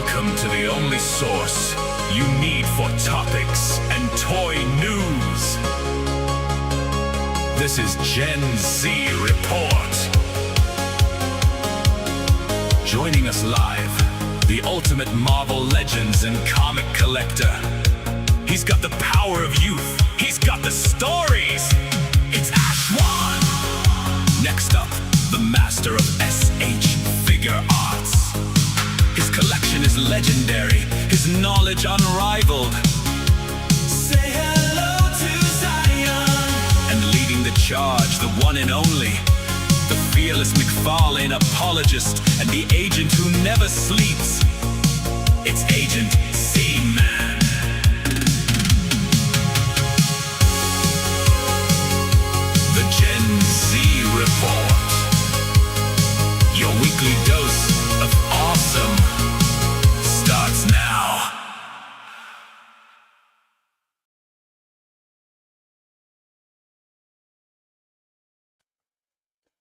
Welcome to the only source you need for topics and toy news. This is Gen Z Report. Joining us live, the ultimate Marvel Legends and comic collector. He's got the power of youth. He's got the stories. It's Ashwan. Next up, the master of SH figure arts. His collection is legendary, his knowledge unrivaled. Say hello to Zion. And leading the charge, the one and only, the fearless McFarlane apologist and the agent who never sleeps. It's Agent Zman. The Gen Z Report. Your weekly dose of awesome starts now.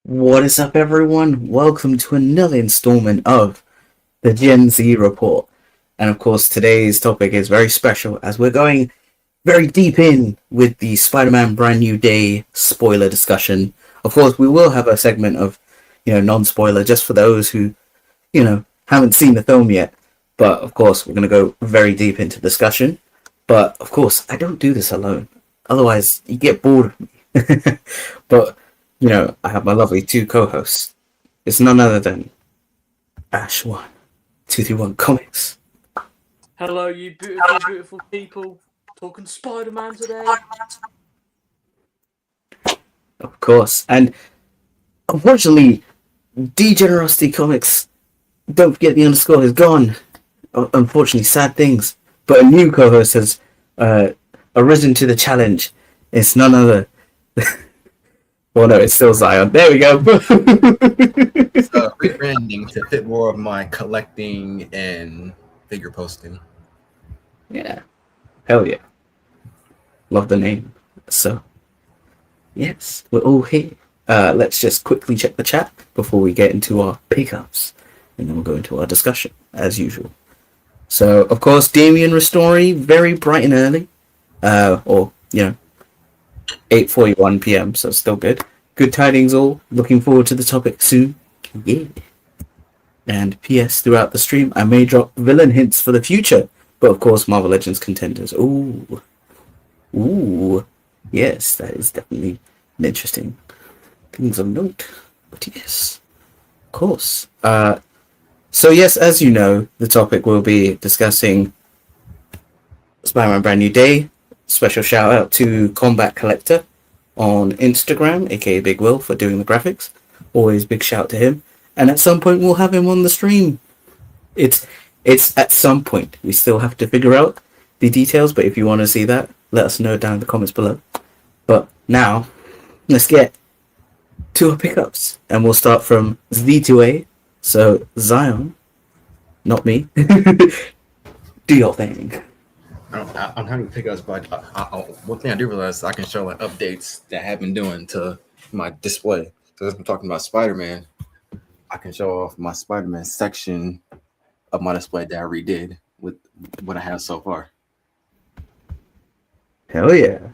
What is up, everyone? Welcome to another installment of the Gen Z Report. And of course, today's topic is very special as we're going very deep in with the Spider-Man Brand New Day spoiler discussion. Of course, we will have a segment of, non-spoiler just for those who, haven't seen the film yet. But of course, we're going to go very deep into discussion. But of course, I don't do this alone. Otherwise, you get bored of me. But I have my lovely two co-hosts. It's none other than Ashwan, 231 Comics. Hello, you beautiful, beautiful people. Talking Spider-Man today. Of course. And unfortunately, Degenerosity Comics, don't forget the underscore, is gone. Unfortunately, sad things. But a new co-host has arisen to the challenge. It's none other... Well, no, it's still Zion. There we go. It's rebranding to fit more of my collecting and figure posting. Yeah. Hell yeah. Love the name. So, yes, we're all here. Let's just quickly check the chat before we get into our pickups. And then we'll go into our discussion, as usual. So, of course, Damien Ristori, very bright and early. 8:41 p.m., so still good. Good tidings all. Looking forward to the topic soon. Yeah. And P.S. throughout the stream, I may drop villain hints for the future. But of course, Marvel Legends contenders. Ooh. Yes, that is definitely an interesting things of note. But yes, of course. So yes, as you know, the topic will be discussing Spider-Man Brand New Day. Special shout out to Combat Collector on Instagram, aka Big Will, for doing the graphics. Always big shout to him. And at some point we'll have him on the stream. It's at some point. We still have to figure out the details, but if you want to see that, let us know down in the comments below. But now, let's get to our pickups. And we'll start from Z2A. So, Zion, not me, do your thing. I'm having pickups, but one thing I do realize is I can show updates that I have been doing to my display. So if I'm talking about Spider-Man, I can show off my Spider-Man section of my display that I redid with what I have so far. Hell yeah.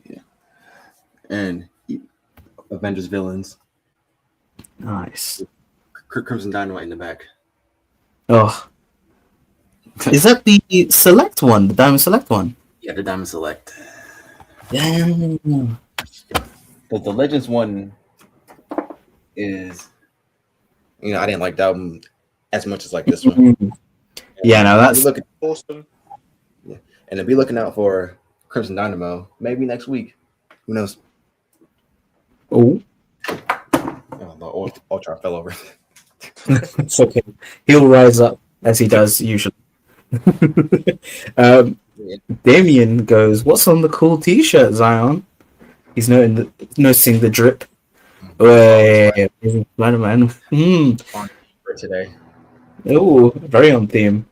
Yeah. And Avengers villains. Nice. Crimson Dynamite in the back. Oh. Is that the select one? The Diamond Select one? Yeah, the Diamond Select. Damn. But the Legends one is, I didn't like that one as much as like this one. Yeah, no, that's awesome. Yeah, and I'll be looking out for Crimson Dynamo maybe next week. Who knows? Oh, the Ultron fell over. it's okay. He'll rise up as he does usually. Damien goes, "What's on the cool T-shirt, Zion?" He's noticing the drip. Hey, Spider-Man. For today. Oh, very on theme.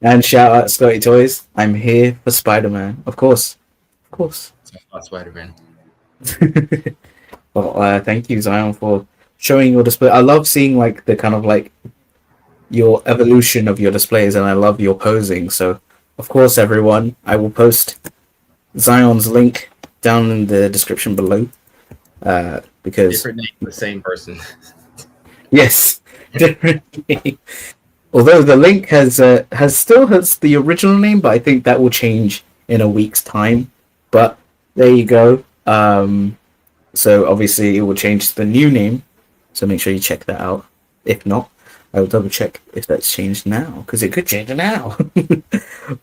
And shout out Scotty Toys. I'm here for Spider-Man. Of course. Spider-Man. Well, thank you, Zion, for showing your display. I love seeing like the kind of like your evolution of your displays, and I love your posing. So, of course, everyone, I will post Zion's link down in the description below. Because Different name, the same person. yes, definitely. Although the link has still has the original name, but I think that will change in a week's time. But there you go. So obviously it will change to the new name. So make sure you check that out. If not, I will double check if that's changed now, because it could change now.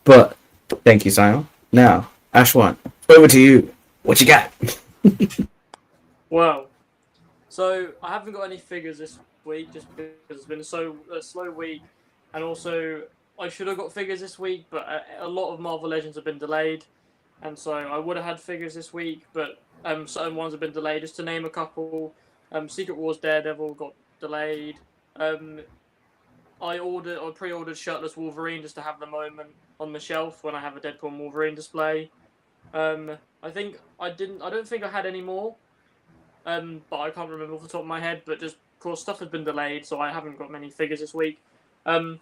But thank you, Zion. Now, Ashwan, over to you. What you got? Well, so I haven't got any figures this week just because it's been a slow week, and also I should have got figures this week, but a lot of Marvel Legends have been delayed, and so I would have had figures this week, but certain ones have been delayed. Just to name a couple, Secret Wars Daredevil got delayed. I pre-ordered shirtless Wolverine just to have the moment on the shelf when I have a Deadpool and Wolverine display. I don't think I had any more. But I can't remember off the top of my head. But just, of course, stuff has been delayed, so I haven't got many figures this week. But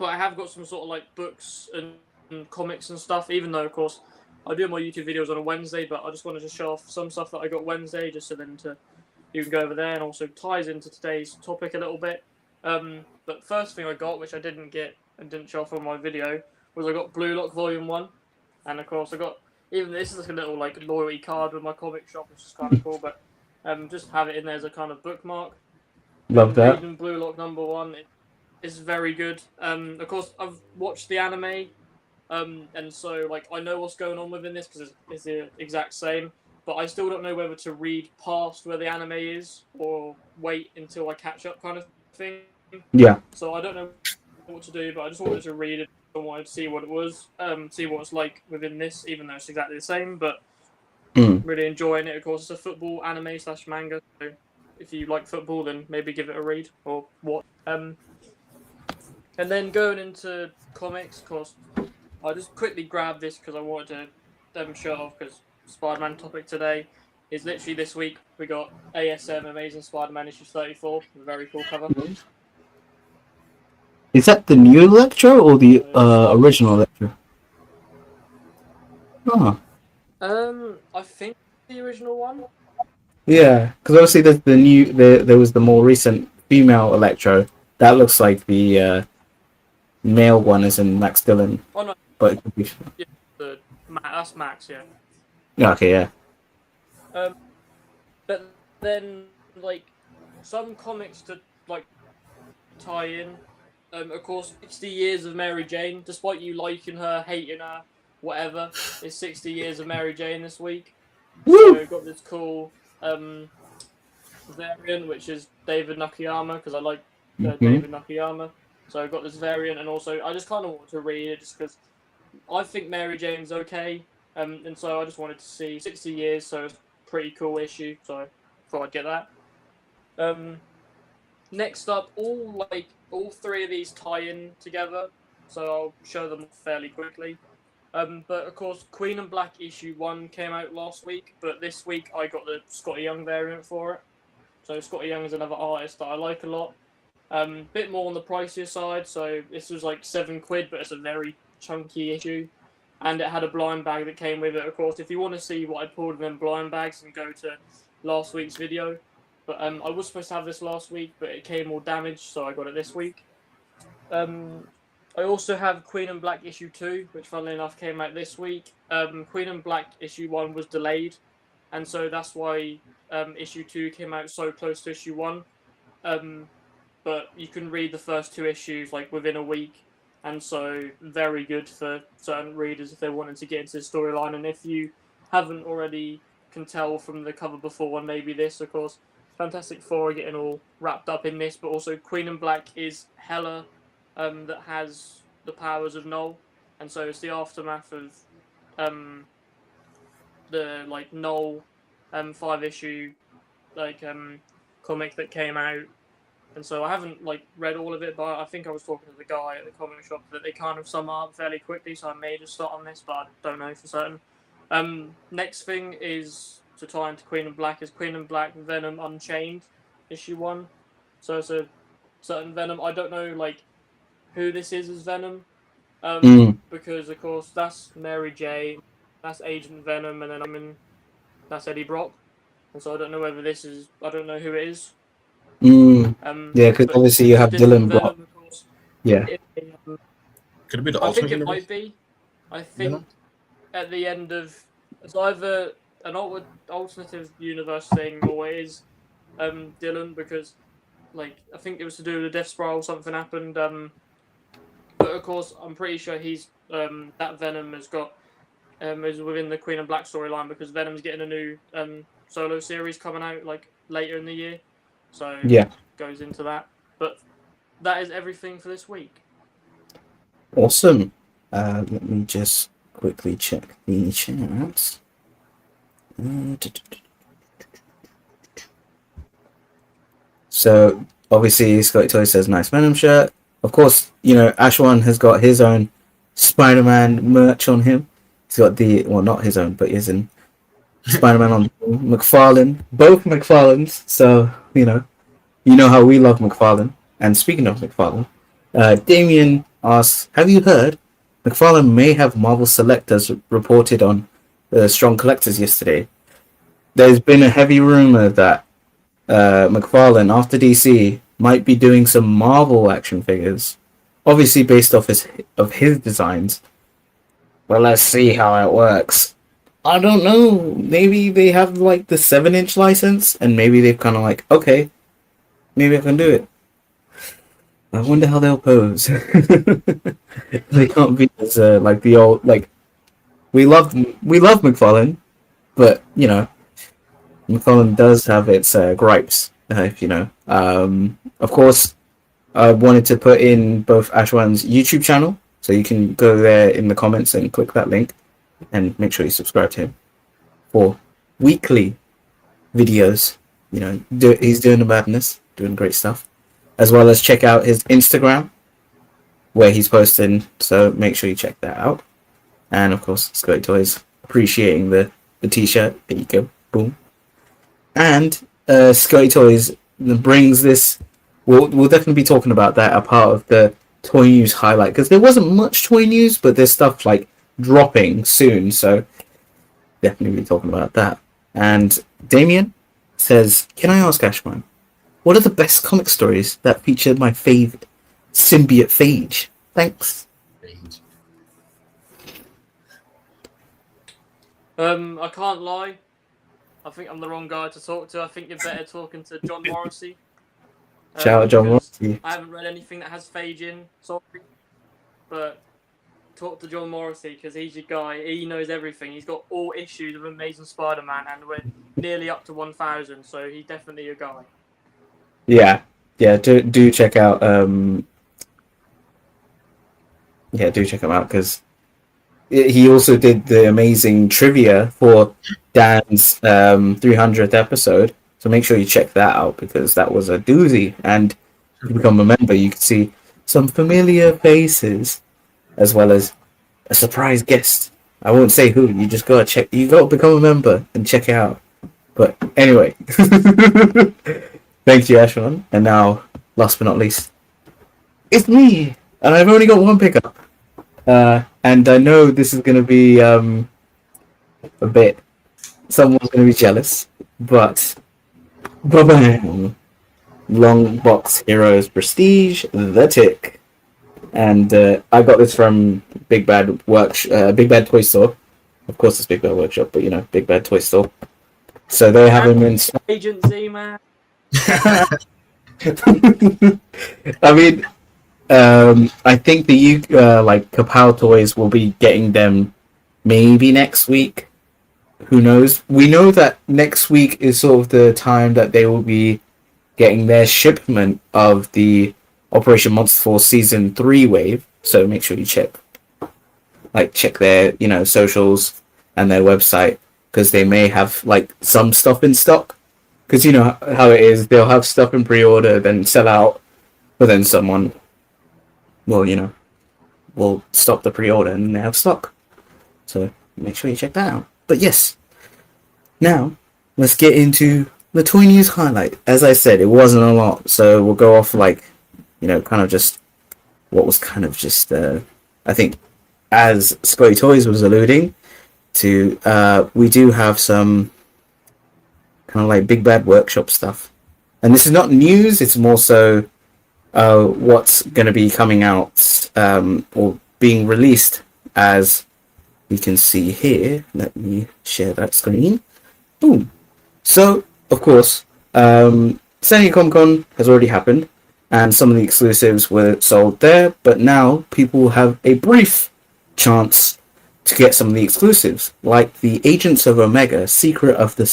I have got some sort of like books and comics and stuff. Even though, of course, I do my YouTube videos on a Wednesday, but I just wanted to show off some stuff that I got Wednesday, just so then you can go over there, and also ties into today's topic a little bit. But first thing I got, which I didn't get and didn't show off on my video, was I got Blue Lock Volume 1, and of course I got. Even this is like a little like loyalty card with my comic shop, which is kind of cool. But just have it in there as a kind of bookmark. Love that. Raven Blue Lock #1 is very good. Of course, I've watched the anime, and so like I know what's going on within this because it's the exact same. But I still don't know whether to read past where the anime is or wait until I catch up, kind of thing. Yeah. So I don't know what to do, but I just wanted to read it. I wanted to see what it was, see what it's like within this, even though it's exactly the same. But really enjoying it. Of course, it's a football anime / manga. So if you like football, then maybe give it a read or watch. And then going into comics, of course, I just quickly grabbed this because I wanted to show it off because Spider-Man topic today is literally this week. We got ASM Amazing Spider-Man issue 34, a very cool cover. Is that the new Electro or the original Electro? Oh. I think the original one. Yeah, because obviously there's there was the more recent female Electro. That looks like the male one is in Max Dillon. Oh no. But it could be... Yeah, that's Max, yeah. Okay, yeah. But then like some comics to like tie in. Of course, 60 years of Mary Jane. Despite you liking her, hating her, whatever, it's 60 years of Mary Jane this week. Woo! So we've got this cool variant, which is David Nakayama, because I like David Nakayama. So I've got this variant, and also I just kind of want to read it just because I think Mary Jane's okay. And so I just wanted to see 60 years, so it's a pretty cool issue. So I thought I'd get that. Next up, all three of these tie in together, so I'll show them fairly quickly. But of course, Queen and Black issue 1 came out last week, but this week I got the Scotty Young variant for it. So Scotty Young is another artist that I like a lot. Bit more on the pricier side, so this was like £7, but it's a very chunky issue. And it had a blind bag that came with it. Of course, if you want to see what I pulled in them blind bags, then go to last week's video. But I was supposed to have this last week, but it came all damaged, so I got it this week. I also have Queen and Black issue 2, which funnily enough came out this week. Queen and Black issue 1 was delayed, and so that's why issue 2 came out so close to issue 1. But you can read the first 2 issues like within a week, and so very good for certain readers if they wanted to get into the storyline. And if you haven't already can tell from the cover before, and maybe this, of course, Fantastic Four are getting all wrapped up in this, but also Queen and Black is Hela that has the powers of Null, and so it's the aftermath of the like Null 5-issue comic that came out. And so I haven't like read all of it, but I think I was talking to the guy at the comic shop that they kind of sum up fairly quickly, so I may just start on this, but I don't know for certain. Next thing is to tie into Queen and Black is Queen and Black Venom Unchained issue 1. So it's a certain Venom. I don't know like who this is as Venom, because of course that's Mary Jane, that's Agent Venom, and then that's Eddie Brock, and so I don't know whether this is I don't know who it is. Yeah, because But obviously you have Dylan Brock. Venom, of course. Yeah. Could it be the I alternate think it universe? might be. I think Venom? at the end of it's either an alternative universe thing or it is Dylan, because like I think it was to do with the Death Spiral. Something happened. But of course, I'm pretty sure he's that Venom has got is within the Queen and Black storyline, because Venom's getting a new solo series coming out like later in the year, so Yeah. goes into that. But that is everything for this week. Awesome. Let me just quickly check the chat. So obviously Scotty Toy says nice Venom shirt. Of course, you know, Ashwan has got his own Spider-Man merch on him. He's got the not his own, but his in Spider-Man on McFarlane. Both McFarlanes. So, you know how we love McFarlane. And speaking of McFarlane, Damien asks, have you heard McFarlane may have Marvel Selectors reported on Strong Collectors yesterday? There's been a heavy rumor that McFarlane, after DC, might be doing some Marvel action figures, obviously based off his designs. Well, let's see how it works. I don't know. Maybe they have like the 7-inch license, and maybe they've kind of like, okay, maybe I can do it. I wonder how they'll pose. They can't be as like the old like. We love McFarlane, but you know, McFarlane does have its gripes. If you know, of course, I wanted to put in both Ashwan's YouTube channel, so you can go there in the comments and click that link, and make sure you subscribe to him for weekly videos. You know, he's doing the madness, doing great stuff, as well as check out his Instagram where he's posting. So make sure you check that out. And of course, Scotty Toys appreciating the t-shirt. There you go, boom. And Scotty Toys brings this. We'll definitely be talking about that a part of the toy news highlight, because there wasn't much toy news, but there's stuff like dropping soon, so definitely be talking about that. And Damien says, can I ask Ashwan, what are the best comic stories that featured my favorite symbiote phage? Thanks. I can't lie. I think I'm the wrong guy to talk to. I think you're better talking to John Morrissey. Shout out John Morrissey. I haven't read anything that has phage in, sorry. But talk to John Morrissey, because he's your guy. He knows everything. He's got all issues of Amazing Spider-Man, and we're nearly up to 1,000, so he's definitely your guy. Yeah, do check out do check him out, because he also did the amazing trivia for Dan's 300th episode, so make sure you check that out, because that was a doozy. And if you become a member, you can see some familiar faces as well as a surprise guest. I won't say who, you just gotta check. You gotta become a member and check it out. But anyway, thank you, Ashwan. And now, last but not least, it's me, and I've only got one pickup. And I know this is gonna be a bit. Someone's gonna be jealous, but bam, Long Box Heroes Prestige, the Tick. And I got this from Big Bad Toy Store. Of course, it's Big Bad Workshop, but you know, Big Bad Toy Store. So they have them in Agent Zman. I mean, I think the like Kapow Toys will be getting them maybe next week. Who knows? We know that next week is sort of the time that they will be getting their shipment of the Operation Monster Force Season 3 wave. So make sure you check their, you know, socials and their website, because they may have like some stuff in stock. Because you know how it is, they'll have stuff in pre-order, then sell out, but then someone will stop the pre-order and they have stock. So make sure you check that out. But yes, now let's get into the toy news highlight. As I said, it wasn't a lot, so we'll go off like kind of just what was kind of just, I think, as Scotty Toys was alluding to, we do have some kind of like Big Bad Workshop stuff. And this is not news, it's more so what's going to be coming out or being released, as you can see here. Let me share that screen. Boom. So, of course, San Diego Comic-Con has already happened, and some of the exclusives were sold there, but now people will have a brief chance to get some of the exclusives, like the Agents of Omega, Secret of the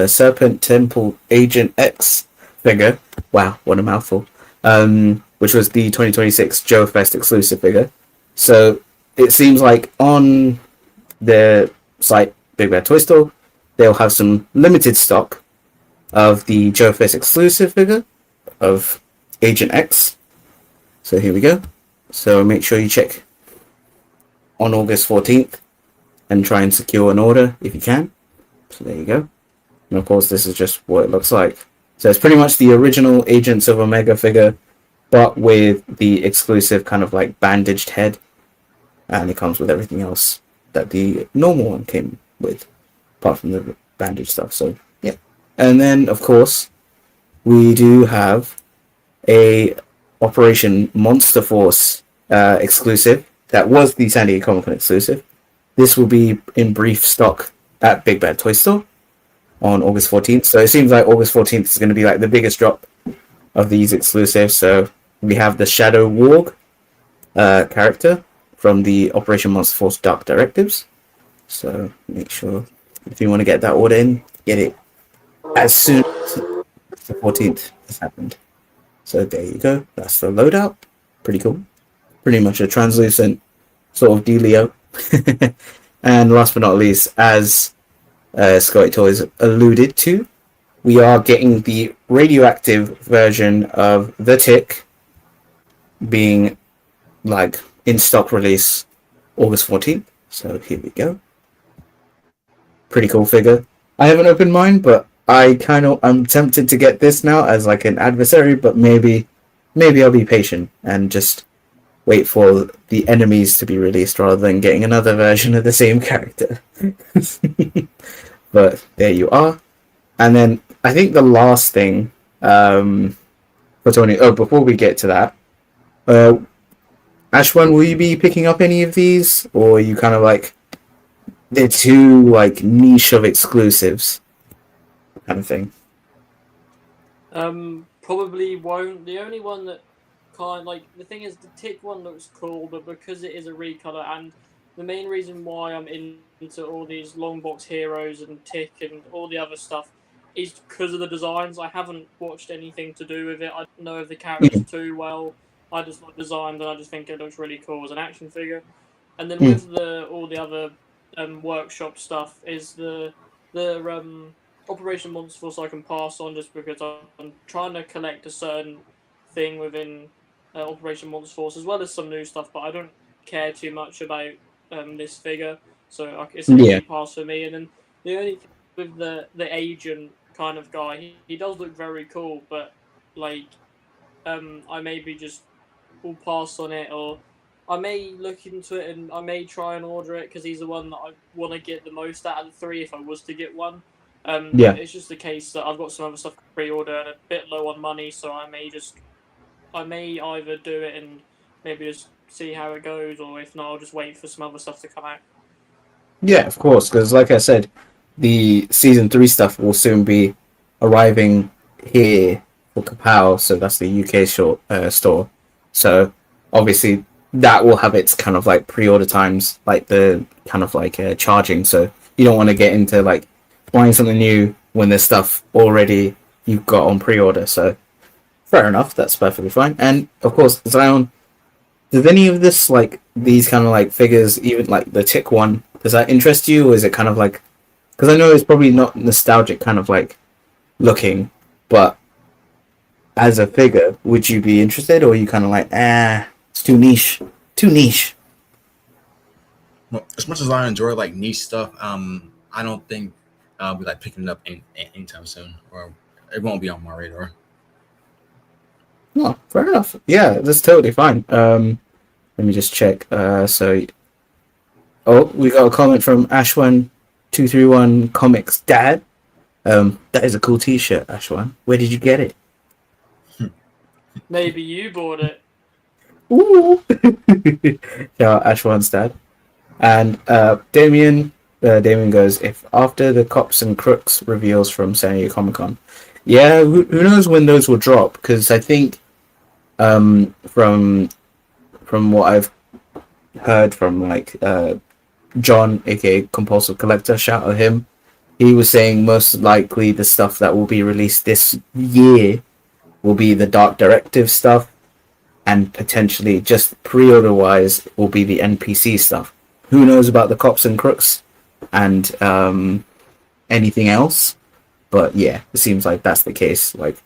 Serpent Temple Agent X figure. Wow, what a mouthful. Which was the 2026 Joe Fest exclusive figure. So it seems like on their site, Big Bad Toy Store, they'll have some limited stock of the Joe Fest exclusive figure of Agent X. So here we go. So make sure you check on August 14th and try and secure an order if you can. So there you go. And of course, this is just what it looks like. So it's pretty much the original Agents of Omega figure, but with the exclusive kind of like bandaged head. And it comes with everything else that the normal one came with, apart from the bandage stuff. So yeah. And then of course, we do have a Operation Monster Force exclusive that was the San Diego Comic-Con exclusive. This will be in brief stock at Big Bad Toy Store on August 14th. So it seems like August 14th is going to be like the biggest drop of these exclusives. So we have the Shadow Warg character from the Operation Monster Force Dark Directives. So make sure if you want to get that order in, get it as soon as the 14th has happened. So there you go. That's the loadout. Pretty cool. Pretty much a translucent sort of dealio. And last but not least, as Scotty Toys alluded to, we are getting the radioactive version of the Tick being like in stock release August 14th. So here we go. Pretty cool figure. I haven't opened mine, but I'm tempted to get this now as like an adversary, but maybe I'll be patient and just wait for the enemies to be released rather than getting another version of the same character. But there you are. And then I think the last thing for Tony. Oh, before we get to that, Ashwan, will you be picking up any of these, or are you kind of like they're too like niche of exclusives kind of thing? Probably won't. The only one that kind of, like, the thing is, the Tick one looks cool, but because it is a recolor, and the main reason why I'm into all these long box heroes and Tick and all the other stuff is because of the designs. I haven't watched anything to do with it. I don't know of the characters too well. I just like designs, and I just think it looks really cool as an action figure. And then with all the other workshop stuff is the Operation Monster Force I can pass on just because I'm trying to collect a certain thing within Operation Monster Force as well as some new stuff, but I don't care too much about this figure, so it's an easy pass for me. And then the only thing with the agent kind of guy, he does look very cool, but like I maybe just will pass on it, or I may look into it and I may try and order it because he's the one that I want to get the most out of the three if I was to get one. It's just the case that I've got some other stuff to pre-order and a bit low on money, so I may either do it and maybe just see how it goes, or if not, I'll just wait for some other stuff to come out. Yeah, of course, because like I said, the Season 3 stuff will soon be arriving here for Kapow, so that's the UK store. So obviously that will have its kind of like pre-order times, like the kind of like charging, so you don't want to get into like buying something new when there's stuff already you've got on pre-order. So fair enough, that's perfectly fine. And of course, Zion, does any of this, like these kind of like figures, even like the Tick one, does that interest you, or is it kind of like, because I know it's probably not nostalgic kind of like looking, but as a figure, would you be interested, or are you kind of like, it's too niche? Well, as much as I enjoy like niche stuff, I don't think I'll be like picking it up anytime soon, or it won't be on my radar. Oh, fair enough. Yeah, that's totally fine. Let me just check. We got a comment from Ashwan231 Comics Dad. That is a cool T-shirt, Ashwan. Where did you get it? Maybe you bought it. Ooh. Yeah, Ashwan's dad. And Damien goes, if after the Cops and Crooks reveals from San Diego Comic Con, yeah, who knows when those will drop? Because I think, from what I've heard from John, aka Compulsive Collector, shout out him. He was saying most likely the stuff that will be released this year will be the Dark Directive stuff, and potentially just pre-order wise will be the NPC stuff. Who knows about the Cops and Crooks and anything else? But yeah, it seems like that's the case. Like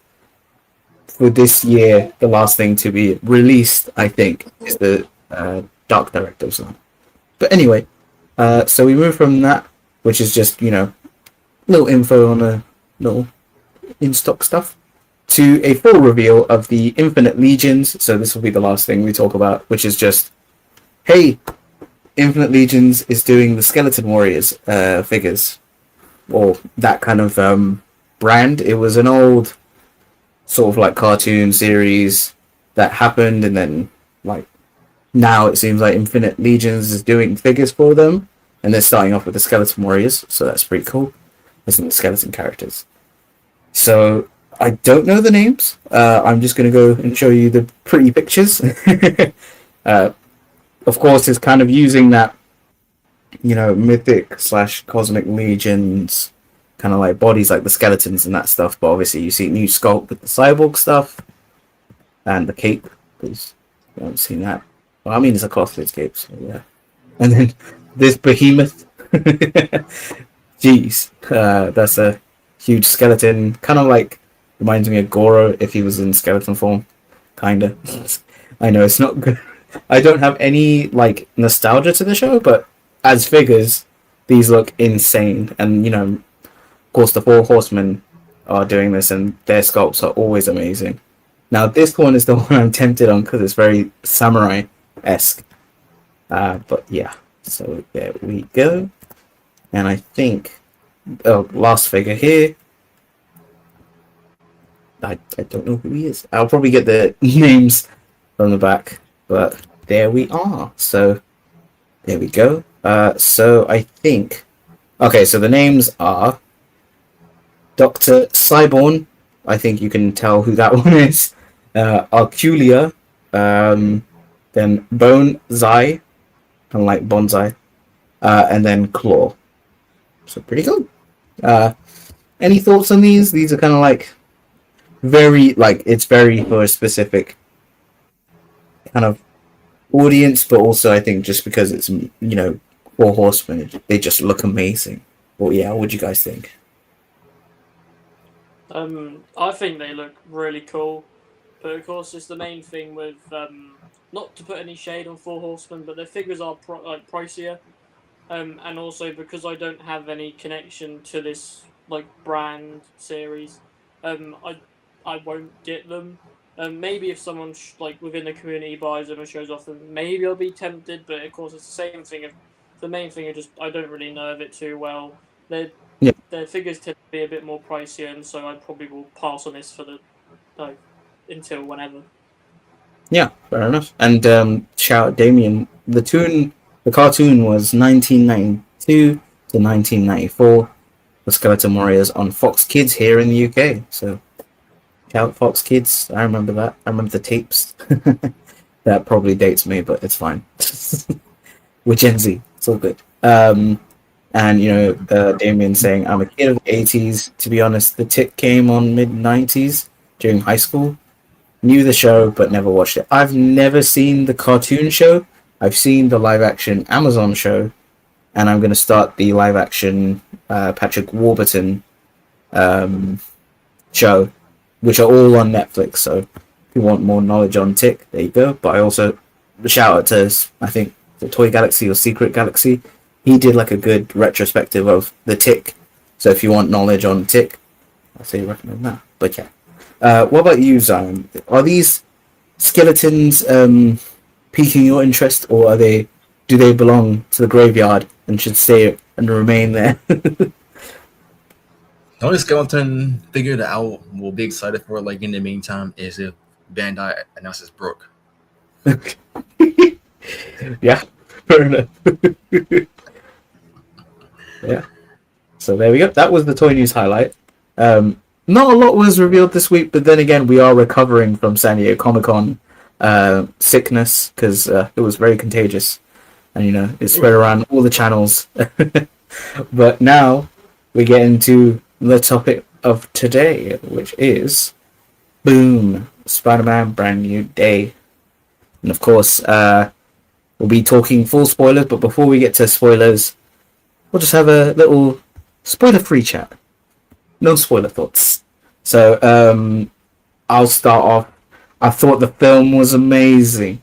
for this year, the last thing to be released, I think, is the Dark Directive stuff. But anyway, so we move from that, which is just little info on a little in stock stuff, to a full reveal of the Infinite Legions. So this will be the last thing we talk about, which is just, hey, Infinite Legions is doing the Skeleton Warriors figures, or that kind of brand. It was an old sort of like cartoon series that happened, and then now it seems like Infinite Legions is doing figures for them, and they're starting off with the Skeleton Warriors, so that's pretty cool. There's some skeleton characters. So I don't know the names. I'm just going to go and show you the pretty pictures. Of course, it's kind of using that, mythic / cosmic legions kind of like bodies, like the skeletons and that stuff. But obviously, you see new sculpt with the cyborg stuff and the cape, because you haven't seen that. Well, I mean, it's a cloth-fit cape, so yeah. And then this behemoth. Jeez, that's a huge skeleton. Kind of reminds me of Goro if he was in skeleton form. Kinda. I know it's not good. I don't have any nostalgia to the show, but as figures, these look insane. And of course, the Four Horsemen are doing this, and their sculpts are always amazing. Now, this one is the one I'm tempted on because it's very samurai-esque. But yeah, so there we go. And I think, last figure here. I don't know who he is. I'll probably get the names from the back, but there we are. So there we go. So I think, okay, so the names are Dr. Cyborn. I think you can tell who that one is. Arculia, then Bone Zai, kind of like bonsai, and then Claw. So pretty cool. Any thoughts on these? These are kind of very it's very for a specific kind of audience, but also I think just because it's Four Horsemen, they just look amazing. Well, yeah, what do you guys think? I think they look really cool, but of course it's the main thing with not to put any shade on Four Horsemen, but their figures are pricier. And also because I don't have any connection to this brand series, I won't get them. Maybe if someone within the community buys them and shows off them, maybe I'll be tempted. But of course, it's the same thing. The main thing is I don't really know of it too well. Their figures tend to be a bit more pricier, and so I probably will pass on this for until whenever. Yeah, fair enough. And shout out Damien. The cartoon was 1992 to 1994. The Skeleton Warriors on Fox Kids here in the UK. So, shout out Fox Kids. I remember that. I remember the tapes. That probably dates me, but it's fine. We're Gen Z. It's all good. And, Damien saying, I'm a kid of the 80s. To be honest, the Tick came on mid-90s during high school. Knew the show, but never watched it. I've never seen the cartoon show. I've seen the live-action Amazon show, and I'm going to start the live-action Patrick Warburton show, which are all on Netflix. So if you want more knowledge on Tick, there you go. But I also shout out to, I think, the Toy Galaxy or Secret Galaxy. He did a good retrospective of the Tick. So if you want knowledge on Tick, I'd say recommend that. But yeah, What about you, Zion? Are these skeletons piquing your interest, or do they belong to the graveyard and should stay and remain there? The only skeleton figure that I will be excited for, like in the meantime, is if Bandai announces Brooke. Yeah, fair enough. Yeah. So there we go. That was the toy news highlight. Not a lot was revealed this week, but then again, we are recovering from San Diego Comic-Con sickness because it was very contagious, and it spread around all the channels. But now we get into the topic of today, which is boom, Spider-Man Brand New Day, and of course, we'll be talking full spoilers. But before we get to spoilers, we'll just have a little spoiler-free chat. No spoiler thoughts. So, I'll start off. I thought the film was amazing.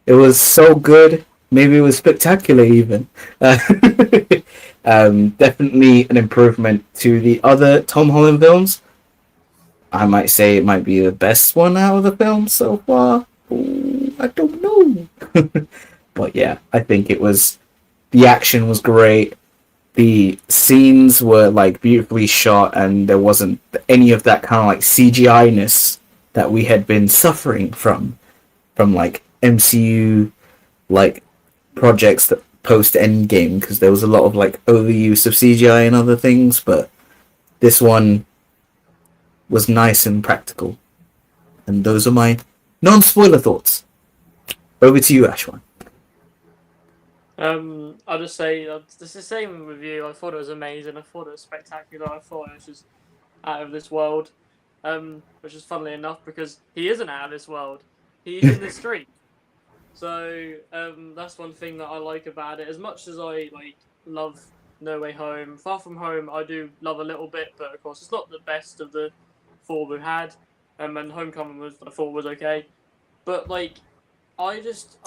It was so good. Maybe it was spectacular, even. Definitely an improvement to the other Tom Holland films. I might say it might be the best one out of the film so far. Ooh, I don't know. But yeah, I think it was. The action was great. The scenes were like beautifully shot, and there wasn't any of that kind of like CGI-ness that we had been suffering from like MCU like projects that post Endgame, because there was a lot of like overuse of CGI and other things, but this one was nice and practical. And those are my non-spoiler thoughts. Over to you, Ashwan. I'll just say it's the same with you. I thought it was amazing. I thought it was spectacular. I thought it was just out of this world. Which is funnily enough because he isn't out of this world. He's in the street. So that's one thing that I like about it. As much as I love No Way Home, Far From Home, I do love a little bit, but of course it's not the best of the four we had. And Homecoming I thought was okay, but I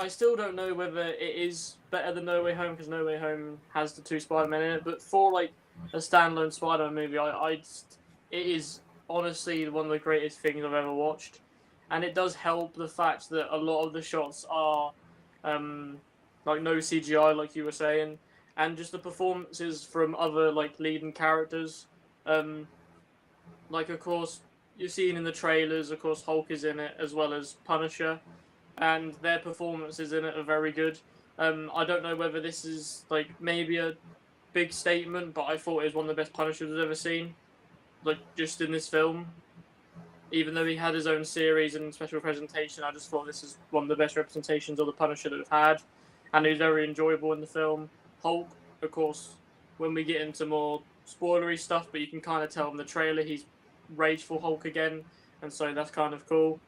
still don't know whether it is better than No Way Home, because No Way Home has the two Spider-Men in it. But for a standalone Spider-Man movie, it is honestly one of the greatest things I've ever watched, and it does help the fact that a lot of the shots are no CGI, like you were saying, and just the performances from other leading characters. Of course, you've seen in the trailers, of course, Hulk is in it as well as Punisher, and their performances in it are very good. I don't know whether this is maybe a big statement, but I thought it was one of the best Punishers I've ever seen. Just in this film, even though he had his own series and special presentation, I just thought this is one of the best representations of the Punisher that we've had, and he was very enjoyable in the film. Hulk, of course, when we get into more spoilery stuff, but you can kind of tell in the trailer he's rageful Hulk again, and so that's kind of cool.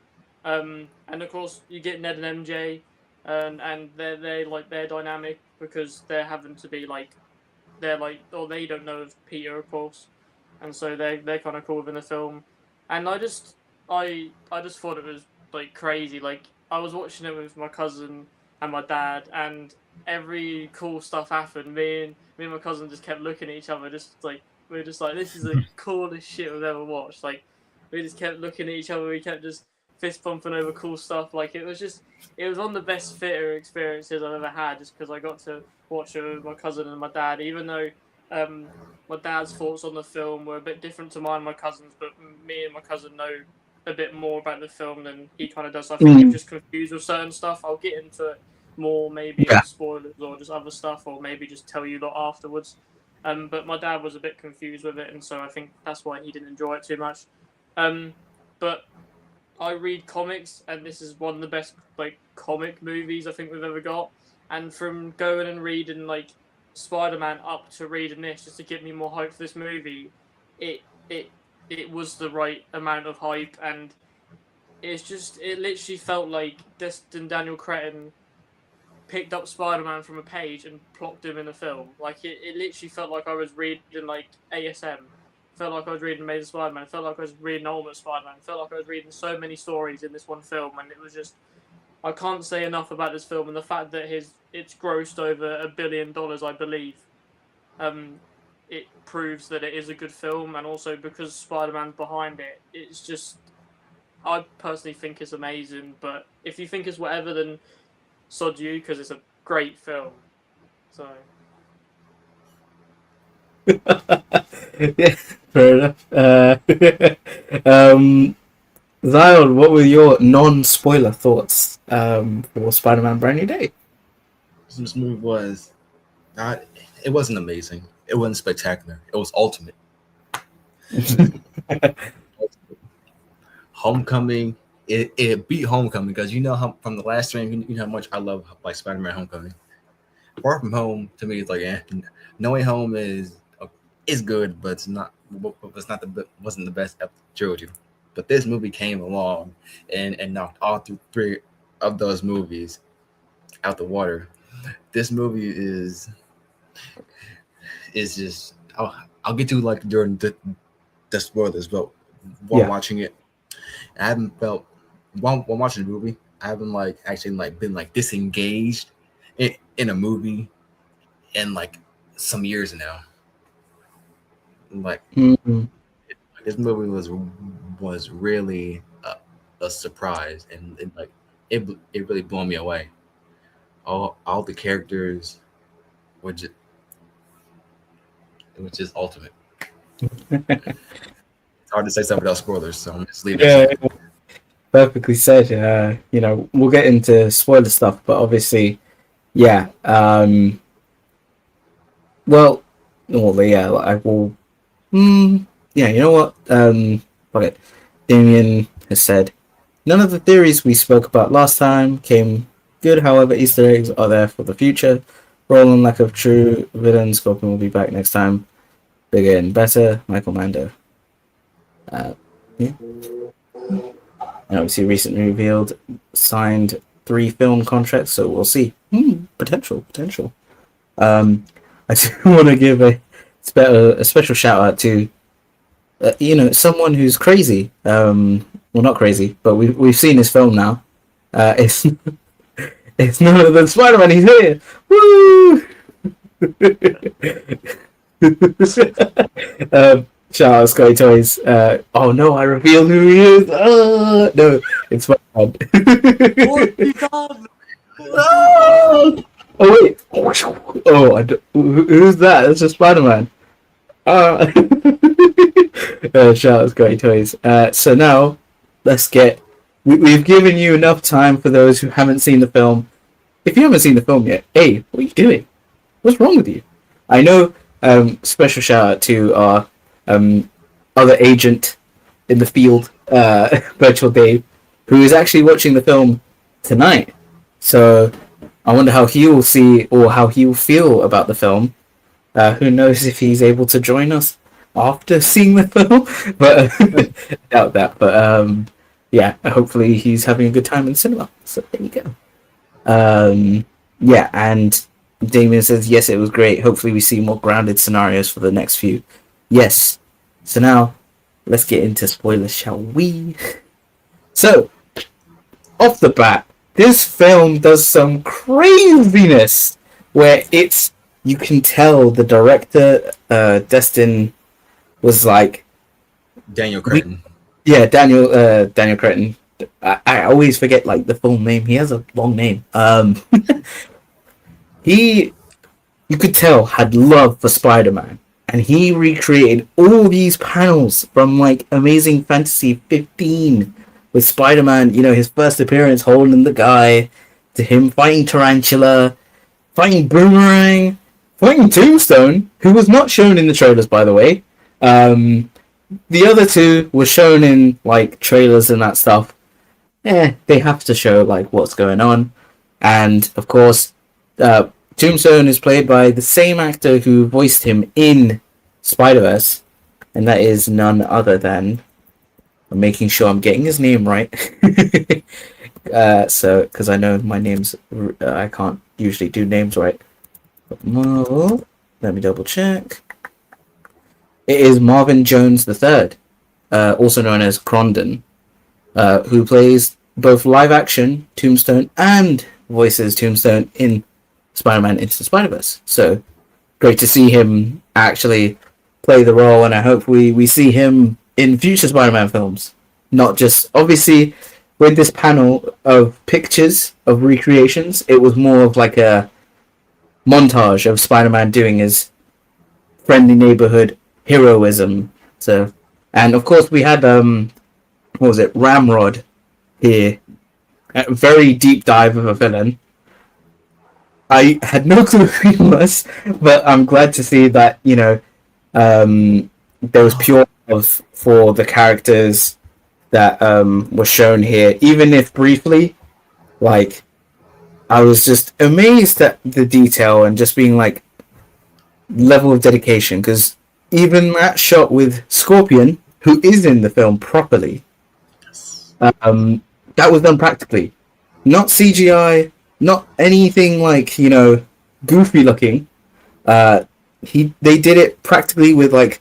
And of course, you get Ned and MJ, and they're dynamic because they're having to be they don't know of Peter, of course, and so they're kind of cool within the film. And I just thought it was crazy. I was watching it with my cousin and my dad, and every cool stuff happened. Me and my cousin just kept looking at each other, we were just this is the coolest shit we've ever watched. We just kept looking at each other. We kept just fist bumping over cool stuff. It was one of the best theatre experiences I've ever had, just because I got to watch it with my cousin and my dad, even though my dad's thoughts on the film were a bit different to mine and my cousin's, but me and my cousin know a bit more about the film than he kind of does. So I think I'm just confused with certain stuff. I'll get into it more maybe in spoilers or just other stuff, or maybe just tell you lot afterwards. But my dad was a bit confused with it, and so I think that's why he didn't enjoy it too much. But I read comics, and this is one of the best comic movies I think we've ever got. And from going and reading Spider-Man up to reading this, just to get me more hype for this movie, it was the right amount of hype, and it literally felt like Destin Daniel Cretton picked up Spider-Man from a page and plopped him in a film. It literally felt like I was reading ASM. Felt like I was reading Amazing Spider-Man. Felt like I was reading Ultimate Spider-Man. Felt like I was reading so many stories in this one film, and it was just, I can't say enough about this film, and the fact that it's grossed over $1 billion, I believe. It proves that it is a good film, and also because Spider-Man's behind it, it's just I personally think it's amazing, but if you think it's whatever, then sod you, because it's a great film. So Yeah, fair enough. Zion, what were your non-spoiler thoughts for Spider-Man Brand New Day? This movie was not. It wasn't amazing. It wasn't spectacular. It was ultimate. Homecoming. It beat Homecoming because you know how from the last stream you know how much I love like Spider-Man Homecoming. Far From Home to me is like No Way Home is good, but it's not wasn't the best of the trilogy. But this movie came along and knocked all three of those movies out the water. This movie is just I'll get to like during the spoilers, but while watching it, I haven't felt while watching the movie, I haven't like actually like been like disengaged in a movie in like some years now. Like this movie was really a surprise, and like it really blew me away. All the characters were just it was just ultimate. It's hard to say something without spoilers, so I'm just leaving it. Yeah, perfectly said. You know, we'll get into spoiler stuff, but obviously, yeah. Well, yeah, I will. Yeah, you know what? Okay. Damien has said none of the theories we spoke about last time came good. However, Easter eggs are there for the future. Role and lack of true villain. Scorpion will be back next time. Bigger and better. Michael Mando. Yeah. And obviously, recently revealed signed 3 film contracts, so we'll see. Potential. I do want to give a special shout out to someone who's crazy. Well, not crazy, but we've seen his film now. It's none other than Spider-Man. He's here. Woo! Shout out Scotty Toys. Oh no, I revealed who he is. No, it's Spider-Man. Oh wait. Who's that? It's just Spider-Man. Shout out Scotty Toys. So now let's get. We've given you enough time for those who haven't seen the film. If you haven't seen the film yet, hey, what are you doing? What's wrong with you? I know. Special shout out to our other agent in the field, Virtual Dave, who is actually watching the film tonight. So I wonder how he will see or how he will feel about the film. Who knows if he's able to join us after seeing the film? But doubt that. But yeah, hopefully he's having a good time in cinema. So there you go. Yeah, and Damien says, yes, it was great. Hopefully we see more grounded scenarios for the next few. Yes. So now, let's get into spoilers, shall we? So, off the bat, this film does some craziness where you can tell the director, Destin, was like... Daniel Cretton. Daniel Cretton. I always forget like the full name. He has a long name. He, you could tell, had love for Spider-Man. And he recreated all these panels from like Amazing Fantasy 15 with Spider-Man, his first appearance holding the guy, to him fighting Tarantula, fighting Boomerang, fighting Tombstone, who was not shown in the trailers, by the way. The other two were shown in like trailers and that stuff. They have to show like what's going on. And of course, Tombstone is played by the same actor who voiced him in Spider-Verse, and that is none other than... I'm making sure I'm getting his name right. So, because I know my names, I can't usually do names right. Let me double check. It is Marvin Jones III, also known as Crondon, who plays both live action Tombstone and voices Tombstone in Spider-Man Into the Spider-Verse. So great to see him actually play the role, and I hope we see him in future Spider-Man films. not just obviously with this panel of pictures of recreations. It was more of like a montage of Spider-Man doing his friendly neighborhood heroism. So, and of course we had what was it, Ramrod here, a very deep dive of a villain. I had no clue who he was, but I'm glad to see that there was pure love for the characters that were shown here, even if briefly. Like, I was just amazed at the detail and just being like level of dedication, because even that shot with Scorpion, who is in the film properly, that was done practically, not CGI, not anything like goofy looking. They did it practically with like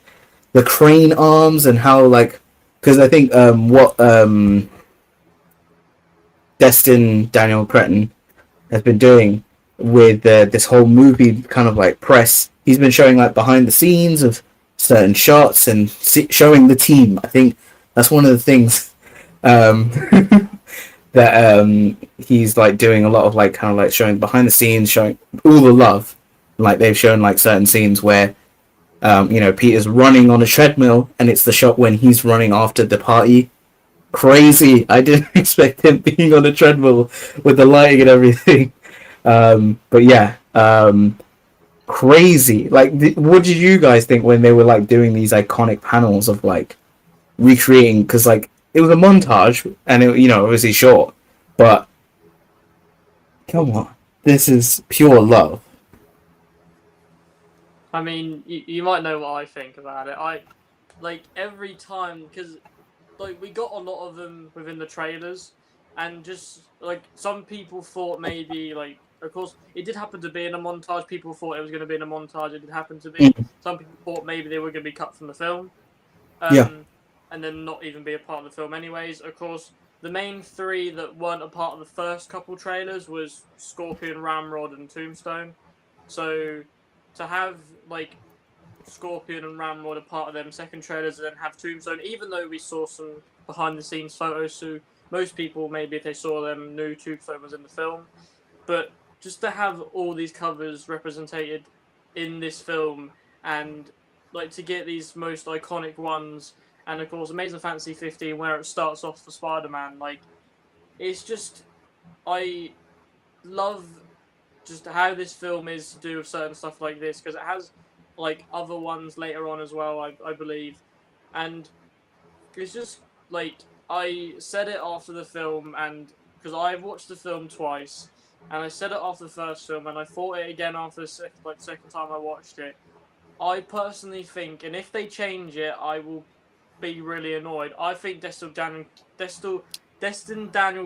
the crane arms and how like, because I think what Destin Daniel Cretton has been doing with this whole movie kind of like press, he's been showing like behind the scenes of certain shots and showing the team. I think that's one of the things that he's like doing a lot of, like kind of like showing behind the scenes, showing all the love. Like they've shown like certain scenes where Peter's running on a treadmill and it's the shot when he's running after the party. Crazy. I didn't expect him being on a treadmill with the lighting and everything. But yeah, crazy. Like, what did you guys think when they were like doing these iconic panels of like recreating? Because like it was a montage and it, obviously short, but come on, this is pure love. I mean, you might know what I think about it. I like every time, because like we got a lot of them within the trailers, and just like some people thought maybe like, of course it did happen to be in a montage. People thought it was going to be in a montage. It did happen to be. Some people thought maybe they were going to be cut from the film, and then not even be a part of the film anyways. Of course, the main three that weren't a part of the first couple trailers was Scorpion, Ramrod, and Tombstone. So to have like Scorpion and Ramrod a part of them second trailers, and then have Tombstone, even though we saw some behind the scenes photos, so most people maybe if they saw them knew Tombstone was in the film, but just to have all these covers represented in this film, and like to get these most iconic ones, and of course Amazing Fantasy 15 where it starts off for Spider-Man, like it's just, I love just how this film is to do with certain stuff like this, because it has like other ones later on as well, I believe, and it's just like, I said it after the film, and because I've watched the film twice, and I said it after the first film, and I thought it again after the second time I watched it. I personally think, and if they change it, I will be really annoyed. I think Destin Daniel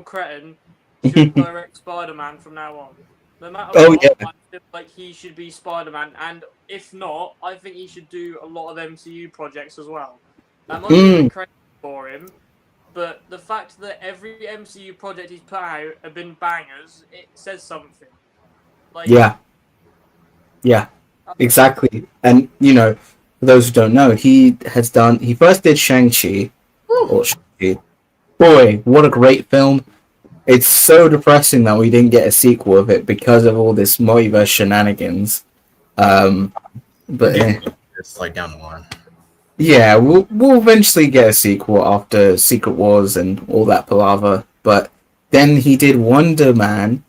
Cretton should direct Spider-Man from now on. No matter what, I feel like he should be Spider-Man, and if not, I think he should do a lot of MCU projects as well. That might be a bit crazy for him, but the fact that every MCU project he's put out have been bangers, it says something. Like, yeah, exactly. And for those who don't know, he first did Shang-Chi. Boy, what a great film. It's so depressing that we didn't get a sequel of it because of all this multiverse shenanigans. But it's like down the line. Yeah, we'll eventually get a sequel after Secret Wars and all that palaver. But then he did Wonder Man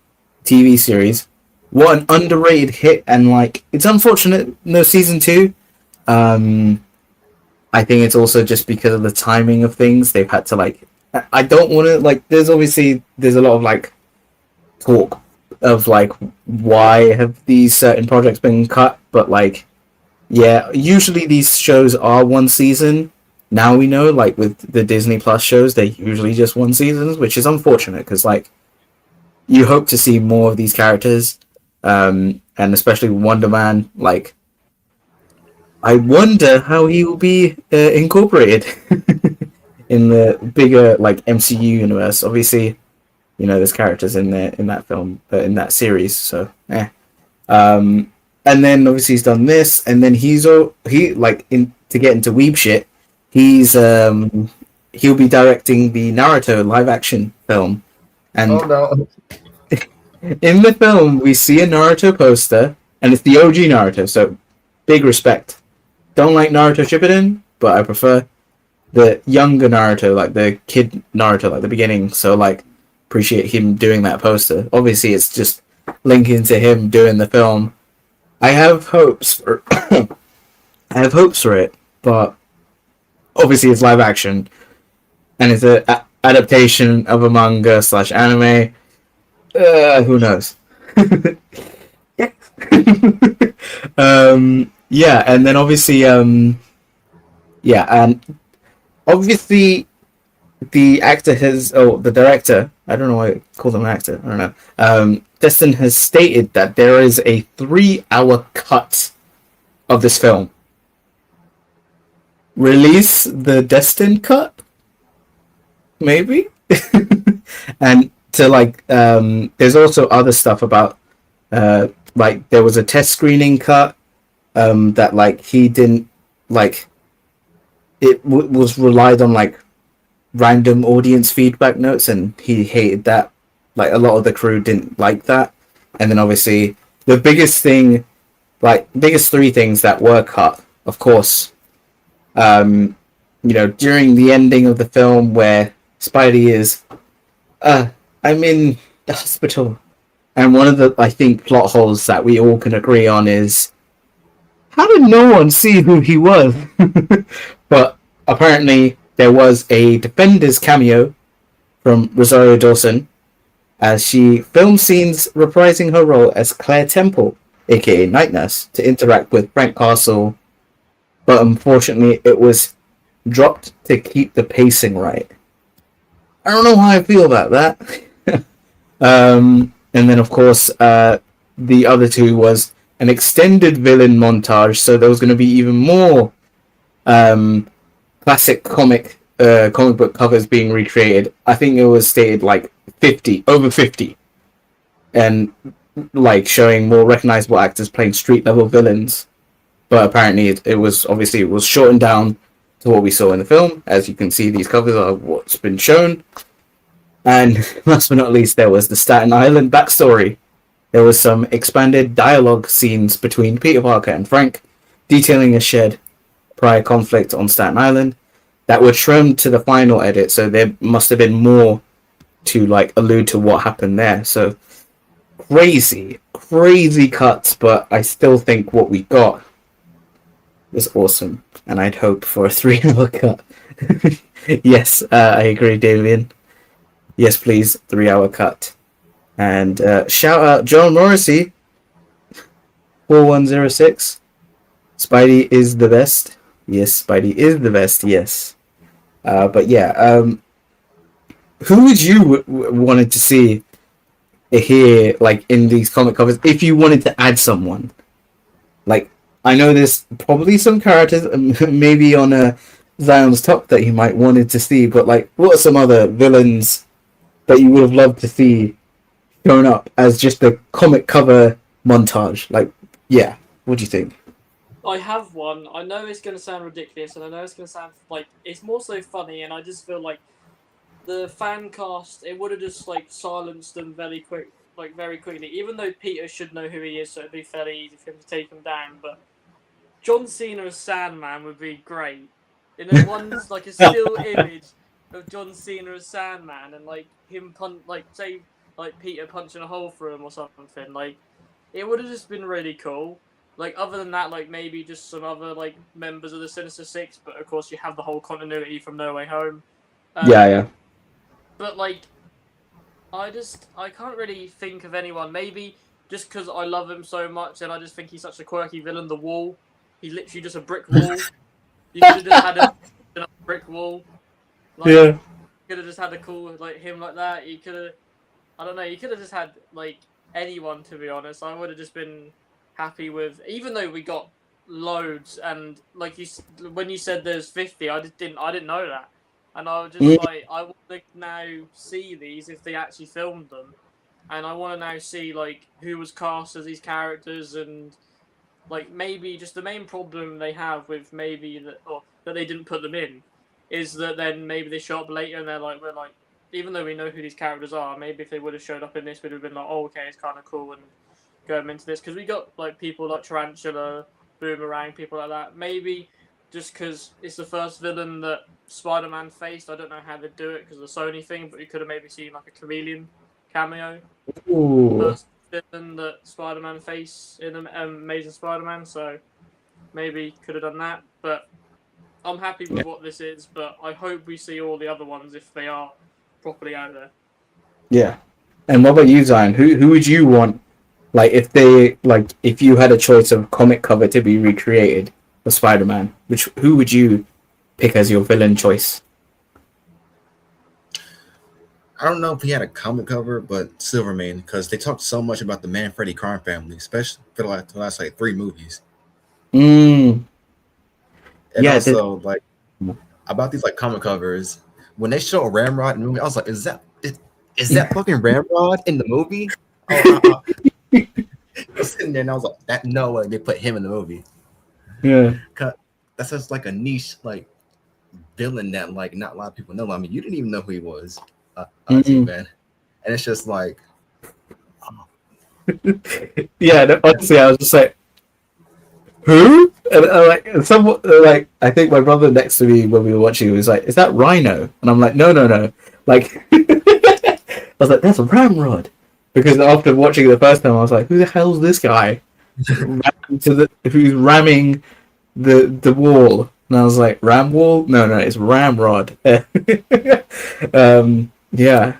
TV series. What an underrated hit, and like it's unfortunate no season 2. I think it's also just because of the timing of things. They've had to like, I don't want to like. There's a lot of like talk of like why have these certain projects been cut, but like yeah, usually these shows are one season. Now we know, like with the Disney Plus shows, they're usually just one seasons, which is unfortunate because like you hope to see more of these characters, and especially Wonder Man. Like I wonder how he will be incorporated in the bigger like MCU universe. Obviously, there's characters in there in that film, in that series. So, and then obviously he's done this, and then to get into weeb shit, he he'll be directing the Naruto live action film. And Oh no. in the film, we see a Naruto poster, and it's the OG Naruto, so big respect. Don't like Naruto Shippuden, but I prefer the younger Naruto, like the kid Naruto, like the beginning. So, like, appreciate him doing that poster. Obviously, it's just linking to him doing the film. I have hopes for, I have hopes for it, but obviously it's live action, and it's an adaptation of a manga slash anime. Who knows? Yeah, and then obviously, yeah, and obviously the actor has, oh, the director, I don't know why I call him an actor, I don't know. Destin has stated that there is a 3-hour cut of this film. Release the Destin cut? Maybe? And to like, there's also other stuff about, like, there was a test screening cut, that like he didn't like. It was relied on like random audience feedback notes, and he hated that. Like a lot of the crew didn't like that, and then obviously the biggest thing, like biggest 3 things that were cut, of course, you know, during the ending of the film where Spidey is, I'm in the hospital, and one of the, I think, plot holes that we all can agree on is, how did no one see who he was? But apparently there was a Defenders cameo from Rosario Dawson as she filmed scenes reprising her role as Claire Temple, aka Night Nurse, to interact with Frank Castle, but unfortunately it was dropped to keep the pacing right. I don't know how I feel about that. And then of course, the other 2 was an extended villain montage, so there was going to be even more classic comic book covers being recreated. I think it was stated like 50, over 50, and like showing more recognizable actors playing street level villains. But apparently it was obviously it was shortened down to what we saw in the film. As you can see, these covers are what's been shown. And last but not least, there was the Staten Island backstory. There was some expanded dialogue scenes between Peter Parker and Frank, detailing a shared prior conflict on Staten Island that were trimmed to the final edit, so there must have been more to like allude to what happened there. So crazy cuts, but I still think what we got was awesome, and I'd hope for a 3-hour cut. Yes, I agree, Davian. Yes, please, 3-hour cut. And shout out John Morrissey, 4106. Spidey is the best. Yes, Spidey is the best. Yes. But yeah, who would you wanted to see here, like in these comic covers, if you wanted to add someone? Like, I know there's probably some characters, maybe on Zion's top that he might wanted to see, but like, what are some other villains that you would have loved to see shown up as just a comic cover montage? Like, yeah, what do you think? I have one. I know it's going to sound ridiculous, and I know it's going to sound like it's more so funny, and I just feel like the fan cast, it would have just like silenced them very quickly. Even though Peter should know who he is, so it'd be fairly easy for him to take him down. But John Cena as Sandman would be great. And then one's like a still image of John Cena as Sandman, and like him say like Peter punching a hole through him or something. Like, it would have just been really cool. Like, other than that, like maybe just some other like members of the Sinister Six, but of course you have the whole continuity from No Way Home. Yeah. But like, I can't really think of anyone. Maybe just because I love him so much, and I just think he's such a quirky villain. The Wall, he's literally just a brick wall. You could have just had a brick wall. Like, Yeah. You could have just had a cool like him like that. You could have, I don't know. You could have just had like anyone. To be honest, I would have just been happy with. Even though we got loads, and like when you said there's 50, I didn't know that. And I was just like, I want to now see these if they actually filmed them, and I want to now see like who was cast as these characters, and like maybe just the main problem they have with maybe that they didn't put them in is that then maybe they show up later and we're like, even though we know who these characters are, maybe if they would have showed up in this, we'd have been like, oh, okay, it's kind of cool and go into this, because we got like people like Tarantula, Boomerang, people like that. Maybe just because it's the first villain that Spider-Man faced, I don't know how they'd do it because of the Sony thing, but we could have maybe seen like a chameleon cameo. Ooh. First villain that Spider-Man faced in Amazing Spider-Man, so maybe could have done that. But I'm happy with what this is, but I hope we see all the other ones if they are properly out there. Yeah. And what about you, Zion? Who would you want? Like, if you had a choice of comic cover to be recreated for Spider-Man, who would you pick as your villain choice? I don't know if he had a comic cover, but Silverman, because they talked so much about the Manfredi crime family, especially for the last like 3 movies. Mm. And Yeah, also like about these like comic covers, when they show Ramrod in the movie, I was like, is that fucking Ramrod in the movie? I was sitting there and I was like, that no way they put him in the movie. Yeah. That's just like a niche like villain that like not a lot of people know. I mean, you didn't even know who he was, man. And it's just like, Yeah. No, honestly, I was just like, who? And I think my brother next to me when we were watching, was like, "Is that Rhino?" And I'm like, "No." Like, I was like, "That's Ramrod," because after watching it the first time, I was like, "Who the hell's this guy?" Who's ramming the wall? And I was like, "Ram wall? No, it's Ramrod." Yeah.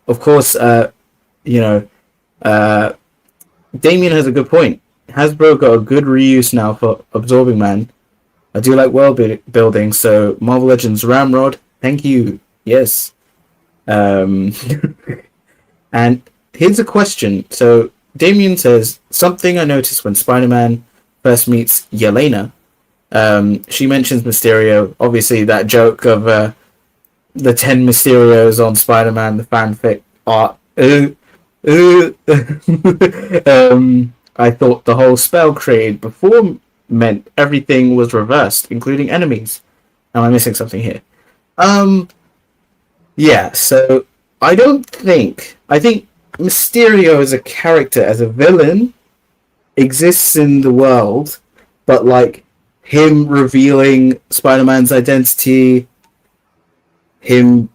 Of course, Damien has a good point. Hasbro got a good reuse now for Absorbing Man. I do like world building, so Marvel Legends Ramrod, thank you. Yes. And here's a question. So Damien says, something I noticed when Spider-Man first meets Yelena. She mentions Mysterio. Obviously, that joke of the 10 Mysterios on Spider-Man, the fanfic art. I thought the whole spell created before meant everything was reversed, including enemies. Am I missing something here? Yeah, so I think Mysterio as a character, as a villain, exists in the world, but like him revealing Spider-Man's identity, him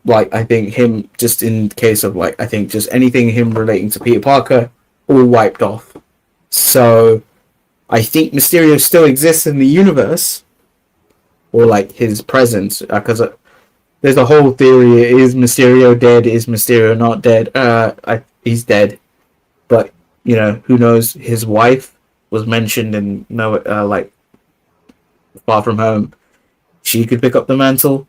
just in case of just anything him relating to Peter Parker, all wiped off. So I think Mysterio still exists in the universe, or like his presence, because there's a whole theory: is Mysterio dead? Is Mysterio not dead? He's dead, but who knows? His wife was mentioned in Far From Home. She could pick up the mantle.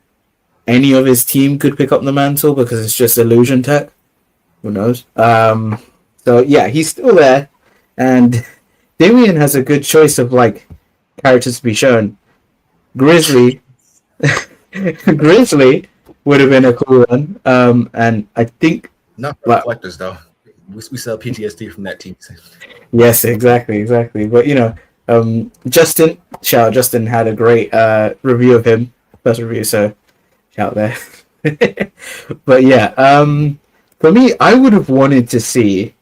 Any of his team could pick up the mantle because it's just illusion tech. Who knows? So yeah, he's still there, and Damien has a good choice of characters to be shown. Grizzly, Grizzly would have been a cool one. And I think not for reflectors though. We sell PTSD from that team. Yes, exactly. But Justin had a great review of him, first review. So out there. But yeah, for me, I would have wanted to see.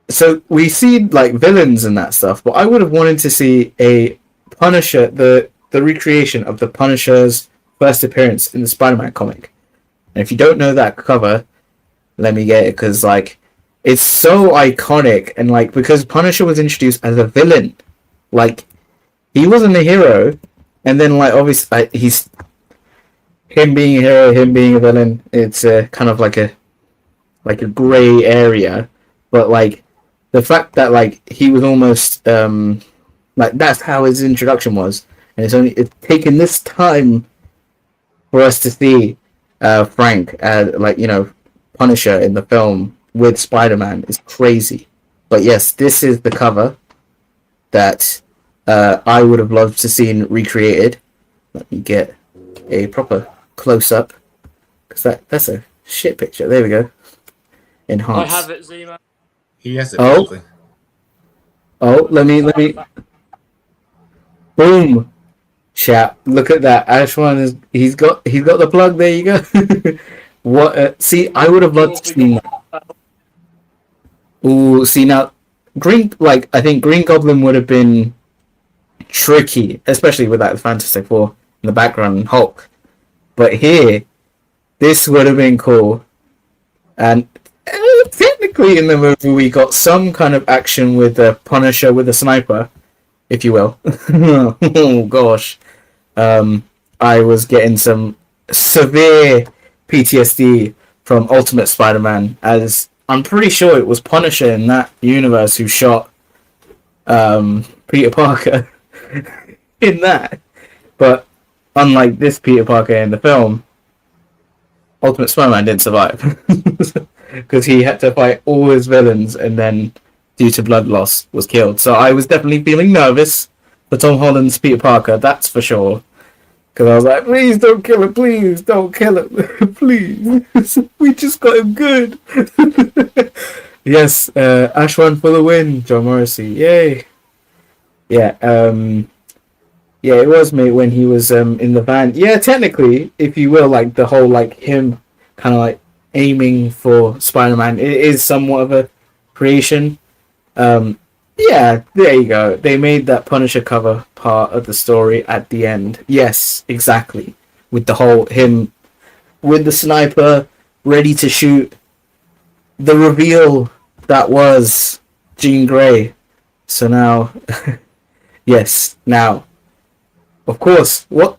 So we see villains and that stuff, but I would have wanted to see a Punisher, the recreation of the Punisher's first appearance in the Spider-Man comic. And if you don't know that cover, let me get it, because it's so iconic, and because Punisher was introduced as a villain, he wasn't a hero, and then obviously he's him being a hero, him being a villain. It's kind of like a gray area, but the fact that he was almost that's how his introduction was, and it's taken this time for us to see Frank Punisher in the film with Spider-Man is crazy. But yes, this is the cover that I would have loved to see recreated. Let me get a proper close-up, because that's a shit picture. There we go. Enhance. I have it, Zman. He has it. Oh, let me. Boom. Chat. Look at that. Ashwan is he's got the plug. There you go. What? See, I would have Of loved course, to we see got that. Ooh, see now, I think Green Goblin would have been tricky, especially with that Fantastic Four in the background and Hulk. But here, this would have been cool. And technically, in the movie, we got some kind of action with the Punisher with the sniper, if you will. Oh gosh, I was getting some severe PTSD from Ultimate Spider-Man, as I'm pretty sure it was Punisher in that universe who shot Peter Parker in that. But unlike this Peter Parker in the film, Ultimate Spider-Man didn't survive because he had to fight all his villains, and then due to blood loss was killed. So I was definitely feeling nervous for Tom Holland's Peter Parker, that's for sure. Because I was like, please don't kill him, please don't kill him, please. We just got him good. Yes, Ashwan for the win, John Morrissey, yay. Yeah, yeah, it was me when he was in the van. Yeah, technically, if you will, like the whole like him kind of like aiming for Spider-Man, it is somewhat of a creation. Yeah, there you go. They made that Punisher cover part of the story at the end. Yes, exactly. With the whole him with the sniper ready to shoot. The reveal that was Jean Grey. So now, yes, now, of course, what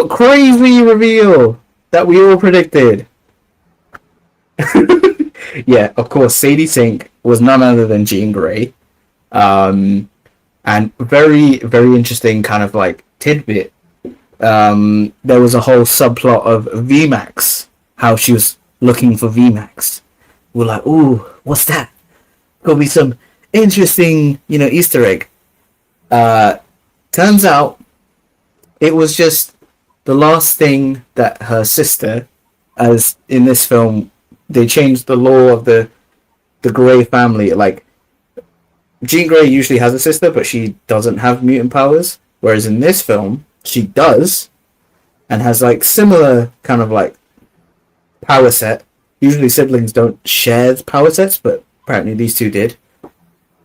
crazy reveal that we all predicted. Yeah, of course, Sadie Sink was none other than Jean Grey. And very, very interesting kind of like tidbit. There was a whole subplot of VMAX, how she was looking for VMAX. We're like, ooh, what's that? Could be some interesting, Easter egg. Turns out it was just the last thing that her sister, as in this film, they changed the law of the Grey family. Like, Jean Grey usually has a sister, but she doesn't have mutant powers. Whereas in this film, she does, and has like similar kind of like power set. Usually siblings don't share power sets, but apparently these two did.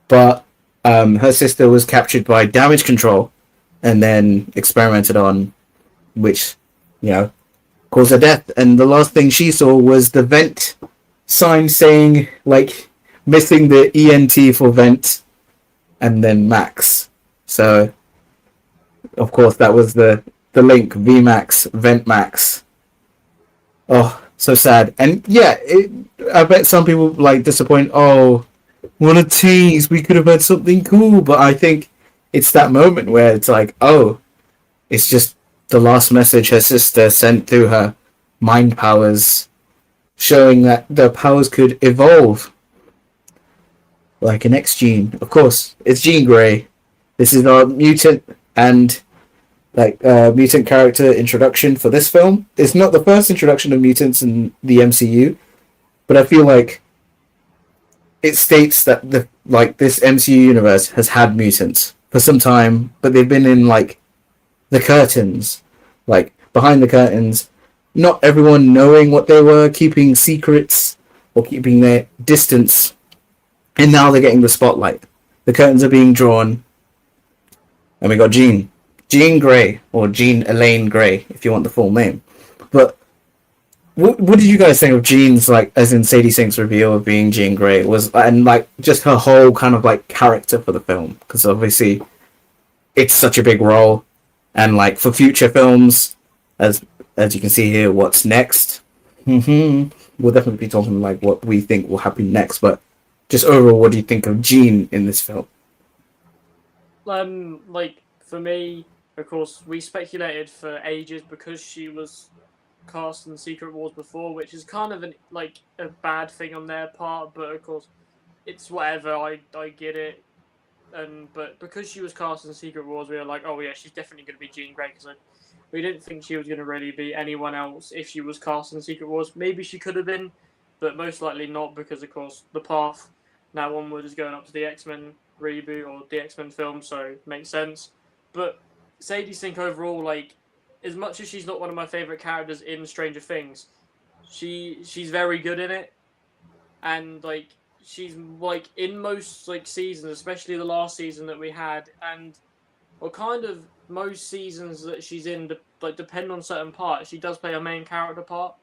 But her sister was captured by damage control and then experimented on, which, caused her death. And the last thing she saw was the vent sign saying, like, missing the ENT for vent and then Max. So, of course, that was the link, VMAX, Vent Max. Oh, so sad. And yeah, I bet some people like disappoint. Oh, what a tease! We could have had something cool. But I think it's that moment where it's like, oh, it's just the last message her sister sent through her mind powers, showing that the powers could evolve like an X gene. Of course, it's Jean Grey. This is our mutant and mutant character introduction for this film. It's not the first introduction of mutants in the MCU, but I feel like it states that this MCU universe has had mutants for some time, but they've been in like the curtains, like behind the curtains, not everyone knowing what they were, keeping secrets or keeping their distance, and now they're getting the spotlight. The curtains are being drawn, and we got Jean Grey, or Jean Elaine Grey, if you want the full name. But what did you guys think of Jean's, like, as in Sadie Sink's reveal of being Jean Grey, and like just her whole kind of like character for the film? Because obviously it's such a big role, and like for future films, as you can see here, what's next? We'll definitely be talking like what we think will happen next. But just overall, what do you think of Jean in this film? Like for me, of course, we speculated for ages because she was cast in Secret Wars before, which is kind of a bad thing on their part. But of course, it's whatever. I get it. But because she was cast in Secret Wars, we were like, oh yeah, she's definitely going to be Jean Grey, because we didn't think she was going to really be anyone else if she was cast in Secret Wars. Maybe she could have been, but most likely not, because of course the path now onward is going up to the X-Men reboot or the X-Men film, so it makes sense. But Sadie Sink overall, like, as much as she's not one of my favorite characters in Stranger Things, she's very good in it, and like she's like in most like seasons, especially the last season that we had, and or kind of most seasons that she's in, like depend on certain parts. She does play a main character part,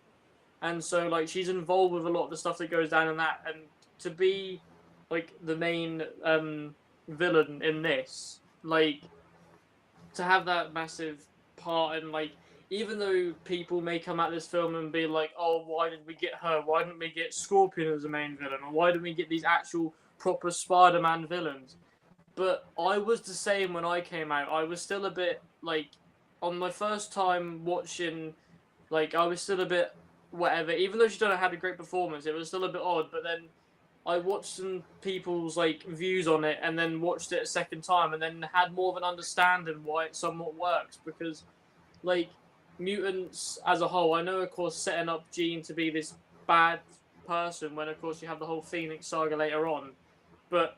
and so like she's involved with a lot of the stuff that goes down in that, and to be like the main villain in this, like to have that massive part, and like even though people may come at this film and be like, oh, why did we get her? Why didn't we get Scorpion as a main villain? Or why didn't we get these actual proper Spider-Man villains? But I was the same when I came out. I was still a bit like on my first time watching, like I was still a bit whatever. Even though she done had a great performance, it was still a bit odd. But then I watched some people's like views on it, and then watched it a second time, and then had more of an understanding why it somewhat works. Because like mutants as a whole, I know of course setting up Jean to be this bad person when of course you have the whole Phoenix saga later on, but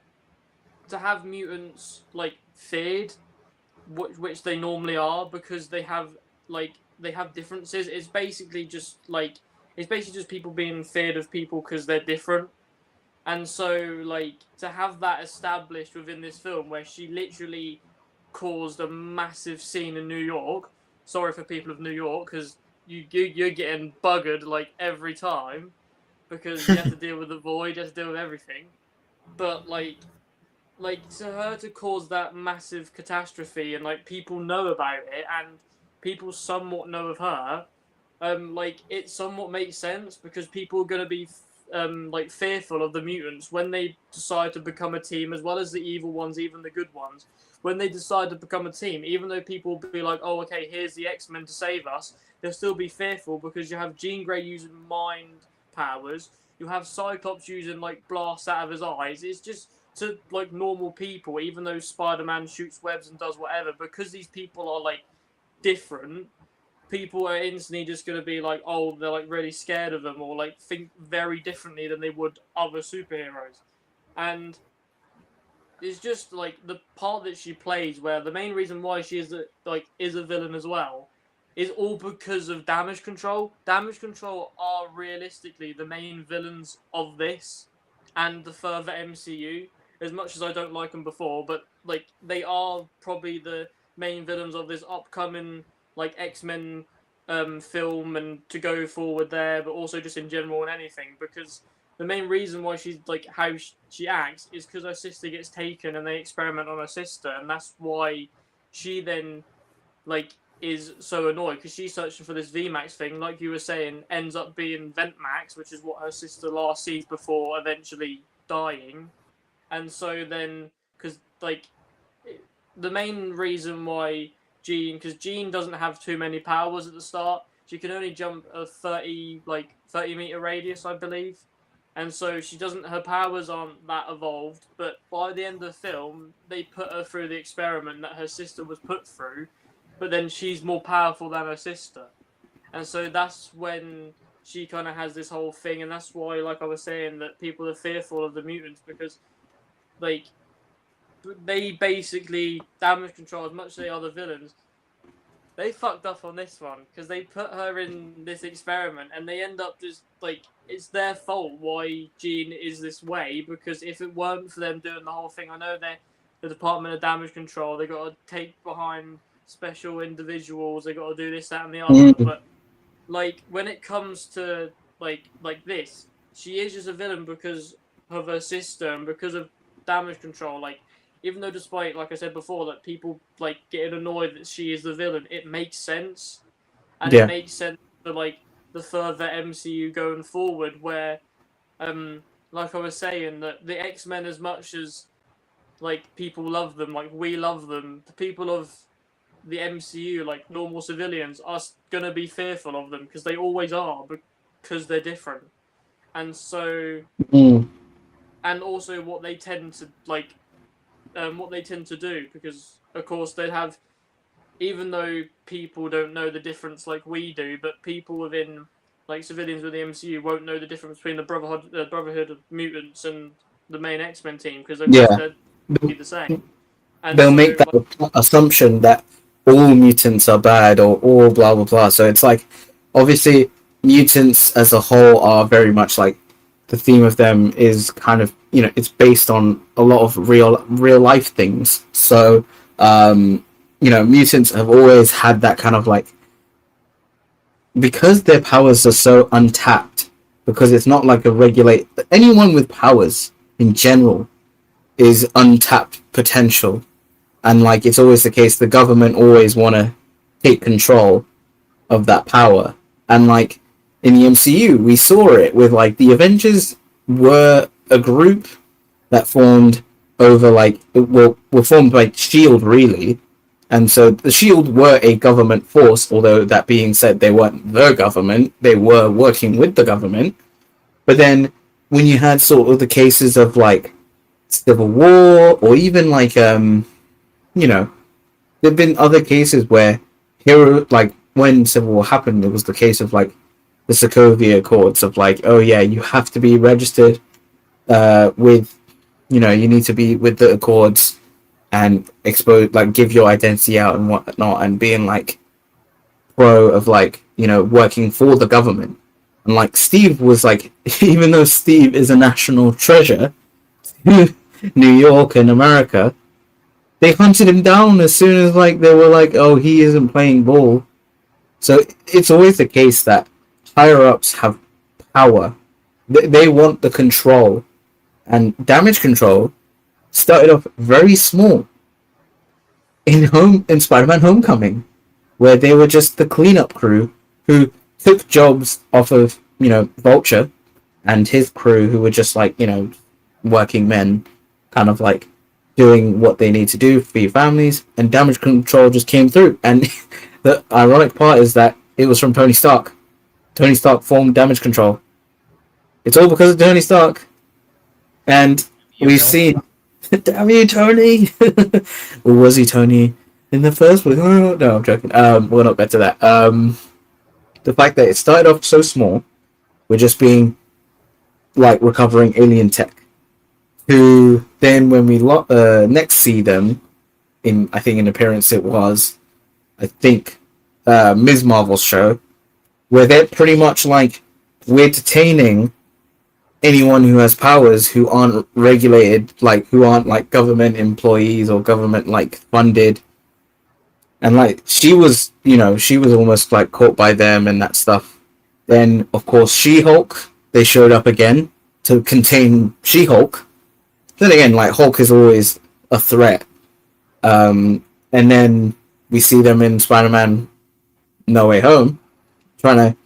to have mutants like feared, which they normally are because they have differences. It's basically just people being feared of people because they're different. And so, like, to have that established within this film where she literally caused a massive scene in New York. Sorry for people of New York, because you're getting buggered, like, every time. Because you have to deal with the void, you have to deal with everything. But, like to her to cause that massive catastrophe, and, like, people know about it, and people somewhat know of her, like, it somewhat makes sense, because people are going to be like fearful of the mutants when they decide to become a team, as well as the evil ones, even the good ones. When they decide to become a team, even though people will be like, oh, okay, here's the X-Men to save us, they'll still be fearful because you have Jean Grey using mind powers, you have Cyclops using like blasts out of his eyes. It's just to like normal people, even though Spider-Man shoots webs and does whatever, because these people are like different, people are instantly just going to be like, oh, they're like really scared of them, or like think very differently than they would other superheroes. And it's just like the part that she plays, where the main reason why she is a villain as well, is all because of Damage Control. Damage Control are realistically the main villains of this and the further MCU. As much as I don't like them before, but like they are probably the main villains of this upcoming like X-Men film, and to go forward there, but also just in general and anything, because the main reason why she's like how she acts is because her sister gets taken and they experiment on her sister, and that's why she then like is so annoyed, because she's searching for this VMAX thing, like you were saying, ends up being Ventmax, which is what her sister last sees before eventually dying. And so then, because like the main reason why because Jean doesn't have too many powers at the start. She can only jump a 30 meter radius, I believe. And so her powers aren't that evolved, but by the end of the film, they put her through the experiment that her sister was put through, but then she's more powerful than her sister. And so that's when she kind of has this whole thing, and that's why, like I was saying, that people are fearful of the mutants, because, like, they basically, Damage Control, as much as they are the villains, they fucked up on this one, because they put her in this experiment, and they end up just, like, it's their fault why Jean is this way, because if it weren't for them doing the whole thing, I know they're the Department of Damage Control, they got to take behind special individuals, they got to do this, that, and the other, but, like, when it comes to, like this, she is just a villain because of her sister, and because of Damage Control, like, even though despite, like I said before, that people, like, getting annoyed that she is the villain, it makes sense. And it makes sense for, like, the further MCU going forward, where, like I was saying, that the X-Men, as much as, like, people love them, like, we love them, the people of the MCU, like, normal civilians, are gonna be fearful of them, because they always are, because they're different. And so... And also what they tend to, like... what they tend to do, because of course they have, even though people don't know the difference like we do, but people within, like, civilians with the MCU won't know the difference between the Brotherhood of Mutants and the main X-Men team, because of course they're the same. And they'll so, make that assumption that all mutants are bad or all blah blah blah. So it's like obviously mutants as a whole are very much like the theme of them is kind of, you know, it's based on a lot of real life things. So you know, mutants have always had that kind of like, because their powers are so untapped, because it's not like a regulate, anyone with powers in general is untapped potential, and like it's always the case, the government always want to take control of that power. And like in the MCU we saw it with like the Avengers were a group that formed over like were formed by Shield really, and so the Shield were a government force, although that being said they weren't the government, they were working with the government. But then when you had sort of the cases of like Civil War, or even like you know, there've been other cases where hero, like when Civil War happened, it was the case of like the Sokovia Accords of like, oh yeah, you have to be registered with, you know, you need to be with the Accords and expose, like give your identity out and whatnot, and being like pro of like, you know, working for the government. And like Steve was like, even though Steve is a national treasure to New York and America, they hunted him down as soon as like they were like, oh, he isn't playing ball. So it's always the case that higher ups have power. They want the control, and damage control started off very small in Spider-Man Homecoming, where they were just the cleanup crew who took jobs off of, you know, Vulture and his crew, who were just like, you know, working men, kind of like doing what they need to do for your families, and damage control just came through. And the ironic part is that it was from Tony Stark. Tony Stark formed damage control. It's all because of Tony Stark. And we've seen, damn you, Tony! Or was he Tony in the first place? Oh, no, I'm joking. We'll not get to that. The fact that it started off so small, we're just being like recovering alien tech, who then when we next see them in, I think in appearance it was, I think Ms. Marvel's show, where they're pretty much like, we're detaining anyone who has powers who aren't regulated, like who aren't like government employees or government like funded. And like she was, you know, she was almost like caught by them and that stuff. Then of course She-Hulk, they showed up again to contain She-Hulk. Then again, like Hulk is always a threat. And then we see them in Spider-Man No Way Home, trying to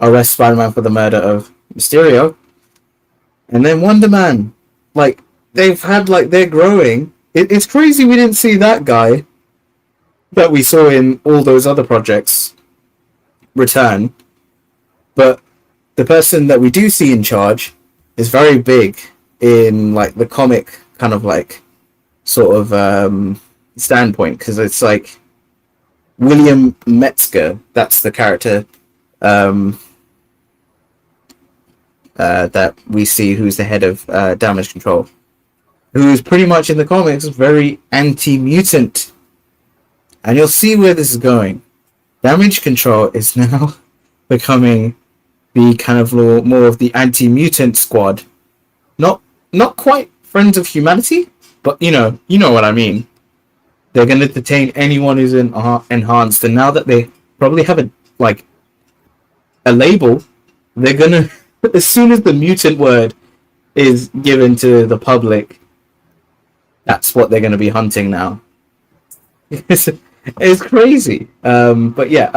arrest Spider-Man for the murder of Mysterio. And then Wonder Man, like they've had like, they're growing. It's crazy we didn't see that guy that we saw in all those other projects return. But the person that we do see in charge is very big in like the comic kind of like sort of standpoint, because it's like William Metzger, that's the character that we see, who's the head of damage control, who's pretty much in the comics very anti-mutant. And you'll see where this is going. Damage control is now becoming the kind of more of the anti-mutant squad. Not quite friends of humanity, but you know what I mean. They're going to detain anyone who's enhanced, and now that they probably have a label, they're gonna, as soon as the mutant word is given to the public, that's what they're going to be hunting now. It's crazy. But yeah.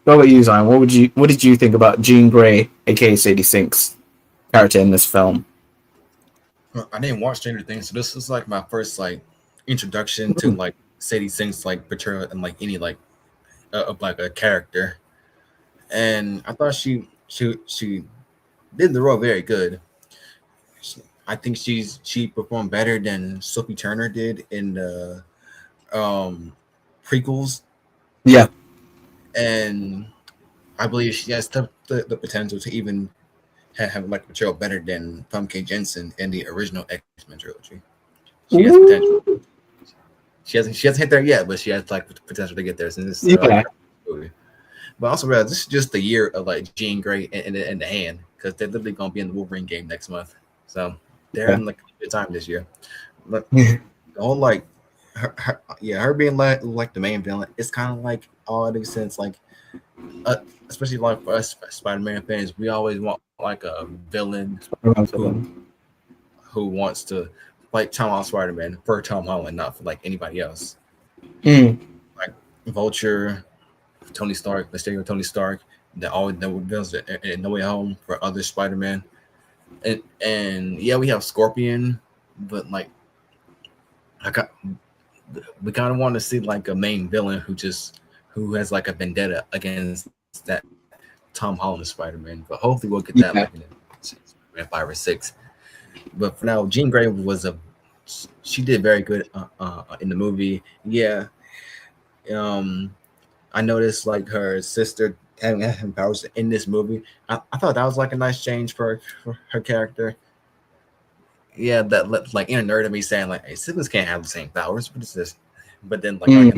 What about you, Zion? What did you think about Jean Grey, aka Sadie Sink's character in this film? I didn't watch Stranger Things, so this is like my first like introduction to like Sadie Sink's like portrayal and like any like of like a character, and I thought she did the role very good. I think she performed better than Sophie Turner did in the prequels. Yeah, and I believe she has the potential to even have like portrayal better than Tom K. Jensen in the original X-Men trilogy. She has potential. She hasn't hit there yet, but she has like potential to get there since this Yeah. movie. But also, bro, this is just the year of like Jean Grey and the Hand, because they're literally gonna be in the Wolverine game next month. So they're having like a good time this year. But the whole like her being like the main villain, it's kind of like odd since like especially like for us Spider-Man fans, we always want like a villain who wants to like Tom Holland Spider-Man for Tom Holland, not for like anybody else. Mm. Like Vulture, Tony Stark, Mysterio, Tony Stark, that always that villains in No Way Home for other Spider-Man. And yeah, we have Scorpion, but like we kind of want to see like a main villain who has like a vendetta against that Tom Holland Spider-Man. But hopefully we'll get that like in 5 or 6. But for now, Jean Grey she did very good in the movie. Yeah. I noticed like her sister having powers in this movie. I thought that was like a nice change for her character. Yeah, that like inner nerd of me saying like, hey, siblings can't have the same powers. What is this? But then like I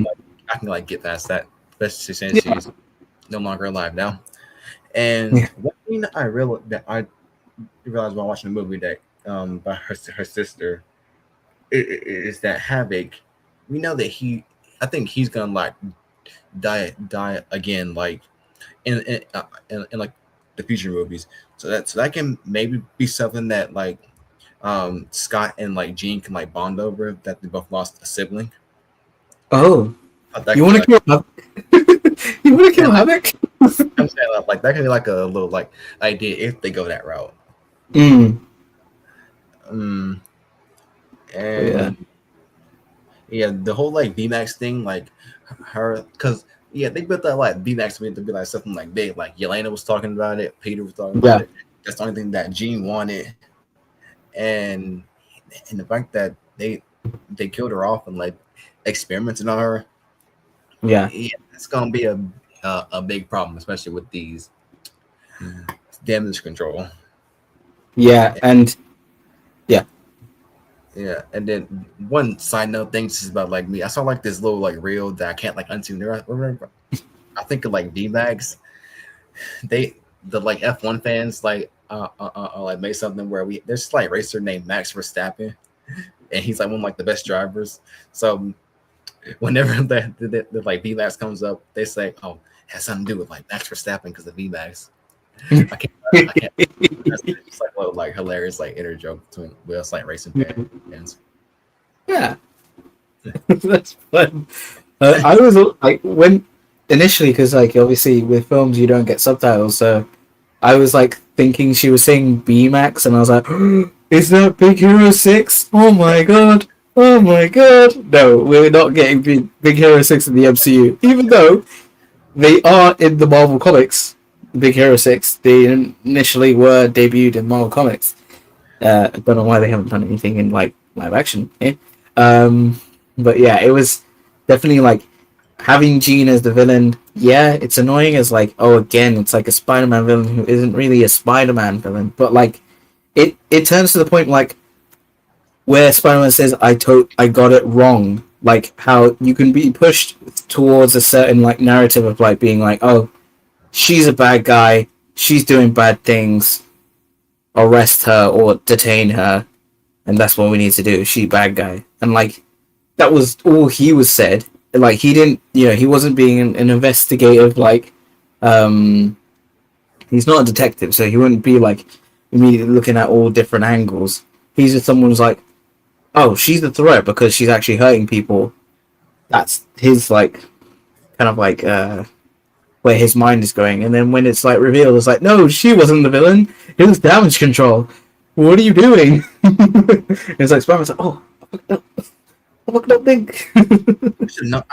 can like get past that, especially since she's no longer alive now. And one thing that I realized while watching the movie that by her sister is that Havoc. We know that I think he's gonna like die again, like in like the future movies. So that can maybe be something that like Scott and like Jean can like bond over, that they both lost a sibling. Oh, you want to kill Havoc? You want to kill Havoc? I'm saying like that can be like a little like idea if they go that route. And yeah, the whole like VMAX thing, like her, because they built that like VMAX to be like something like big. Like Yelena was talking about it, Peter was talking about it. That's the only thing that Jean wanted, and the fact that they killed her off and like experimented on her. Yeah, it's gonna be a big problem, especially with these damage control. Yeah, and and then one side note thing, just about like me, I saw like this little like reel that I can't like unsee. I think of like D-Bags. The like F1 fans like like made something where there's like racer named Max Verstappen, and he's like one of like the best drivers. So whenever the like V-Max comes up, they say, "Oh, it has something to do with like Max Verstappen because of V-Max." I can't. It's like a little, like hilarious like inner joke between us like racing fans. Yeah, that's fun. I was like when initially because like obviously with films you don't get subtitles, so I was like thinking she was saying B-Max, and I was like, oh, "Is that Big Hero 6? Oh my god! Oh my god!" No, we're not getting Big Hero 6 in the MCU, even though they are in the Marvel comics. Big Hero 6, they initially were debuted in Marvel Comics. I don't know why they haven't done anything in like live action. But yeah, it was definitely like having Jean as the villain. Yeah, it's annoying as like, oh, again, it's like a Spider-Man villain who isn't really a Spider-Man villain. But like, it turns to the point like where Spider-Man says, I got it wrong. Like how you can be pushed towards a certain like narrative of like being like, oh, she's a bad guy, she's doing bad things, arrest her or detain her, and that's what we need to do. She's a bad guy. And like that was all he was said. Like he didn't, he wasn't being an investigative like he's not a detective, so he wouldn't be like immediately looking at all different angles. He's just someone who's like, oh, she's the threat because she's actually hurting people. That's his like kind of like where his mind is going. And then when it's like revealed, it's like, no, she wasn't the villain. It was damage control. What are you doing? It's like Spider-Man's like, oh, I fucked up thing.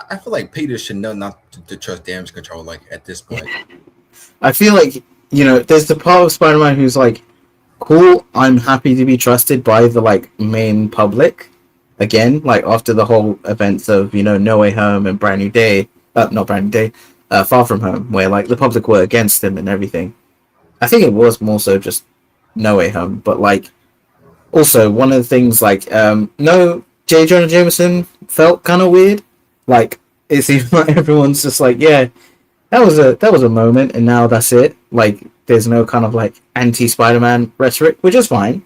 I feel like Peter should know not to trust damage control like at this point. I feel like, there's the part of Spider-Man who's like, cool, I'm happy to be trusted by the like main public. Again, like after the whole events of, No Way Home and Brand New Day, not Brand New Day, Far From Home, where like the public were against him and everything. I think it was more so just No Way Home, but like also one of the things like no J. Jonah Jameson felt kind of weird. Like it seems like everyone's just like, yeah, that was a moment, and now that's it. Like there's no kind of like anti Spider-Man rhetoric, which is fine.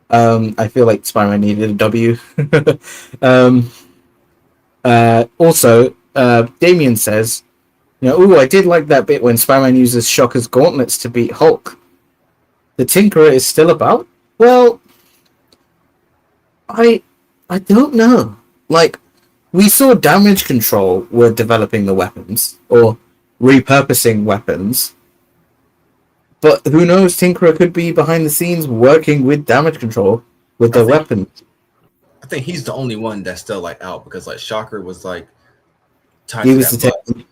I feel like Spider-Man needed a W. um, also, Damien says, you know, ooh, I did like that bit when Spider-Man uses Shocker's gauntlets to beat Hulk. The Tinkerer is still about? Well, I don't know. Like, we saw Damage Control were developing the weapons, or repurposing weapons. But who knows, Tinkerer could be behind the scenes working with Damage Control with their weapons. I think he's the only one that's still like out because like Shocker was like tied He to was that the bus,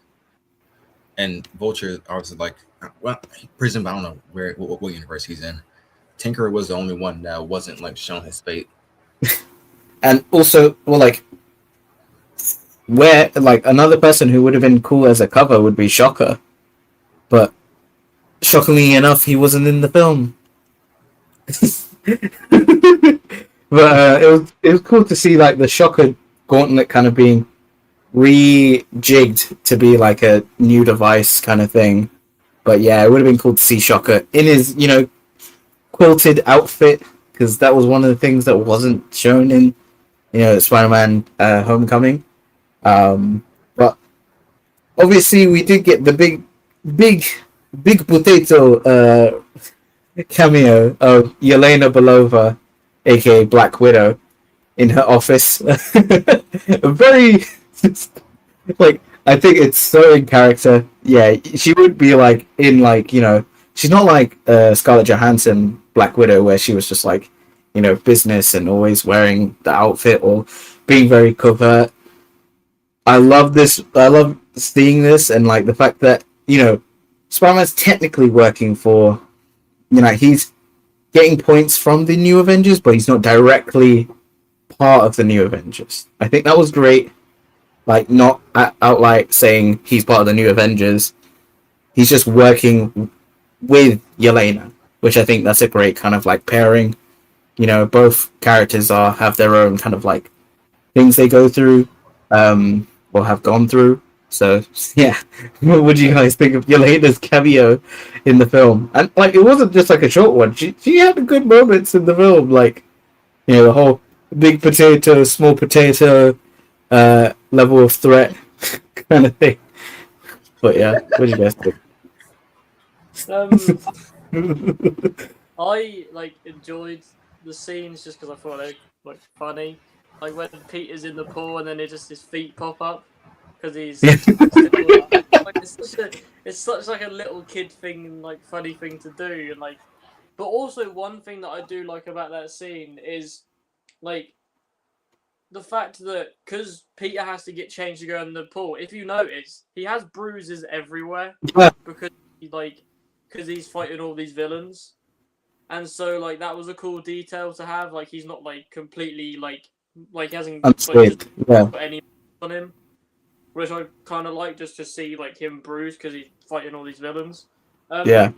and Vulture obviously like well, Prism. I don't know what universe he's in. Tinkerer was the only one that wasn't like shown his fate. And also, well, like, where like another person who would have been cool as a cover would be Shocker, but shockingly enough, he wasn't in the film. But it was cool to see like the Shocker gauntlet kind of being rejigged to be like a new device kind of thing. But yeah, it would have been cool to see Shocker in his, you know, quilted outfit, because that was one of the things that wasn't shown in, you know, Spider-Man Homecoming. But obviously we did get the big potato cameo of Yelena Belova, aka Black Widow, in her office. Very like, I think it's so in character. Yeah, she would be like in like, you know, she's not like Scarlett Johansson Black Widow, where she was just like, you know, business and always wearing the outfit or being very covert. I love this. I love seeing this, and like the fact that, you know, Spider-Man's technically working for, you know, he's getting points from the New Avengers, but he's not directly part of the New Avengers. I think that was great. Like, not outright saying he's part of the New Avengers. He's just working with Yelena, which I think that's a great kind of like pairing. You know, both characters have their own kind of like things they go through, or have gone through. So yeah, what would you guys think of Yelena's cameo in the film? And like, it wasn't just like a short one. She had good moments in the film, like, you know, the whole big potato, small potato level of threat kind of thing. But yeah, what do you guys think? I like enjoyed the scenes just because I thought they were like funny. Like when Peter's in the pool and then his feet pop up because he's like, it's such like a little kid thing, like funny thing to do, and like, but also one thing that I do like about that scene is like the fact that because Peter has to get changed to go in the pool. If you notice, he has bruises everywhere because he's fighting all these villains. And so, like, that was a cool detail to have. Like, he's not, like, completely, like he hasn't Unscathed, yeah. put any on him. Which I kind of like, just to see, like, him bruised because he's fighting all these villains. Yeah.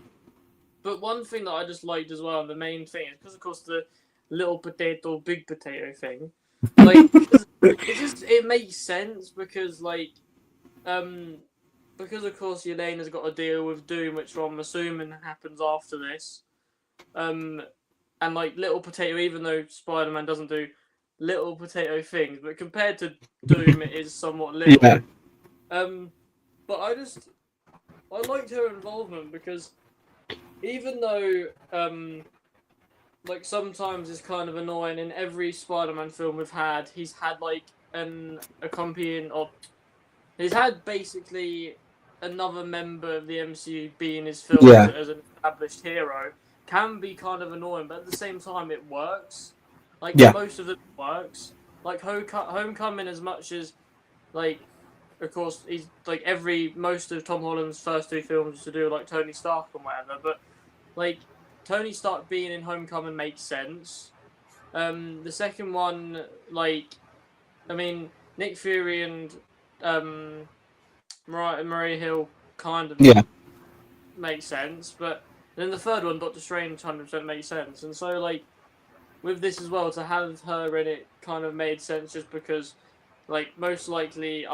But one thing that I just liked as well, and the main thing, is because, of course, the little potato, big potato thing, like, it makes sense because, like, because, of course, Yelena's got to deal with Doom, which I'm assuming happens after this. And like little potato, even though Spider-Man doesn't do little potato things, but compared to Doom, it is somewhat little. Yeah. But I liked her involvement because even though like sometimes it's kind of annoying in every Spider-Man film we've had, he's had like an accompanying, or he's had basically another member of the MCU be in his film as an established hero. Can be kind of annoying, but at the same time it works. Like most of it works. Like Homecoming, as much as like, of course, he's like most of Tom Holland's first two films to do like Tony Stark and whatever, but like Tony Stark being in Homecoming makes sense. The second one, like, I mean, Nick Fury and Maria Hill kind of makes sense, but then the third one, Doctor Strange, 100% makes sense. And so, like, with this as well, to have her in it kind of made sense just because like most likely,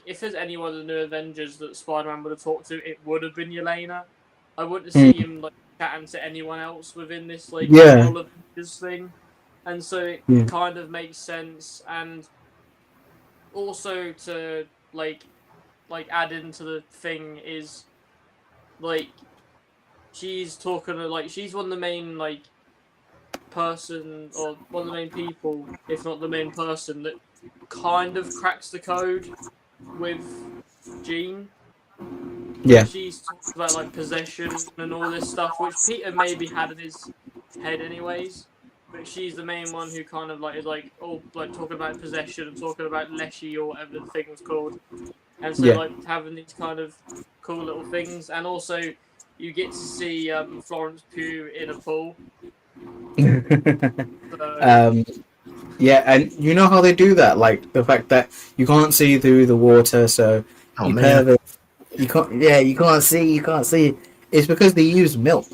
if there's anyone in the new Avengers that Spider-Man would have talked to, it would have been Yelena. I wouldn't see him like chatting to anyone else within this like Yeah. whole Avengers thing, and so it Yeah. kind of makes sense. And also to add into the thing is like she's talking to she's one of the main person or one of the main people, if not the main person, that kind of cracks the code with Jean. Yeah. She's talked about like possession and all this stuff, which Peter maybe had in his head anyways. But she's the main one who kind of is talking about possession and talking about Leshy or whatever the thing was called. And so Yeah. having these kind of cool little things, and also you get to see Florence Pugh in a pool. So, Yeah, and you know how they do that, like the fact that you can't see through the water, so Oh you man. pair you can't. Yeah, you can't see. It's because they use milk.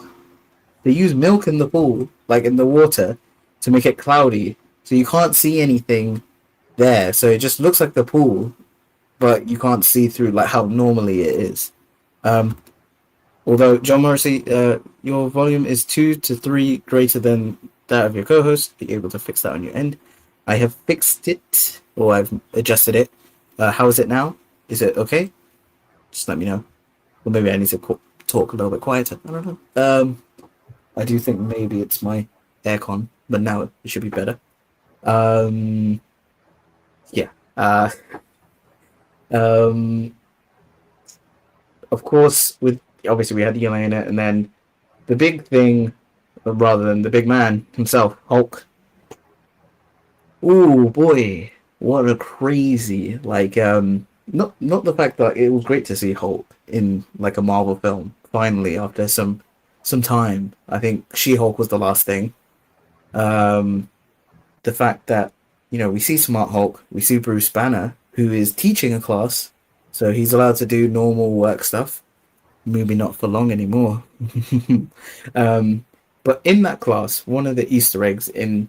They use milk in the pool, like in the water, to make it cloudy, so you can't see anything there. So it just looks like the pool, but you can't see through like how normally it is. Although John Morrissey, your volume is 2 to 3 greater than that of your co-host. Be able to fix that on your end. I have fixed it, or I've adjusted it. How is it now? Is it okay? Just let me know. Or maybe I need to talk a little bit quieter. I don't know. I do think maybe it's my aircon, but now it should be better. Yeah. Of course, with obviously we had Yelena, and then the big thing, rather than the big man himself, Hulk. Ooh boy, what a crazy not the fact that it was great to see Hulk in like a Marvel film finally after some time. I think She-Hulk was the last thing. The fact that we see Smart Hulk, we see Bruce Banner, who is teaching a class, so he's allowed to do normal work stuff. Maybe not for long anymore. But in that class, one of the Easter eggs in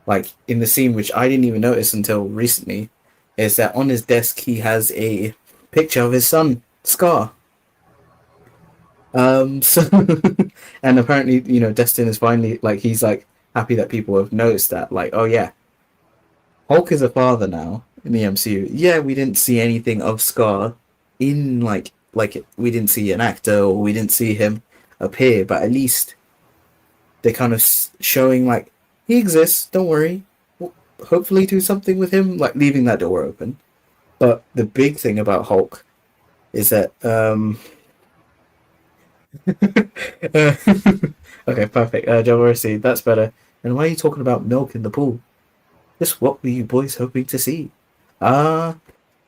the scene, which I didn't even notice until recently, is that on his desk he has a picture of his son, Scar. So and apparently, Destin is finally he's happy that people have noticed that. Oh yeah, Hulk is a father now in the MCU. Yeah, we didn't see anything of Scar in we didn't see an actor or we didn't see him appear, but at least they're kind of showing he exists. Don't worry. We'll hopefully do something with him, leaving that door open. But the big thing about Hulk is that okay, perfect. John Morrissey, that's better. And why are you talking about milk in the pool? Just what were you boys hoping to see? I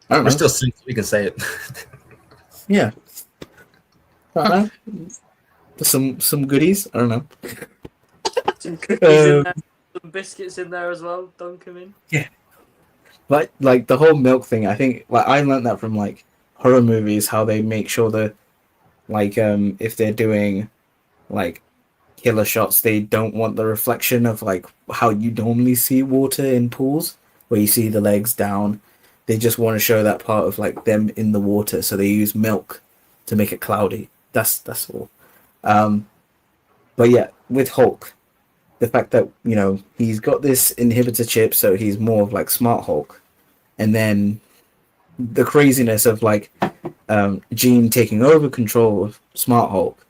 don't We're know. still sync. We can say it. Yeah. I don't know. Some goodies. I don't know. some cookies in there, some biscuits in there as well. Dunk them in. Yeah. But the whole milk thing, I think I learned that from horror movies, how they make sure that if they're doing killer shots, they don't want the reflection of how you normally see water in pools, where you see the legs down. They just want to show that part of them in the water, so they use milk to make it cloudy. That's all. But yeah, with Hulk, the fact that he's got this inhibitor chip, so he's more of Smart Hulk, and then the craziness of Jean taking over control of Smart Hulk.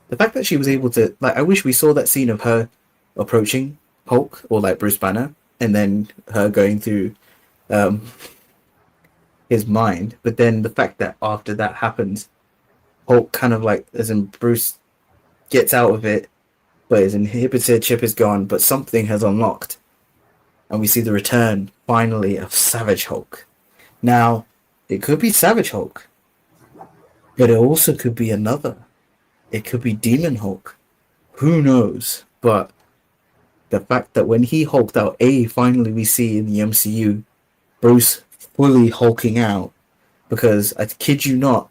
The fact that she was able to I wish we saw that scene of her approaching Hulk or Bruce Banner, and then her going through his mind. But then the fact that after that happens, Hulk kind of as in Bruce gets out of it, but his inhibitor chip is gone, but something has unlocked. And we see the return, finally, of Savage Hulk. Now, it could be Savage Hulk, but it also could be another. It could be Demon Hulk. Who knows? But the fact that when he hulked out, finally we see in the MCU Bruce fully hulking out. Because, I kid you not,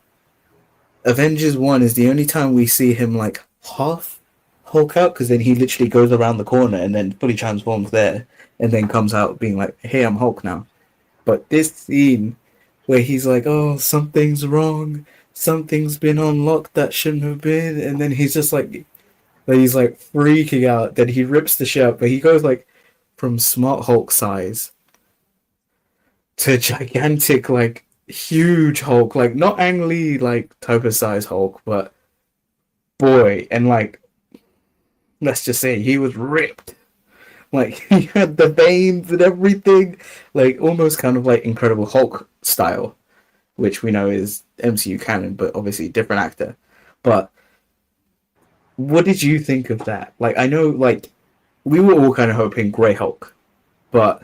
Avengers 1 is the only time we see him half Hulk out, because then he literally goes around the corner and then fully transforms there, and then comes out being hey, I'm Hulk now. But this scene where he's like, "Oh, something's wrong. Something's been unlocked that shouldn't have been," and then he's like freaking out. Then he rips the shirt, but he goes like from Smart Hulk size to gigantic, like huge Hulk, like not Ang Lee like type of size Hulk, but boy, and like let's just say he was ripped. Like he had the veins and everything, like almost kind of like Incredible Hulk style, which we know is MCU canon, but obviously different actor. But what did you think of that? Like I know, like we were all kind of hoping Grey Hulk, but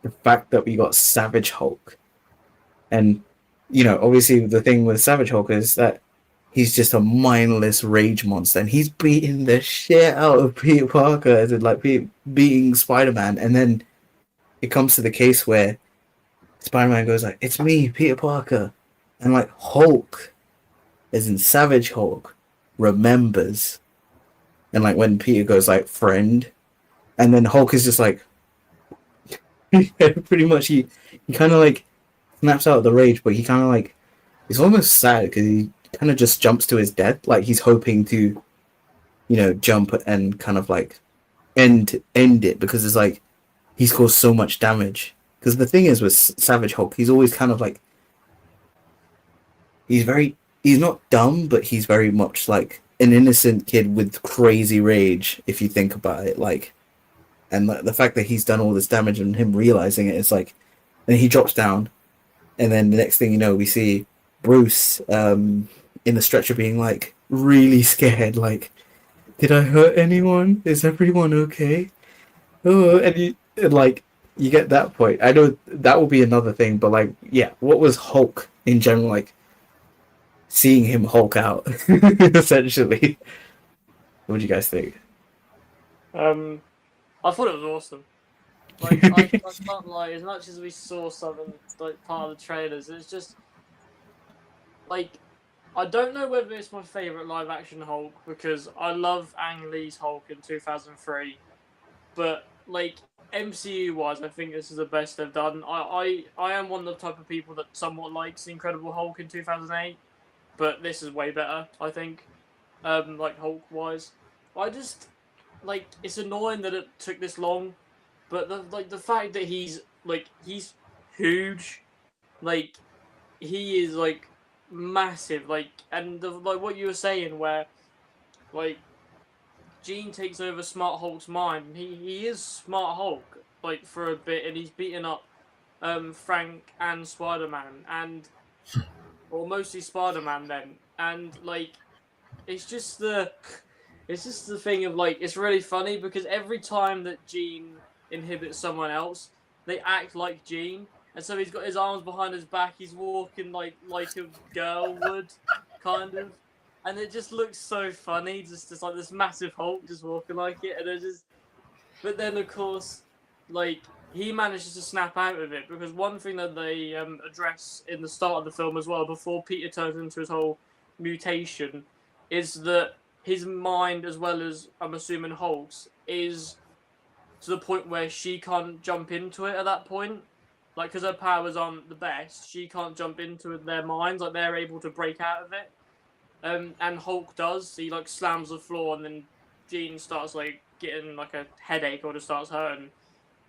the fact that we got Savage Hulk, and obviously the thing with Savage Hulk is that he's just a mindless rage monster, and he's beating the shit out of Peter Parker, as in like beating Spider-Man, and then it comes to the case where Spider-Man goes like, "It's me, Peter Parker," and like Hulk, as in Savage Hulk, remembers, and like when Peter goes like, "Friend," and then Hulk is just like, pretty much he kind of like snaps out of the rage, but he kind of like it's almost sad because he kind of just jumps to his death, like he's hoping to, jump and kind of like end it, because it's like he's caused so much damage. Because the thing is with Savage Hulk, he's always kind of like he's not dumb, but he's very much like an innocent kid with crazy rage, if you think about it, like. And the fact that he's done all this damage and him realizing it, it's like, and he drops down, and then the next thing you know, we see Bruce in the stretcher being like really scared, like, "Did I hurt anyone? Is everyone okay?" Oh, and you get that point. I know that will be another thing, but like, yeah, what was Hulk in general like? Seeing him Hulk out, essentially. What do you guys think? I thought it was awesome. Like I can't lie, as much as we saw something like part of the trailers, it's just like I don't know whether it's my favourite live action Hulk, because I love Ang Lee's Hulk in 2003, but like MCU wise, I think this is the best they've done. I am one of the type of people that somewhat likes the Incredible Hulk in 2008, but this is way better, I think. Like Hulk wise, I just like it's annoying that it took this long, but the fact that he's huge, like he is like massive, like, and like what you were saying, where like Jean takes over Smart Hulk's mind, and he is Smart Hulk like for a bit, and he's beating up Frank and Spider-Man, and or mostly Spider-Man then, and like it's just the thing of like it's really funny because every time that Jean inhibits someone else, they act like Jean, and so he's got his arms behind his back, he's walking like a girl would, kind of, and it just looks so funny, just like this massive Hulk just walking like it, and it just. But then of course, like he manages to snap out of it, because one thing that they address in the start of the film as well, before Peter turns into his whole mutation, is that his mind, as well as I'm assuming Hulk's, is to the point where she can't jump into it at that point. Like, because her powers aren't the best, she can't jump into their minds. Like, they're able to break out of it. And Hulk does. He, like, slams the floor, and then Jean starts, like, getting, like, a headache, or just starts hurting.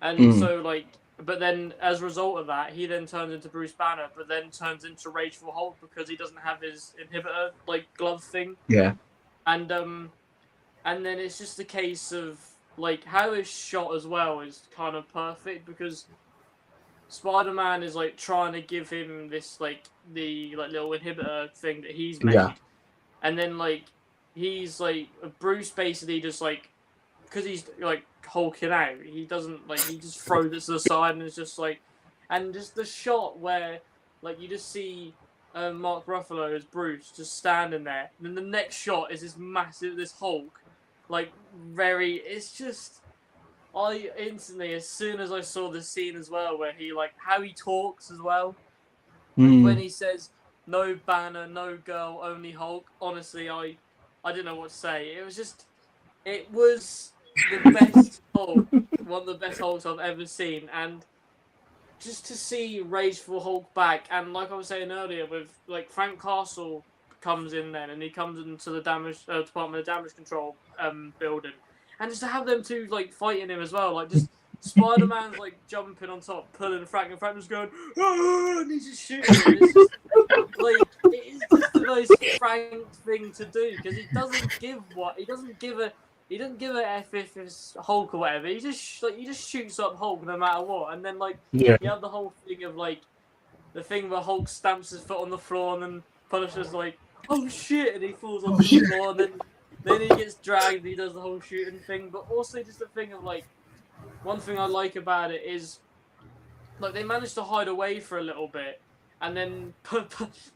And so, like, but then as a result of that, he then turns into Bruce Banner, but then turns into Rageful Hulk because he doesn't have his inhibitor, like, glove thing. Yeah. And then it's just a case of like how it's shot as well is kind of perfect, because Spider-Man is like trying to give him this like the like little inhibitor thing that he's made, Yeah. and then like he's like Bruce basically just like, because he's like hulking out, he doesn't like, he just throws it to the side, and it's just like, and just the shot where like you just see Mark Ruffalo as Bruce just standing there, and then the next shot is this Hulk, like it's just, I instantly, as soon as I saw this scene as well, where he like how he talks as well, like when he says no Banner, no girl, only Hulk. Honestly, I didn't know what to say. It was the best Hulk, one of the best Hulks I've ever seen, and just to see Rageful Hulk back, and like I was saying earlier, with like Frank Castle comes in then, and he comes into the Department of Damage Control building, and just to have them two like fighting him as well, like just Spider Man's like jumping on top, pulling Frank, and Frank just going, "Ah!" and he's just shooting him. It's just like it is just the most Frank thing to do because he doesn't give a F if it's Hulk or whatever. He just shoots up Hulk no matter what, and then like Yeah. you have the whole thing of like the thing where Hulk stamps his foot on the floor and then Punisher's like, "Oh shit!" and he falls onto the floor, and then he gets dragged. And he does the whole shooting thing, but also just the thing of like one thing I like about it is like they managed to hide away for a little bit, and then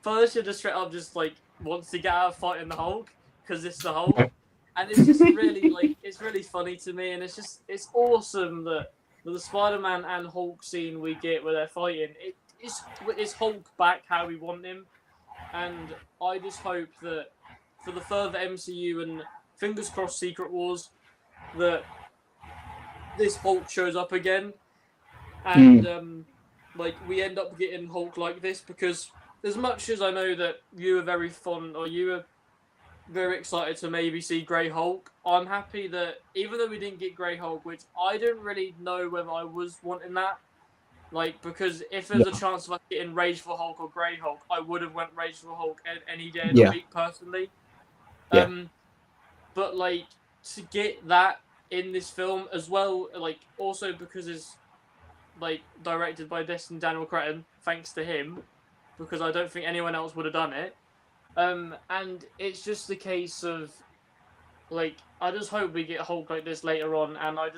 Punisher just straight up just like wants to get out of fighting the Hulk because it's the Hulk. And it's just really like it's really funny to me, and it's awesome that the Spider-Man and Hulk scene we get where they're fighting. It's Hulk back how we want him, and I just hope that for the further MCU and fingers crossed Secret Wars that this Hulk shows up again, and like we end up getting Hulk like this because as much as I know that you were very fond or you were very excited to maybe see Grey Hulk. I'm happy that even though we didn't get Grey Hulk, which I didn't really know whether I was wanting that, like because if there's a chance of us getting Rageful Hulk or Grey Hulk, I would have went Rageful Hulk any day of the week personally. Yeah. But like to get that in this film as well, like also because it's like directed by Destin Daniel Cretton, thanks to him, because I don't think anyone else would have done it. And it's just the case of, like, I just hope we get Hulk like this later on, and I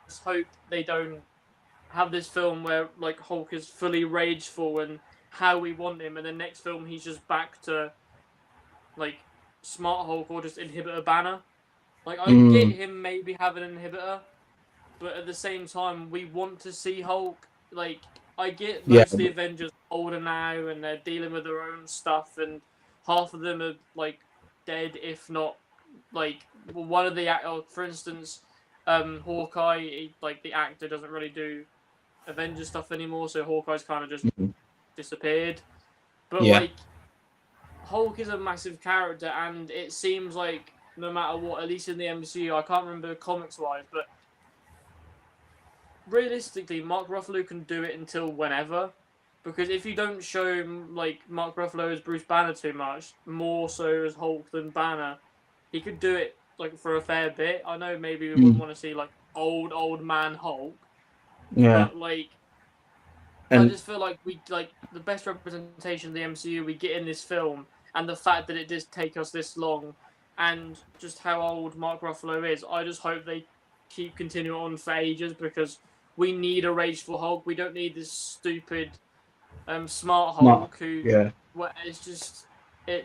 just hope they don't have this film where, like, Hulk is fully rageful and how we want him, and the next film he's just back to, like, Smart Hulk or just Inhibitor Banner. Like, I get him maybe having an Inhibitor, but at the same time, we want to see Hulk. Like, I get most of the Avengers older now, and they're dealing with their own stuff, and half of them are like dead, if not like one of the for instance, Hawkeye, like the actor doesn't really do Avengers stuff anymore, so Hawkeye's kind of just disappeared. But like Hulk is a massive character, and it seems like no matter what, at least in the MCU, I can't remember comics wise, but realistically, Mark Ruffalo can do it until whenever. Because if you don't show like Mark Ruffalo as Bruce Banner too much, more so as Hulk than Banner, he could do it like for a fair bit. I know maybe we wouldn't want to see like old man Hulk. Yeah. But like I just feel like we like the best representation of the MCU we get in this film, and the fact that it did take us this long, and just how old Mark Ruffalo is. I just hope they keep continuing on for ages because we need a rageful Hulk. We don't need this stupid Smart Hulk it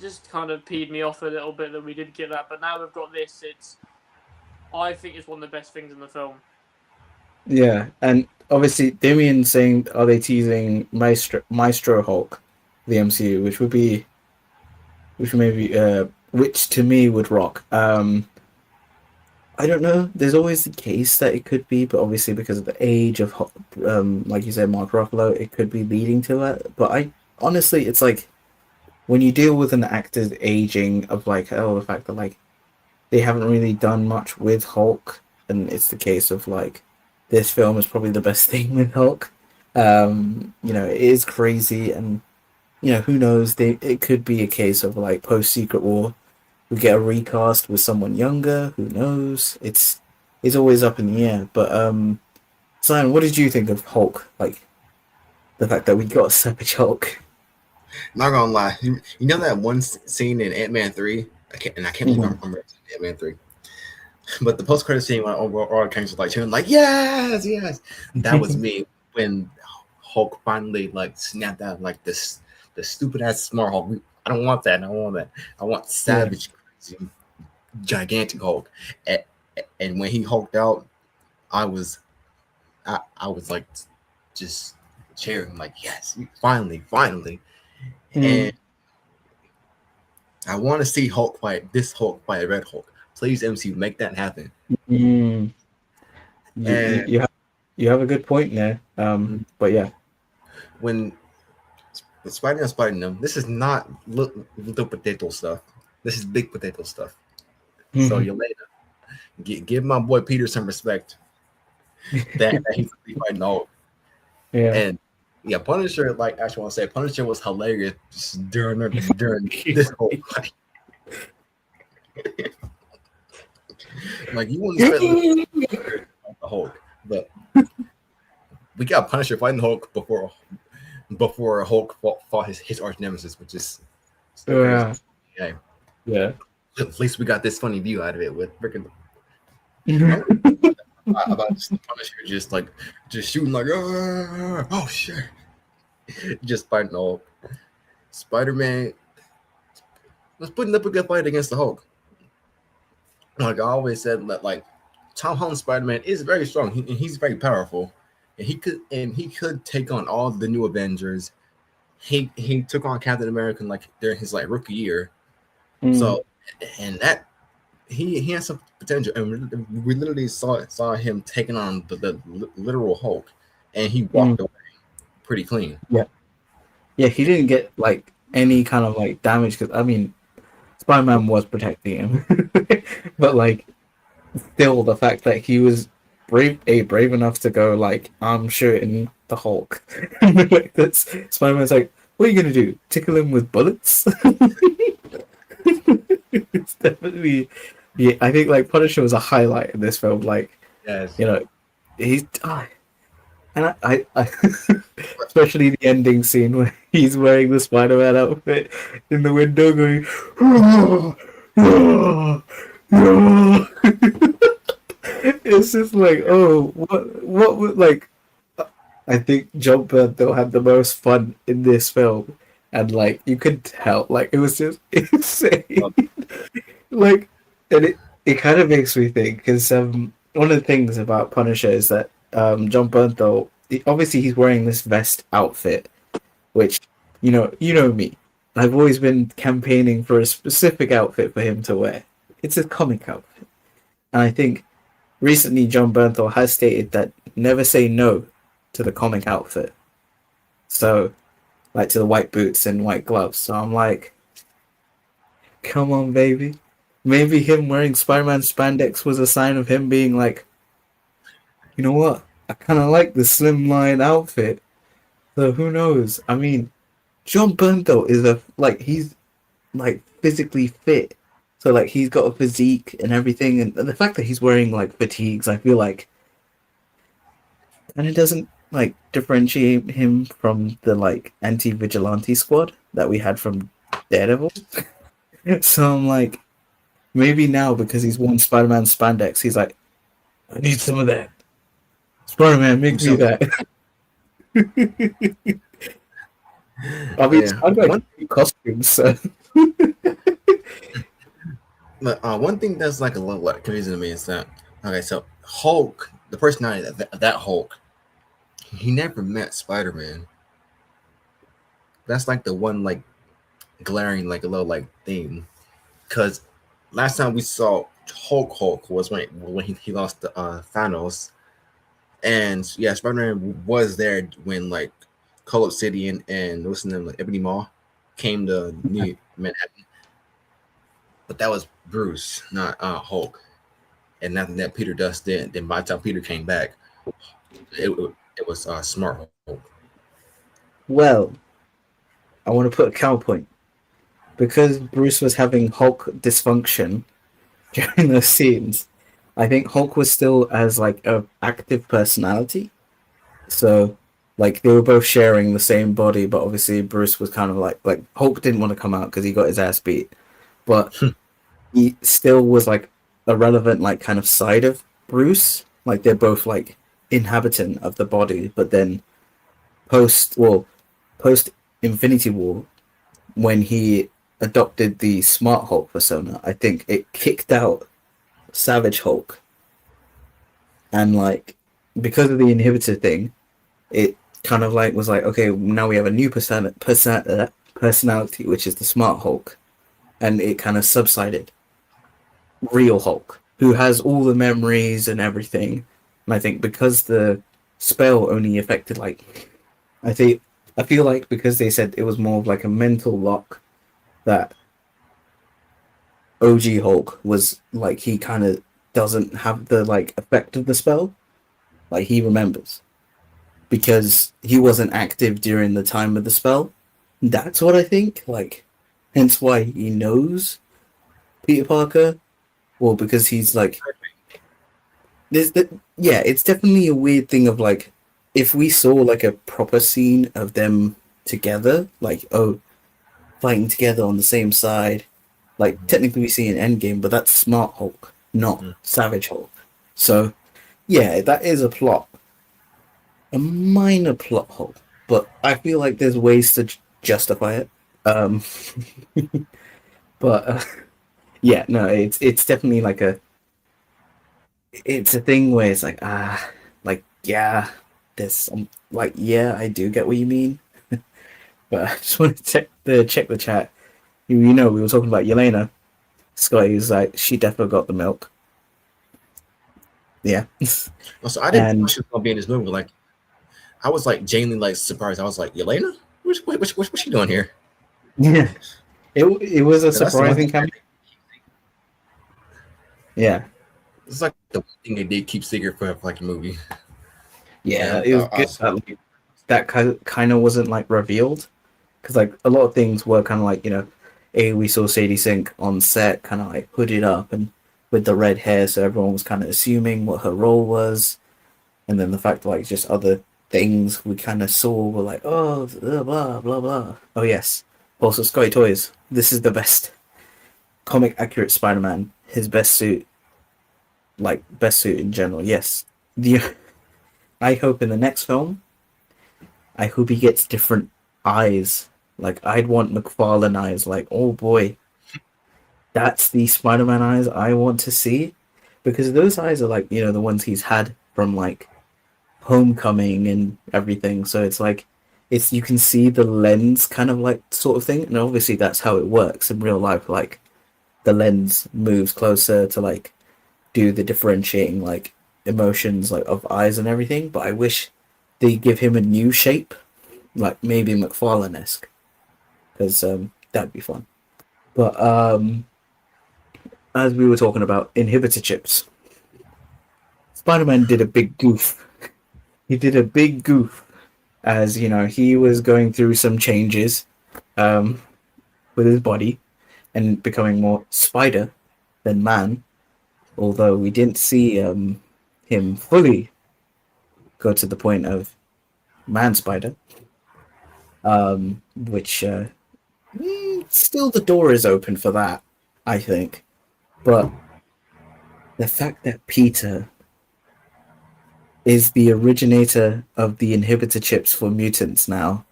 just kind of peed me off a little bit that we did get that, but now we've got this. I think it's one of the best things in the film. Yeah, and obviously Damien saying, are they teasing Maestro Hulk, the MCU, which to me would rock. I don't know. There's always the case that it could be, but obviously because of the age of, like you said, Mark Ruffalo, it could be leading to that. But honestly, it's like when you deal with an actor's aging of like, the fact that like they haven't really done much with Hulk, and it's the case of like this film is probably the best thing with Hulk. It is crazy, and who knows? It could be a case of like post Secret War. We get a recast with someone younger. Who knows? It's always up in the air. But Simon, what did you think of Hulk? Like the fact that we got a Savage Hulk. Not gonna lie, you know that one scene in Ant-Man 3? I can't believe I'm Ant-Man 3. But the post-credit scene when all Kings was like cheering, like yes. That was me when Hulk finally like snapped out like this the stupid ass Smart Hulk. I don't want that. I want Savage. Gigantic Hulk, and when he hulked out, I was like just cheering, like yes, finally, and I want to see Hulk fight a Red Hulk. Please, MCU, make that happen. You have a good point there. But yeah, when Spider-Man spiting them, this is not little potato stuff. This is big potato stuff. So you later give my boy Peter some respect that he's really fighting the Hulk. Yeah. And yeah, Punisher, like I actually want to say, Punisher was hilarious during this whole fight. Like you want to spend the Hulk, but we got Punisher fighting the Hulk before Hulk fought his arch nemesis, which is still Yeah. crazy. Yeah. At least we got this funny view out of it with freaking about just the Punisher just shooting like oh shit, just fighting the Hulk. Spider-Man was putting up a good fight against the Hulk. Like I always said, that like Tom Holland's Spider-Man is very strong. He's very powerful, and he could take on all the new Avengers. He took on Captain America like during his like rookie year. So and that he has some potential, and we literally saw him taking on the literal Hulk, and he walked away pretty clean. Yeah, he didn't get like any kind of like damage because I mean, Spider-Man was protecting him, but like still the fact that he was brave enough to go like I'm shooting the Hulk. Like that's Spider-Man's like, what are you gonna do? Tickle him with bullets? It's definitely yeah. I think like Punisher was a highlight in this film. Like Yes. you know, he's and I especially the ending scene where he's wearing the Spider-Man outfit in the window going it's just like what would like I think John Bernthal had the most fun in this film and like you could tell like it was just insane like and it kind of makes me think because one of the things about Punisher is that John Bernthal obviously he's wearing this vest outfit which you know me I've always been campaigning for a specific outfit for him to wear. It's a comic outfit and I think recently John Bernthal has stated that never say no to the comic outfit so like to the white boots and white gloves so I'm like come on baby maybe him wearing Spider-Man spandex was a sign of him being like you know what I kind of like the slimline outfit so who knows I mean John Bernthal is he's like physically fit so like he's got a physique and everything and the fact that he's wearing like fatigues I feel like and it doesn't like differentiate him from the like anti-vigilante squad that we had from Daredevil. So I'm like maybe now because he's worn Spider-Man spandex he's like I need some of that Spider-Man make me that. I mean Yeah. I like costumes so. But one thing that's like a little like confusing to me is that okay, so Hulk, the personality of that Hulk, he never met Spider-Man. That's like the one like glaring like a little like thing, because last time we saw Hulk was when he lost to Thanos, and yeah, Spider-Man was there when like Call Up City and what's the name like Ebony Maw came to New Manhattan. But that was Bruce, not Hulk. And nothing that Peter does then by the time Peter came back, it was Smart Hulk. Well, I want to put a counterpoint. Because Bruce was having Hulk dysfunction during those scenes, I think Hulk was still as like a active personality. So like they were both sharing the same body, but obviously Bruce was kind of like Hulk didn't want to come out because he got his ass beat. But he still was like a relevant like kind of side of Bruce. Like they're both like inhabitant of the body, but then post Infinity War, when he adopted the Smart Hulk persona, I think it kicked out Savage Hulk. And like because of the inhibitor thing, it kind of like was like, okay, now we have a new personality, which is the Smart Hulk. And it kind of subsided. Real Hulk, who has all the memories and everything. And I think because the spell only affected like I feel like because they said it was more of like a mental lock that OG Hulk was like he kind of doesn't have the like effect of the spell. Like he remembers because he wasn't active during the time of the spell. That's what I think. Like, hence why he knows Peter Parker. Well, because he's like, yeah, it's definitely a weird thing of like, if we saw like a proper scene of them together, like, oh, fighting together on the same side, like, technically we see an Endgame, but that's Smart Hulk, not Mm. Savage Hulk. So, yeah, that is a minor plot hole, but I feel like there's ways to justify it. Um, but yeah, no, it's definitely like it's a thing where it's like like yeah, there's some like yeah, I do get what you mean, but I just want to check the chat. You know, we were talking about Yelena. Scotty's like she definitely got the milk. Yeah, Also, I didn't know and she was gonna be in this movie. Like, I was like genuinely like surprised. I was like, Yelena, what's she doing here? yeah, it was a And that's the one surprising thing. cameo. Yeah, It's like the one thing they did keep secret for like a movie. yeah, And it was good. That kind of wasn't like revealed because like a lot of things were kind of like hey, we saw Sadie Sink on set, kind of like hooded up and with the red hair, so everyone was kind of assuming what her role was, and then the fact that like just other things we kind of saw were like oh blah blah blah. Oh yes, also Scotty Toys. This is the best comic accurate Spider-Man. His best suit, like best suit in general. Yes, the I hope in the next film I hope he gets different eyes. Like I'd want McFarlane eyes. Like oh boy, that's the Spider-Man eyes I want to see, because those eyes are like the ones he's had from like Homecoming and everything. So it's like it's you can see the lens kind of like sort of thing, and obviously that's how it works in real life. Like the lens moves closer to like do the differentiating like emotions like of eyes and everything. But I wish they give him a new shape, like maybe McFarlane-esque, because that'd be fun. But as we were talking about inhibitor chips, Spider-Man did a big goof. He did a big goof as he was going through some changes um, with his body and becoming more spider than man. Although we didn't see him fully go to the point of man spider, which still the door is open for that, I think. But the fact that Peter is the originator of the inhibitor chips for mutants now,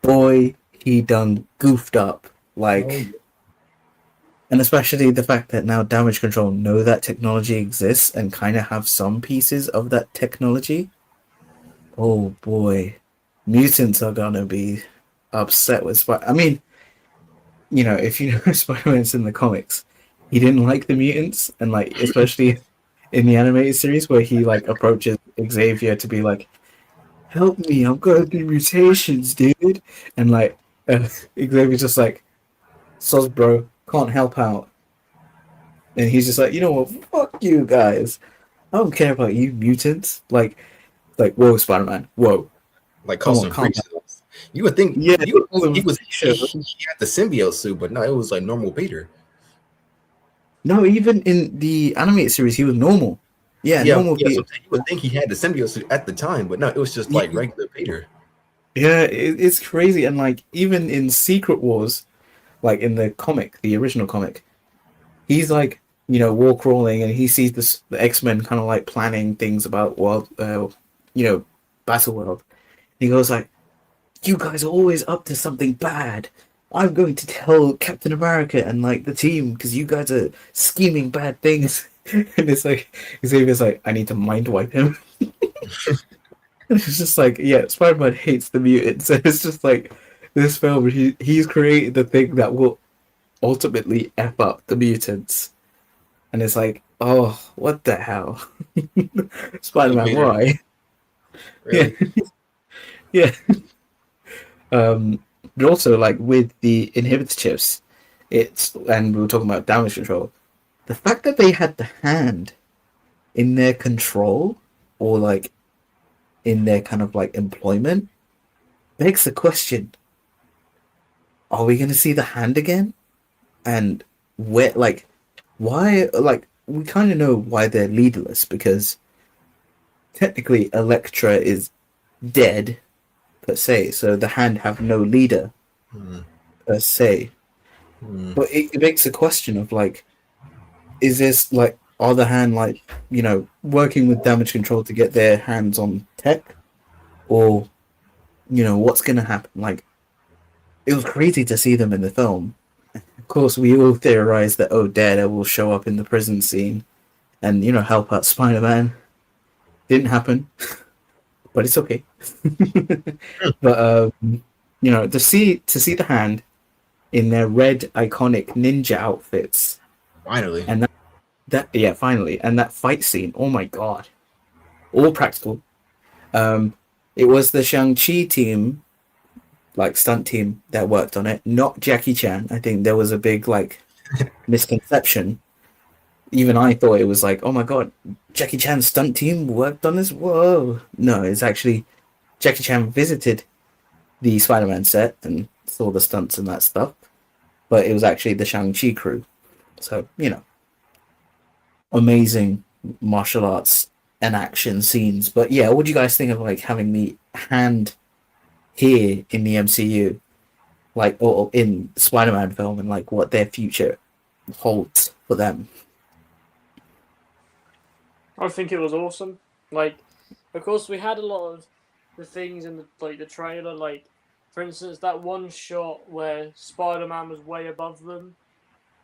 boy, he done goofed up. Like, and especially the fact that now Damage Control know that technology exists and kind of have some pieces of that technology. Oh boy, mutants are gonna be upset with Spider. I mean, if you know Spider-Man's in the comics, he didn't like the mutants, and like especially in the animated series where he like approaches Xavier to be like, "Help me, I'm going through mutations, dude," and like Xavier's just like, "Sus, bro, can't help out," and he's just like, "You know what? Fuck you guys. I don't care about you mutants." Like, whoa, Spider-Man, whoa, Like come cause on, some calm freaks. down. You would think Yeah, he was he had the symbiote suit, but no, it was like normal Peter. no, even in the animated series, he was normal. Yeah, Yeah, normal yeah. So Peter. you would think he had the symbiote suit at the time, but no, it was just like Yeah, regular Peter. yeah, it's crazy. And like even in Secret Wars, like in the comic, the original comic, he's like wall crawling and he sees the X-Men kind of like planning things about world, Battle World. He goes like, "You guys are always up to something bad. I'm going to tell Captain America and like the team because you guys are scheming bad things." And it's like Xavier's like, "I need to mind wipe him." And it's just like, yeah, Spider-Man hates the mutants. And it's just like this film, he's created the thing that will ultimately F up the mutants. And it's like, oh, what the hell? Really, Spider-Man, Peter? why? Yeah. Really? Yeah. Um, but also like with the inhibitor chips, it's and we were talking about damage control. The fact that they had the hand in their control or like in their kind of like employment begs the question: are we going to see the hand again? And where, like, why? Like, we kind of know why they're leaderless because technically Electra is dead per se, so the hand have no leader Hmm. per se. Hmm. But it makes a question of like, is this like, are the hand like, working with damage control to get their hands on tech, or what's gonna happen? Like, it was crazy to see them in the film. Of course, we all theorized that Daredevil will show up in the prison scene and help out Spider-Man. Didn't happen, but it's okay. But to see the hand in their red iconic ninja outfits, Finally. and that yeah, finally, and that fight scene. Oh my god, all practical. Um, it was the Shang-Chi team, like stunt team, that worked on it, not Jackie Chan. I think there was a big like misconception. Even I thought it was like, oh my god, Jackie Chan's stunt team worked on this. Whoa, no, it's actually Jackie Chan visited the Spider-Man set and saw the stunts and that stuff, but it was actually the Shang-Chi crew. So amazing martial arts and action scenes. But yeah, what do you guys think of like having the hand here in the MCU, like or in Spider-Man film, and like what their future holds for them? I think it was awesome. Like, of course, we had a lot of the things in the trailer. Like, for instance, that one shot where Spider-Man was way above them,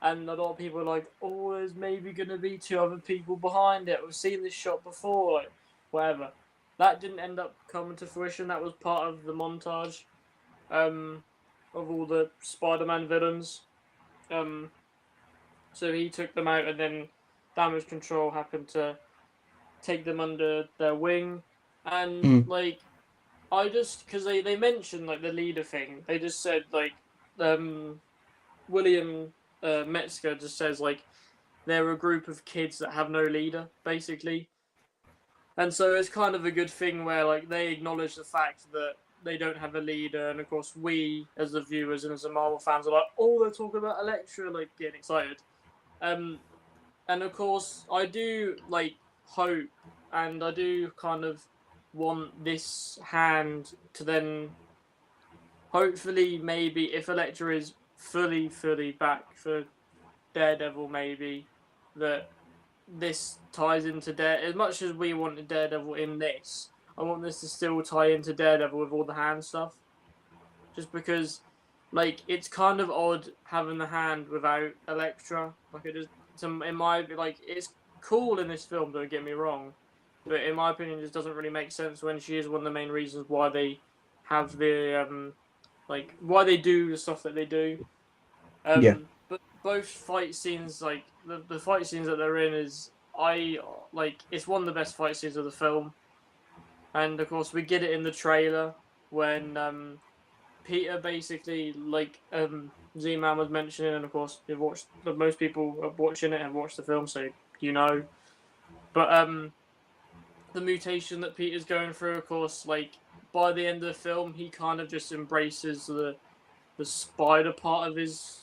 and a lot of people were like, "Oh, there's maybe gonna be two other people behind it. We've seen this shot before." Like, whatever. That didn't end up coming to fruition. That was part of the montage, um, of all the Spider-Man villains. Um, so he took them out, and then Damage Control happened to take them under their wing, and Mm. like I just because they mentioned like the leader thing, they just said like um William Metzger just says like they're a group of kids that have no leader basically, and so it's kind of a good thing where like they acknowledge the fact that they don't have a leader, and of course we as the viewers and as the Marvel fans are like, oh, they're talking about Elektra, like getting excited. Um, and of course I do like hope, and I do kind of want this hand to then hopefully maybe if Elektra is fully back for Daredevil, maybe that this ties into Dare as much as we wanted Daredevil in this. I want this to still tie into Daredevil with all the hand stuff, just because like it's kind of odd having the hand without Elektra. Like it just in my like it's cool in this film. Don't get me wrong, but in my opinion, it just doesn't really make sense when she is one of the main reasons why they have the like why they do the stuff that they do. Yeah, But both fight scenes, like the fight scenes that they're in, is I like it's one of the best fight scenes of the film, and of course we get it in the trailer when Peter basically like Z-Man was mentioning, and of course you've watched most people are watching it have watched the film, so you know. But the mutation that Peter's going through, of course, like by the end of the film, he kind of just embraces the spider part of his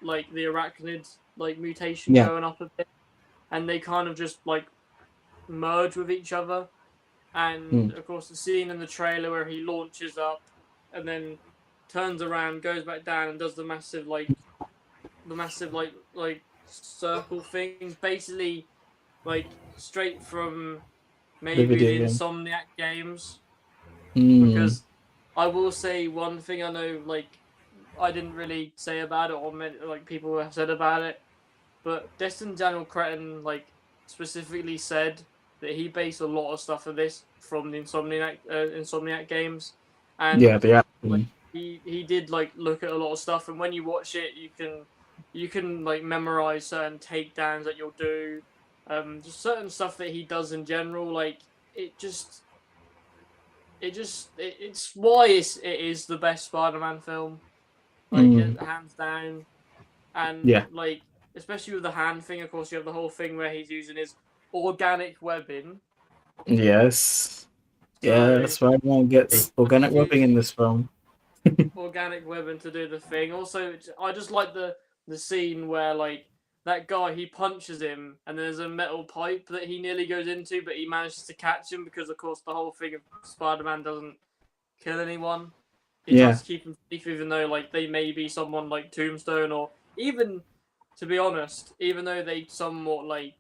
like the arachnid like mutation yeah, going up a bit, and they kind of just like merge with each other. And mm. of course, the scene in the trailer where he launches up and then turns around, goes back down, and does the massive like circle thing, basically like straight from The maybe video the game. Insomniac games. Mm. Because I will say one thing I know, like I didn't really say about it, or like people have said about it, but Destin Daniel Cretton like specifically said that he based a lot of stuff of this from the Insomniac games, Yeah, and the like action. he did like look at a lot of stuff, and when you watch it, you can like memorize certain takedowns that you'll do, just certain stuff that he does in general. Like it just it's why it is the best Spider-Man film, like hands down. And Yeah. like especially with the hand thing, of course, you have the whole thing where he's using his organic webbing. Yes. Yeah, So Spider-Man gets organic he's webbing in using this film. organic webbing to do the thing. Also, I just like the scene where like that guy he punches him and there's a metal pipe that he nearly goes into, but he manages to catch him because of course the whole thing of Spider-Man doesn't kill anyone. He tries Yeah. to keep them safe, even though like they may be someone like Tombstone, or even, to be honest, even though they somewhat like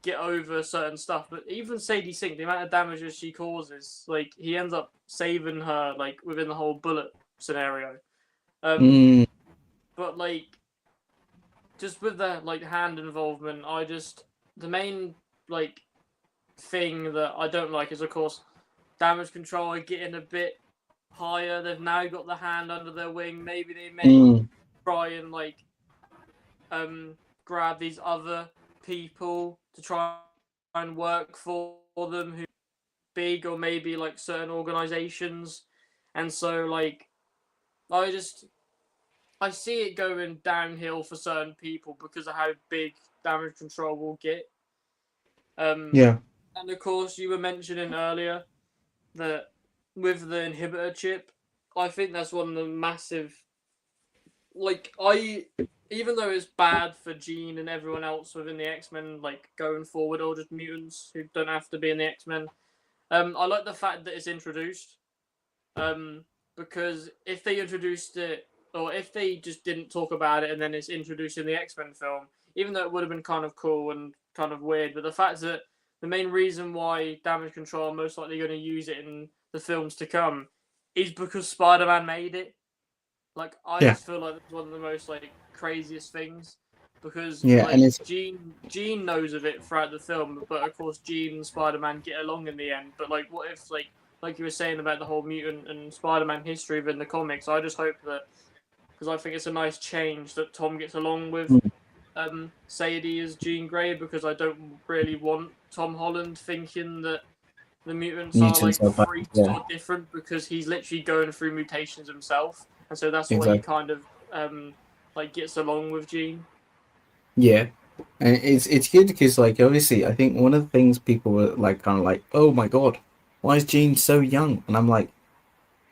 get over certain stuff. But even Sadie Sink, the amount of damages she causes, like he ends up saving her like within the whole bullet scenario. Mm, But like just with the like hand involvement, the main like thing that I don't like is of course damage control are getting a bit higher. They've now got the hand under their wing. Maybe they may try and like grab these other people to try and work for them who big, or maybe like certain organizations. And so like I just I see it going downhill for certain people because of how big damage control will get. yeah. And of course you were mentioning earlier that with the inhibitor chip, I think that's one of the massive, like even though it's bad for Jean and everyone else within the X-Men, like going forward, or just mutants who don't have to be in the X-Men. I like the fact that it's introduced. Because if they introduced it, or if they just didn't talk about it and then it's introduced in the X-Men film, even though it would have been kind of cool and kind of weird, but the fact that the main reason why Damage Control are most likely going to use it in the films to come is because Spider-Man made it. Like I Yeah. just feel like it's one of the most like craziest things, because Yeah, and like it's Jean knows of it throughout the film, but of course Jean and Spider-Man get along in the end. But like, what if like you were saying about the whole mutant and Spider-Man history within the comics? I just hope that, because I think it's a nice change that Tom gets along with Sadie as Jean Grey, because I don't really want Tom Holland thinking that the mutants are mutants like are bad. freaks Yeah, or different, because he's literally going through mutations himself, and so that's why he exactly. kind of like gets along with Jean. Yeah, and it's good because like obviously I think one of the things people were like kind of like, oh my god, why is Jean so young? And I'm like,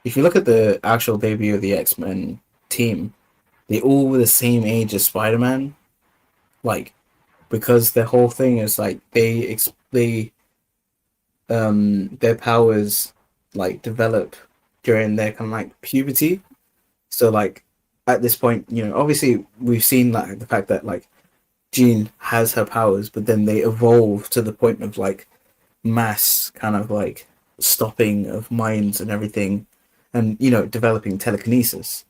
if you look at the actual debut of the X-Men team, they all were the same age as Spider-Man, like because the whole thing is like they their powers like develop during their kind of like puberty. So like at this point, you know, obviously we've seen like the fact that like Jean has her powers, but then they evolve to the point of like mass kind of like stopping of minds and everything, and you know developing telekinesis.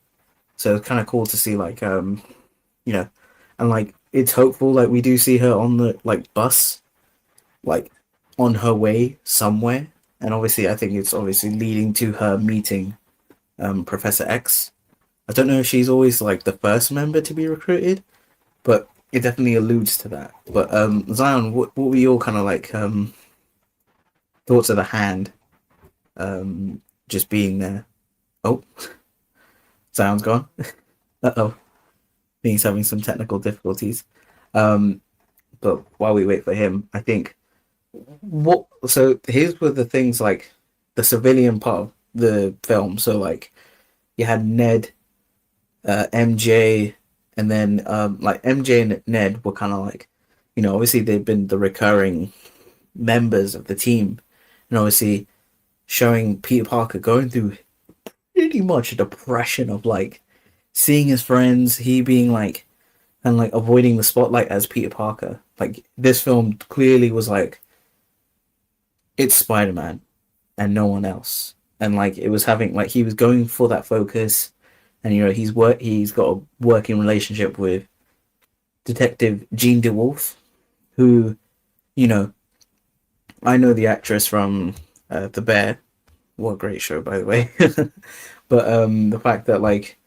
So it's kind of cool to see like you know, and like it's hopeful like we do see her on the like bus, like on her way somewhere, and obviously I think it's obviously leading to her meeting Professor X. I don't know if she's always like the first member to be recruited, but it definitely alludes to that. But Zion, what were your kind of like thoughts of the hand just being there? Oh, Zion's gone. Uh-oh, he's having some technical difficulties. Um, but while we wait for him, I think what so here's were the things like the civilian part of the film. So like you had Ned, MJ, and then like MJ and Ned were kind of like, you know, obviously they've been the recurring members of the team, and obviously showing Peter Parker going through pretty much a depression of like seeing his friends, he being like and like avoiding the spotlight as Peter Parker. Like this film clearly was like it's Spider-Man and no one else, and like it was having like he was going for that focus, and you know he's got a working relationship with Detective Jean DeWolf, who you know I know the actress from The Bear. What a great show, by the way. But the fact that like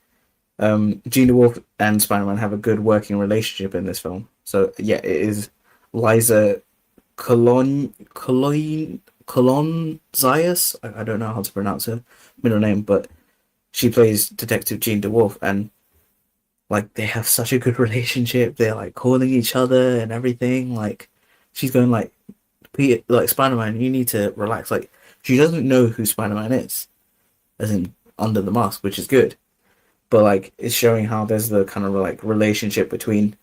Jean DeWolf and Spider-Man have a good working relationship in this film. So yeah, it is Liza Colon Zayas. I don't know how to pronounce her middle name, but she plays Detective Jean DeWolf, and like they have such a good relationship. They're like calling each other and everything. Like she's going like, Peter, like Spider-Man, you need to relax. Like she doesn't know who Spider-Man is, as in under the mask, which is good. But like it's showing how there's the kind of like relationship between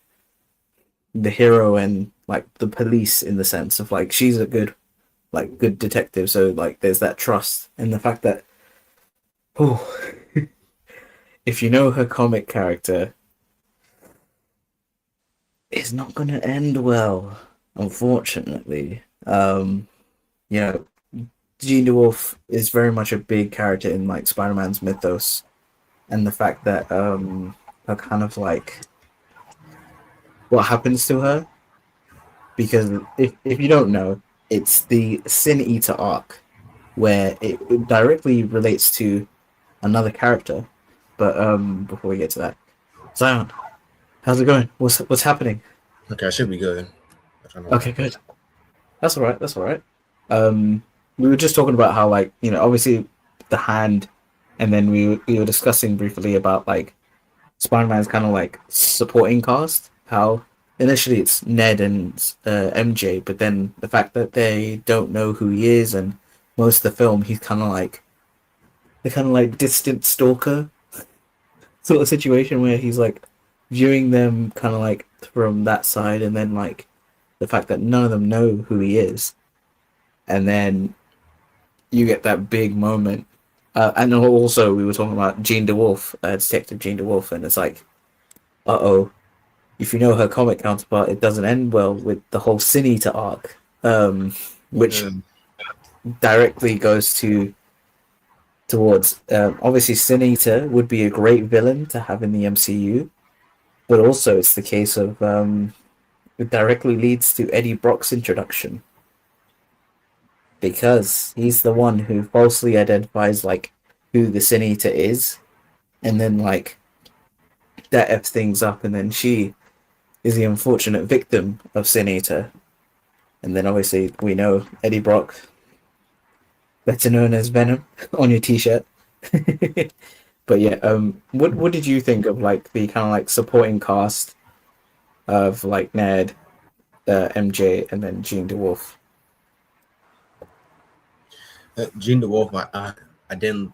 the hero and like the police in the sense of like she's a good detective, so like there's that trust and the fact that oh, if you know her comic character, it's not gonna end well, unfortunately. You know, Jean DeWolf is very much a big character in like Spider-Man's mythos, and the fact that her kind of like what happens to her, because if you don't know, it's the Sin Eater arc where it directly relates to another character. But before we get to that, Zion, how's it going? What's happening? Okay, I should be good. I don't know. Okay, good. That's all right. That's all right. We were just talking about how, like, obviously the hand, and then we were discussing briefly about like Spider-Man's kind of like supporting cast. How initially it's Ned and MJ, but then the fact that they don't know who he is, and most of the film he's kind of like the kind of like distant stalker sort of situation where he's like viewing them kind of like from that side, and then like the fact that none of them know who he is, and then you get that big moment. And also, we were talking about Jean DeWolf, Detective Jean DeWolf, and it's like, uh-oh, if you know her comic counterpart, it doesn't end well with the whole Sin Eater arc, which directly goes towards obviously Sin Eater would be a great villain to have in the MCU, but also it's the case of it directly leads to Eddie Brock's introduction, because he's the one who falsely identifies like who the Sin Eater is, and then like that F's things up, and then she is the unfortunate victim of Sin Eater. And then obviously we know Eddie Brock, better known as Venom, on your t-shirt. But yeah, what did you think of like the kind of like supporting cast of like Ned, MJ, and then Jean DeWolf? Jean DeWolf, I didn't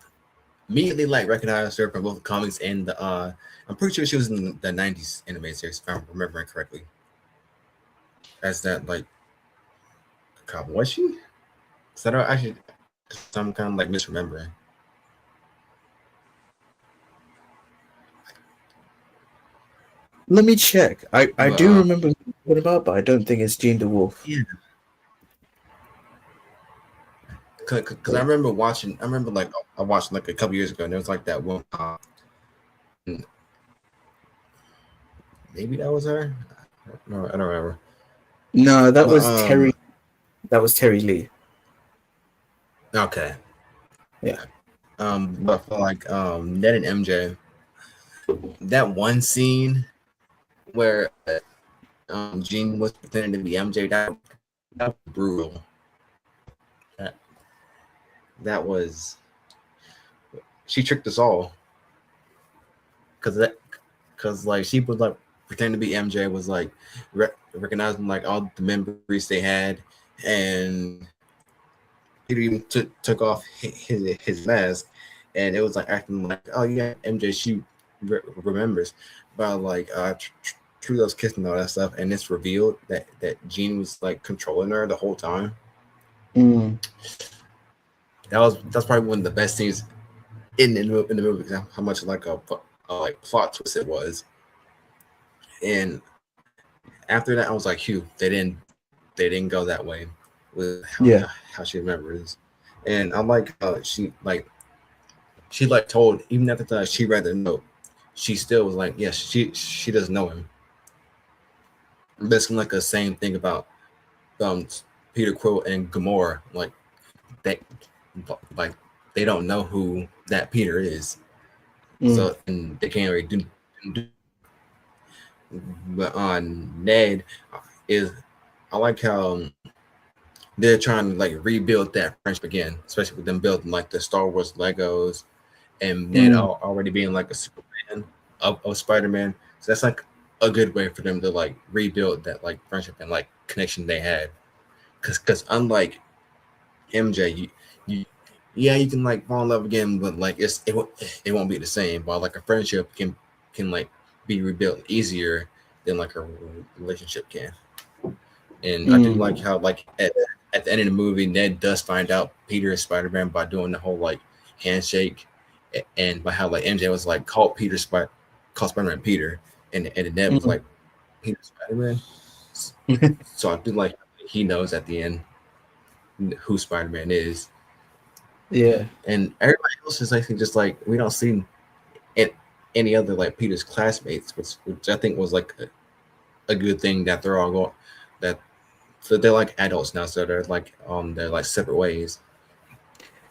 immediately like recognize her from both the comics and the I'm pretty sure she was in the 90s animated series, if I'm remembering correctly. As that like cop, was she? So I don't actually, I'm kind of like misremembering. Let me check. I But, do remember what about, but I don't think it's Jean DeWolf. Yeah. Because I remember watching, like I watched like a couple years ago, and there was like that one. Maybe that was her. No, I don't remember. No, that was Terry. That was Terry Lee. Okay. Yeah. But for like Ned and MJ, that one scene where Jean was pretending to be MJ, that was brutal. That was, she tricked us all, because like she was like pretending to be MJ, was like recognizing like all the memories they had, and he even took off his mask, and it was like acting like, oh yeah, MJ, she remembers, but like Trudeau's kissing and all that stuff, and it's revealed that Jean was like controlling her the whole time. That's probably one of the best scenes in the movie. How much like a like plot twist it was. And after that, I was like, "Phew, they didn't go that way with how she remembers." And I like she told, even after that she read the note, she still was like, yes, she doesn't know him. Basically, like the same thing about Peter Quill and Gamora, like they don't know who that Peter is, so and they can't really do. But on Ned is, I like how they're trying to like rebuild that friendship again, especially with them building like the Star Wars Legos and Ned Mm, already being like a Superman of Spider-Man. So that's like a good way for them to like rebuild that like friendship and like connection they had. Because unlike MJ, you yeah you can like fall in love again, but like it won't be the same. While like a friendship can like be rebuilt easier than like a relationship can. And I do like mm, how like at the end of the movie, Ned does find out Peter is Spider Man by doing the whole like handshake, and by how like MJ was like called Spider Man Peter, and Ned was mm. like Peter Spider Man. So I do like he knows at the end who Spider Man is, Yeah, and everybody else is actually just like we don't see it any other like Peter's classmates, which I think was like a good thing that they're all going that so they're like adults now, so they're like they're like separate ways.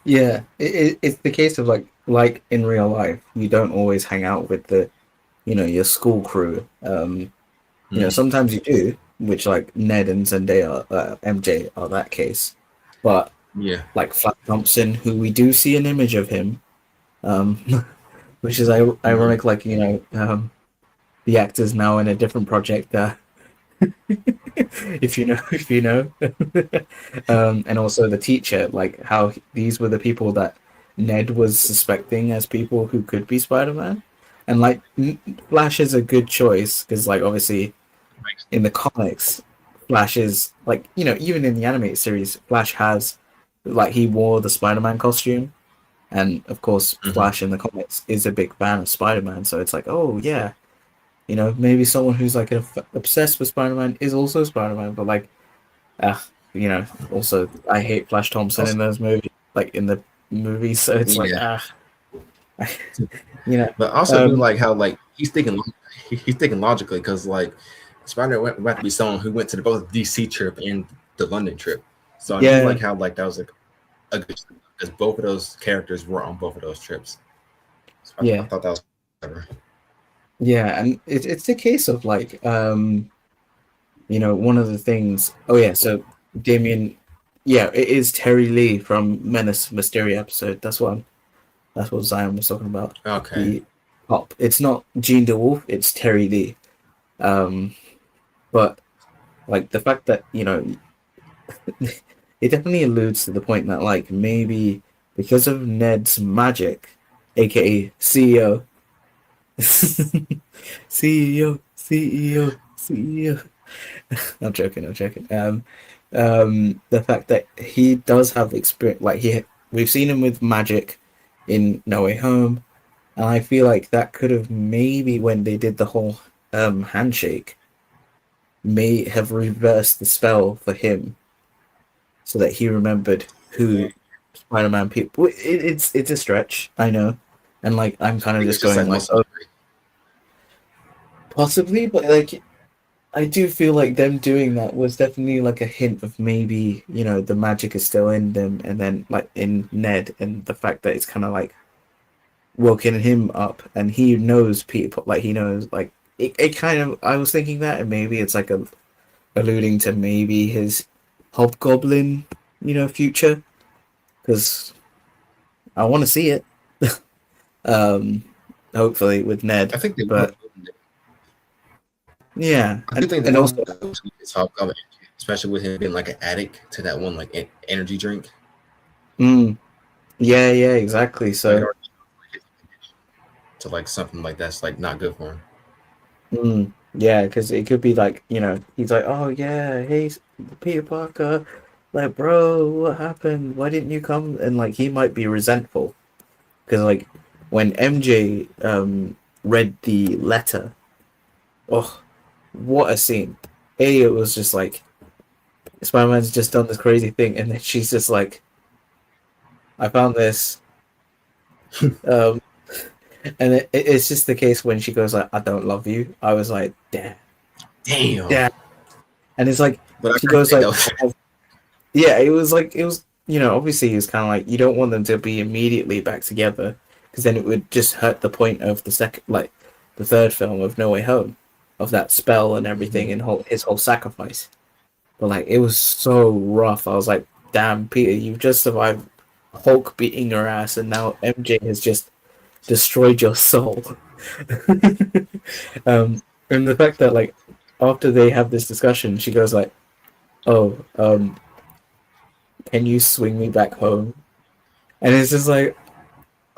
yeah. It's the case of like in real life, you don't always hang out with the your school crew. Mm-hmm. Sometimes you do, which like Ned and Zendaya, MJ are that case. But Yeah. like Flash Thompson, who we do see an image of him, um, which is Mm-hmm. ironic. Like the actor's now in a different project. If you know, and also the teacher, like how these were the people that Ned was suspecting as people who could be Spider-Man, and like Flash is a good choice because like obviously in the comics, Flash is like even in the animated series, Flash has like he wore the Spider-Man costume, and of course Mm-hmm. Flash in the comics is a big fan of Spider-Man, so it's like oh yeah, maybe someone who's like obsessed with Spider-Man is also Spider-Man, but like, also I hate Flash Thompson in Also, those movies, like in the movies, so it's like, yeah, you know, but I also do um, like how like he's thinking logically because like Spider went to be someone who went to the both DC trip and the London trip. So I do yeah, like how like that was like a good because both of those characters were on both of those trips. So I yeah, thought that was clever. yeah, and it's a case of like, one of the things. Oh yeah, so Damien, yeah, it is Terry Lee from Menace Mysterio episode. That's what Zion was talking about. Okay. The pop. It's not Gene DeWolf. It's Terry Lee. Um, but like the fact that it definitely alludes to the point that like maybe because of Ned's magic, aka CEO, CEO, CEO, CEO. I'm joking. I'm joking. The fact that he does have experience, like we've seen him with magic in No Way Home, and I feel like that could have maybe when they did the whole handshake may have reversed the spell for him so that he remembered who Spider-Man people. It's a stretch, I know, and like I'm So I kind of think just it's just like going like, muscle oh, memory. possibly, but like I do feel like them doing that was definitely like a hint of maybe the magic is still in them, and then like in Ned and the fact that it's kind of like woken him up, and he knows people, like he knows like it kind of. I was thinking that, and maybe it's like a alluding to maybe his hobgoblin, future because I want to see it. um, hopefully with Ned, I think they will. but yeah, I do and think they and will also go to his hobgoblin, especially with him being like an addict to that one like energy drink. mm, yeah, yeah, exactly. So he So already to like something like that's like not good for him. yeah, because it could be like he's like, oh yeah, hey Peter Parker, like bro, what happened? Why didn't you come? And like he might be resentful because like when MJ read the letter, oh, what a scene! It was just like Spider-Man's just done this crazy thing, and then she's just like, I found this. Um, and it's just the case when she goes like, I don't love you. I was like, damn, Damn. damn. And it's like But I she agree goes with like, those. oh, yeah, it was like it was. Obviously, it's kind of like you don't want them to be immediately back together because then it would just hurt the point of the second, like the third film of No Way Home, of that spell and everything and his whole sacrifice. but like it was so rough. I was like, damn, Peter, you've just survived Hulk beating your ass, and now MJ has just destroyed your soul. And the fact that like after they have this discussion, she goes like, "Oh, can you swing me back home?" And it's just like,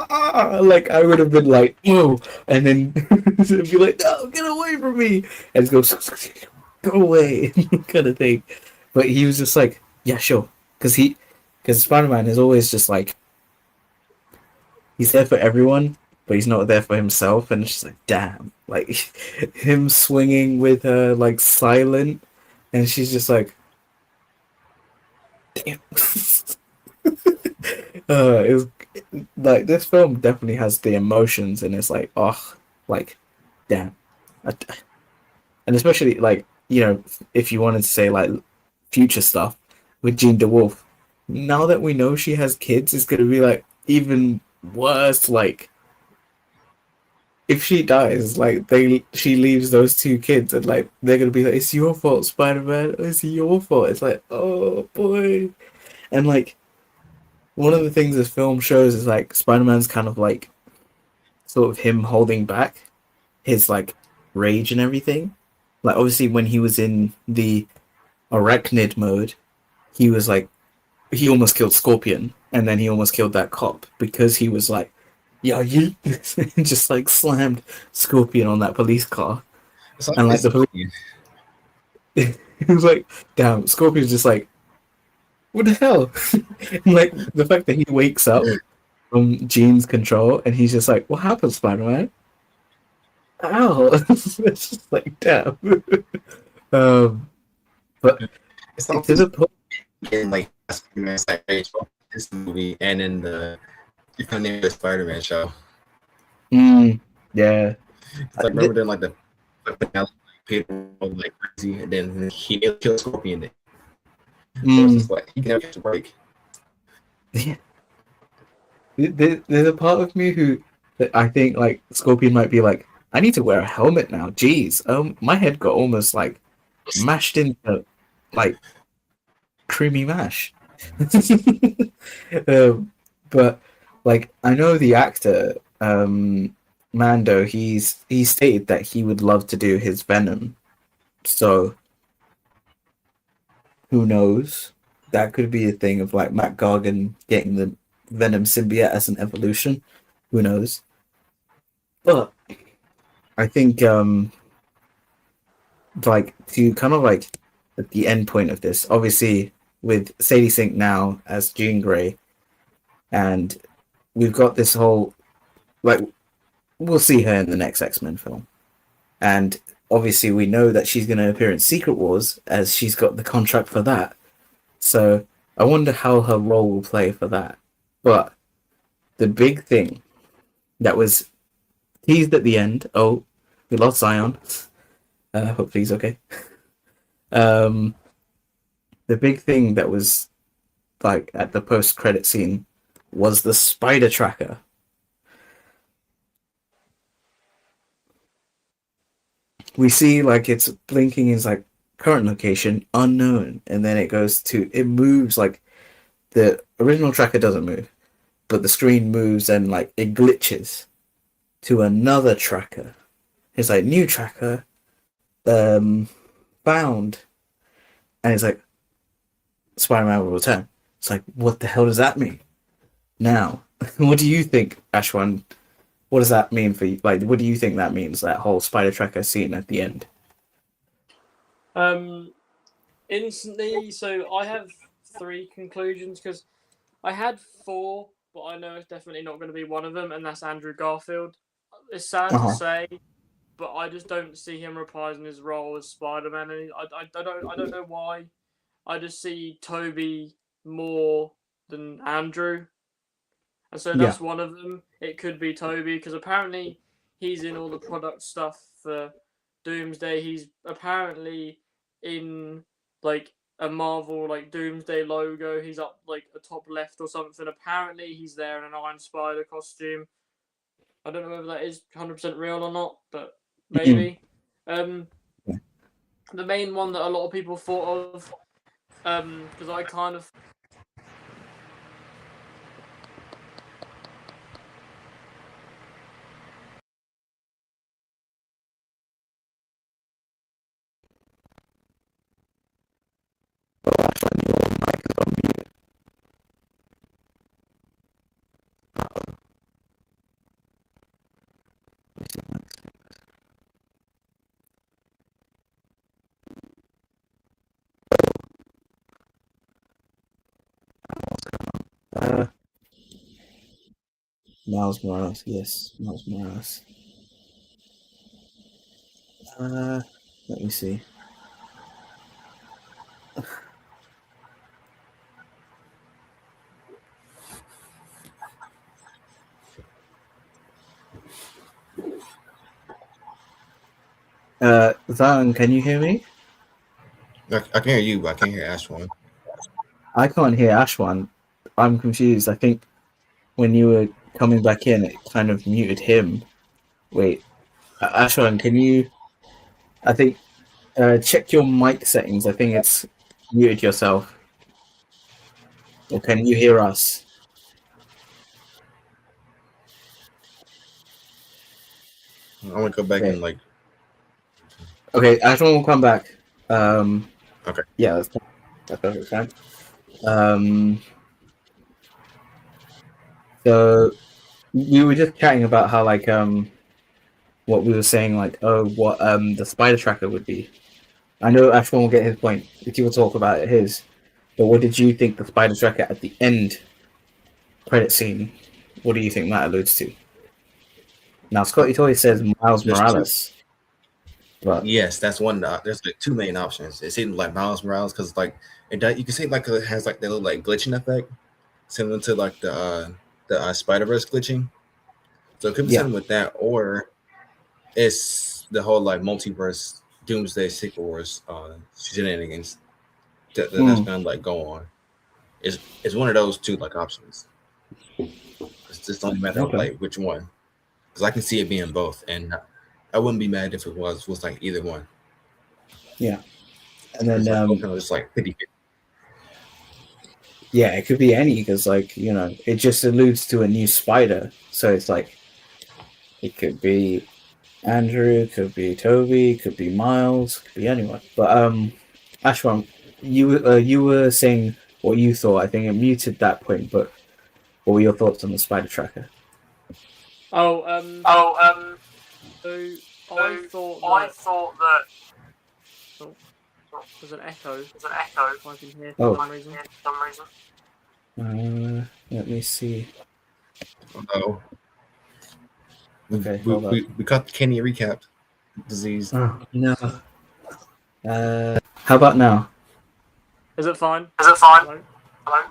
like I would have been like, "Whoa," and then be like, "No, get away from me!" And just go away, kind of thing. But he was just like, "Yeah, sure," because Spider-Man is always just like he's there for everyone, but he's not there for himself, and it's just like, damn, like him swinging with her like silent, and she's just like, damn. It was like this film definitely has the emotions, and it's like, oh, like, damn, I- and especially like if you wanted to say like future stuff with Jean DeWolf, now that we know she has kids, it's gonna be like even worse, like if she dies, like she leaves those two kids, and like they're gonna be like, "It's your fault, Spider-Man. It's your fault." It's like, oh boy, and like one of the things this film shows is like Spider-Man's kind of like sort of him holding back his like rage and everything. Like obviously when he was in the arachnid mode, he was like he almost killed Scorpion, and then he almost killed that cop because he was like, "Yeah, you," just like slammed Scorpion on that police car. It's like And like this. the police, it was like, damn, Scorpion's just like, what the hell? And like the fact that he wakes up from Jean's control and he's just like, what happened, Spider-Man? Ow! It's just like, damn. But It's to always the point, in like Spider-Man side this movie and in the Spider-Man show. yeah, It's like remember then like the finale, Peter was like crazy, and then he killed Scorpion. So it's just like he can never catch a break. yeah. There's a part of me who that I think like Scorpion might be like, I need to wear a helmet now. Jeez, my head got almost like mashed into like creamy mash. But like I know the actor Mando, he stated that he would love to do his Venom. So who knows? That could be a thing of like Matt Gargan getting the Venom symbiote as an evolution. Who knows? But I think like to kind of like at the end point of this, obviously with Sadie Sink now as Jean Grey, and we've got this whole like we'll see her in the next X-Men film. And obviously we know that she's going to appear in Secret Wars as she's got the contract for that. So I wonder how her role will play for that. But the big thing that was teased at the end, oh, we lost Zion. Hopefully he's okay. The big thing that was like at the post-credit scene was the spider tracker. We see like it's blinking is like current location unknown, and then it moves like the original tracker doesn't move, but the screen moves and like it glitches to another tracker. It's like new tracker found, and it's like Spider-Man will return. It's like, what the hell does that mean? Now, what do you think, Ashwan? What does that mean for you? Like, what do you think that means? That whole spider tracker scene at the end. Instantly, so I have three conclusions because I had four, but I know it's definitely not going to be one of them, and that's Andrew Garfield. It's sad to say, but I just don't see him reprising his role as Spider-Man. And I don't know why. I just see Toby more than Andrew, and so that's one of them. It could be Toby because apparently he's in all the product stuff for Doomsday. He's apparently in like a Marvel like Doomsday logo. He's up like the top left or something. Apparently he's there in an Iron Spider costume. I don't know whether that is 100% real or not, but maybe. The main one that a lot of people thought of Because I kind of. Uh, Miles Morales, yes, Miles Morales. Let me see. Zan, can you hear me? I can hear you, but I can't hear Ashwan. I can't hear Ashwan. I'm confused. I think when you were coming back in, it kind of muted him. Wait, Ashwan, can you? I think check your mic settings. I think it's muted yourself. Or can you hear us? I'm gonna go back Okay. and like. Okay, Ashwan will come back. Okay. Yeah, that's perfect fine. Um, so we were just chatting about how what we were saying what the spider tracker would be. I know Ashwan will get his point. If you will talk about his, but what did you think the spider tracker at the end credit scene? What do you think that alludes to? Now Scotty Toy says Miles There's two. Morales, but Yes, that's one. There's like two main options. It seems like Miles Morales because like it does. You can see like it has like that little like glitching effect, similar to like the Spider Verse glitching. So it could be yeah. something with that, or it's the whole like multiverse Doomsday Secret Wars shenanigans that's Mm, gonna like go on. It's one of those two like options. It's just only a matter of okay. like which one, because I can see it being both, and I wouldn't be mad if it was like either one. Yeah. And It's then like both kind of just like 50. yeah, it could be any because it just alludes to a new spider. So it's like it could be Andrew, could be Toby, could be Miles, could be anyone. But Ashwan, you were saying what you thought. I think it muted that point. But what were your thoughts on the spider tracker? Oh, Oh, so I so thought I that. thought that Oh, there's an echo. there's an echo. I can hear for Oh, some reason. for some reason. Let me see. Oh, Okay, hold up. we caught the Kenny recap disease. Oh, no. How about now? Is it fine? Is it fine? Hello? Hello?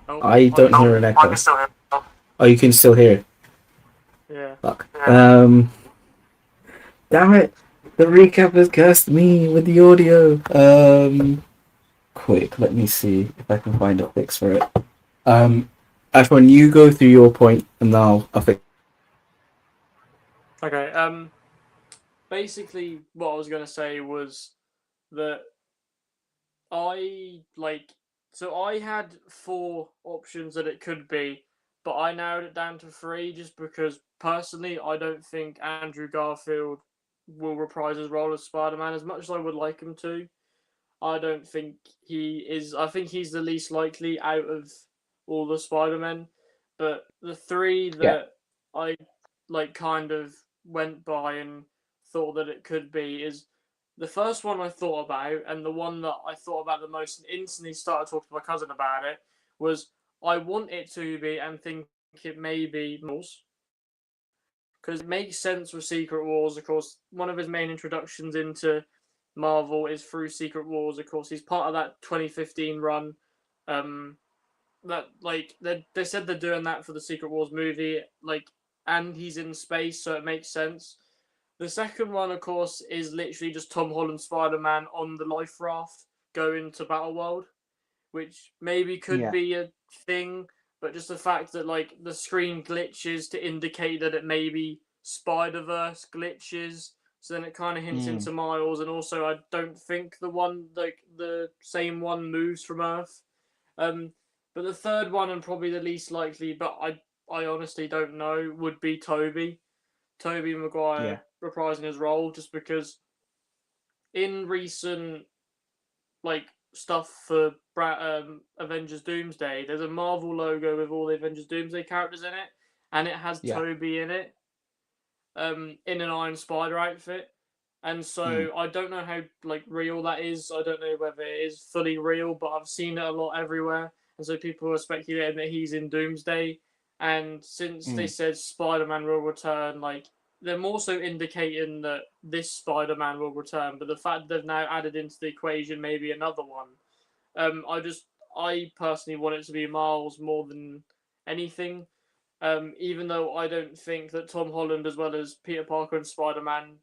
Oh, I I can don't still hear hear an you. echo. I can still hear. Oh, you can still hear. Yeah. Fuck. Yeah. Damn it! The recap has cursed me with the audio. Quick, let me see if I can find a fix for it. Ashwan, you go through your point, and I'll fix. Okay. Basically, what I was gonna say was that I like. So I had four options that it could be, but I narrowed it down to three just because personally I don't think Andrew Garfield will reprise his role as Spider-Man as much as I would like him to. I don't think he is. I think he's the least likely out of all the Spider-Men. But the three Yeah. that I kind of went by and thought that it could be is the first one I thought about, and the one that I thought about the most and instantly started talking to my cousin about it was I want it to be and think it may be Miles. Because it makes sense with Secret Wars. Of course, one of his main introductions into Marvel is through Secret Wars. Of course, he's part of that 2015 run. Um, that they said they're doing that for the Secret Wars movie. And he's in space, so it makes sense. The second one, of course, is literally just Tom Holland Spider Man on the life raft going to Battle World, which maybe could Yeah. be a thing, but just the fact that the screen glitches to indicate that it may be Spider Verse glitches, So then it kind of hints into Miles, and also I don't think the same one moves from Earth. But the third one, and probably the least likely, but I honestly don't know, would be Toby Maguire reprising his role, just because in recent like stuff for Avengers Doomsday, there's a Marvel logo with all the Avengers Doomsday characters in it, and it has Toby in it, in an Iron Spider outfit. And so I don't know how real that is. I don't know whether it is fully real, but I've seen it a lot everywhere. And so people are speculating that he's in Doomsday. And since they said Spider-Man will return, they're more so indicating that this Spider-Man will return. But the fact they've now added into the equation maybe another one, I personally want it to be Miles more than anything. Even though I don't think that Tom Holland, as well as Peter Parker and Spider-Man,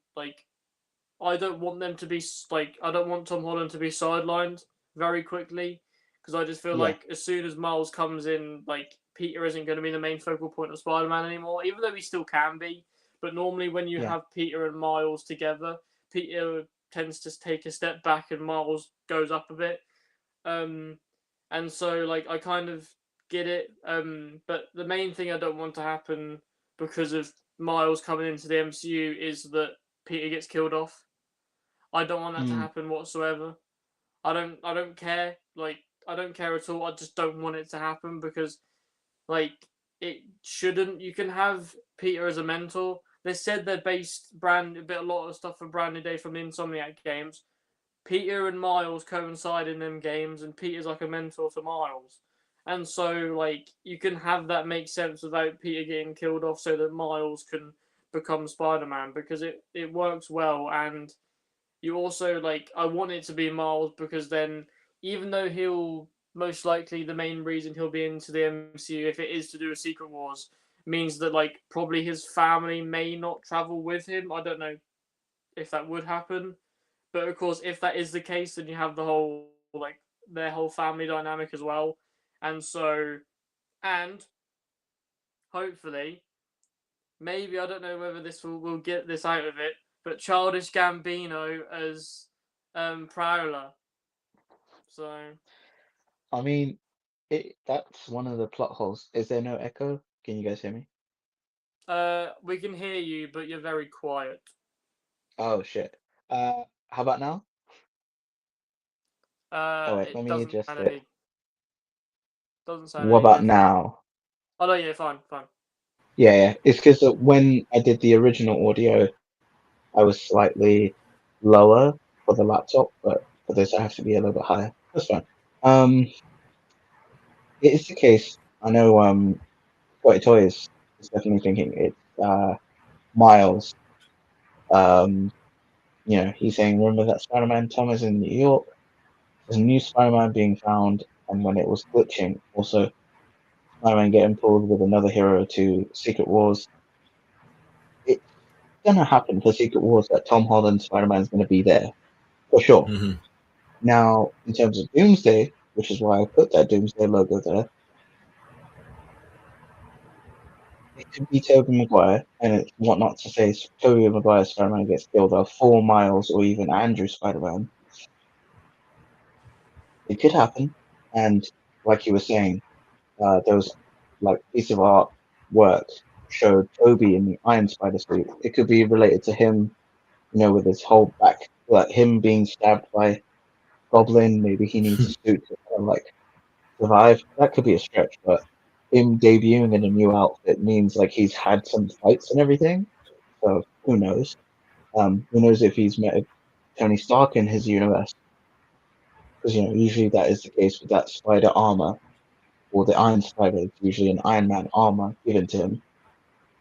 I don't want them to be I don't want Tom Holland to be sidelined very quickly, because I just feel like as soon as Miles comes in, Peter isn't going to be the main focal point of Spider-Man anymore, even though he still can be. But normally when you have Peter and Miles together, Peter tends to take a step back and Miles goes up a bit. And so I kind of get it. But the main thing I don't want to happen because of Miles coming into the MCU is that Peter gets killed off. I don't want that to happen whatsoever. I don't care. I don't care at all. I just don't want it to happen because it shouldn't. You can have Peter as a mentor. They said they're based a lot of stuff from Brand New Day from the Insomniac games. Peter and Miles coincide in them games, and Peter's like a mentor to Miles. And so, you can have that make sense without Peter getting killed off so that Miles can become Spider-Man, because it works well. And you also, I want it to be Miles, because then, even though he'll most likely, the main reason he'll be into the MCU, if it is to do with Secret Wars, means that, probably his family may not travel with him. I don't know if that would happen. But of course, if that is the case, then you have the whole their whole family dynamic as well, and so, and hopefully, maybe I don't know whether this will get this out of it, but Childish Gambino as Prowler. So I mean, that's one of the plot holes. Is there no echo? Can you guys hear me? we can hear you, but you're very quiet. Oh shit. How about now? Oh wait, It let me doesn't adjust sound it. any doesn't sound What any about different. now? Oh no, yeah, fine. Yeah. It's because when I did the original audio, I was slightly lower for the laptop, but for this I have to be a little bit higher. That's fine. It is the case. I know Toy Toys is definitely thinking it's Miles. He's saying, remember that Spider-Man Thomas in New York? There's a new Spider-Man being found, and when it was glitching, also Spider-Man getting pulled with another hero to Secret Wars. It's gonna happen for Secret Wars that Tom Holland Spider-Man is gonna be there for sure. Mm-hmm. Now, in terms of Doomsday, which is why I put that Doomsday logo there, it could be Tobey Maguire, and it's what not to say Tobey Maguire Spider-Man gets killed off 4 Miles or even Andrew Spider-Man. It could happen, and like you were saying, there was piece of art work showed Toby in the Iron Spider suit. It could be related to him, with his whole back, him being stabbed by Goblin. Maybe he needs a suit to survive. That could be a stretch, but him debuting in a new outfit means he's had some fights and everything. So who knows? Who knows if he's met Tony Stark in his universe? Because usually that is the case with that spider armor, or the Iron Spider. It's usually an Iron Man armor given to him,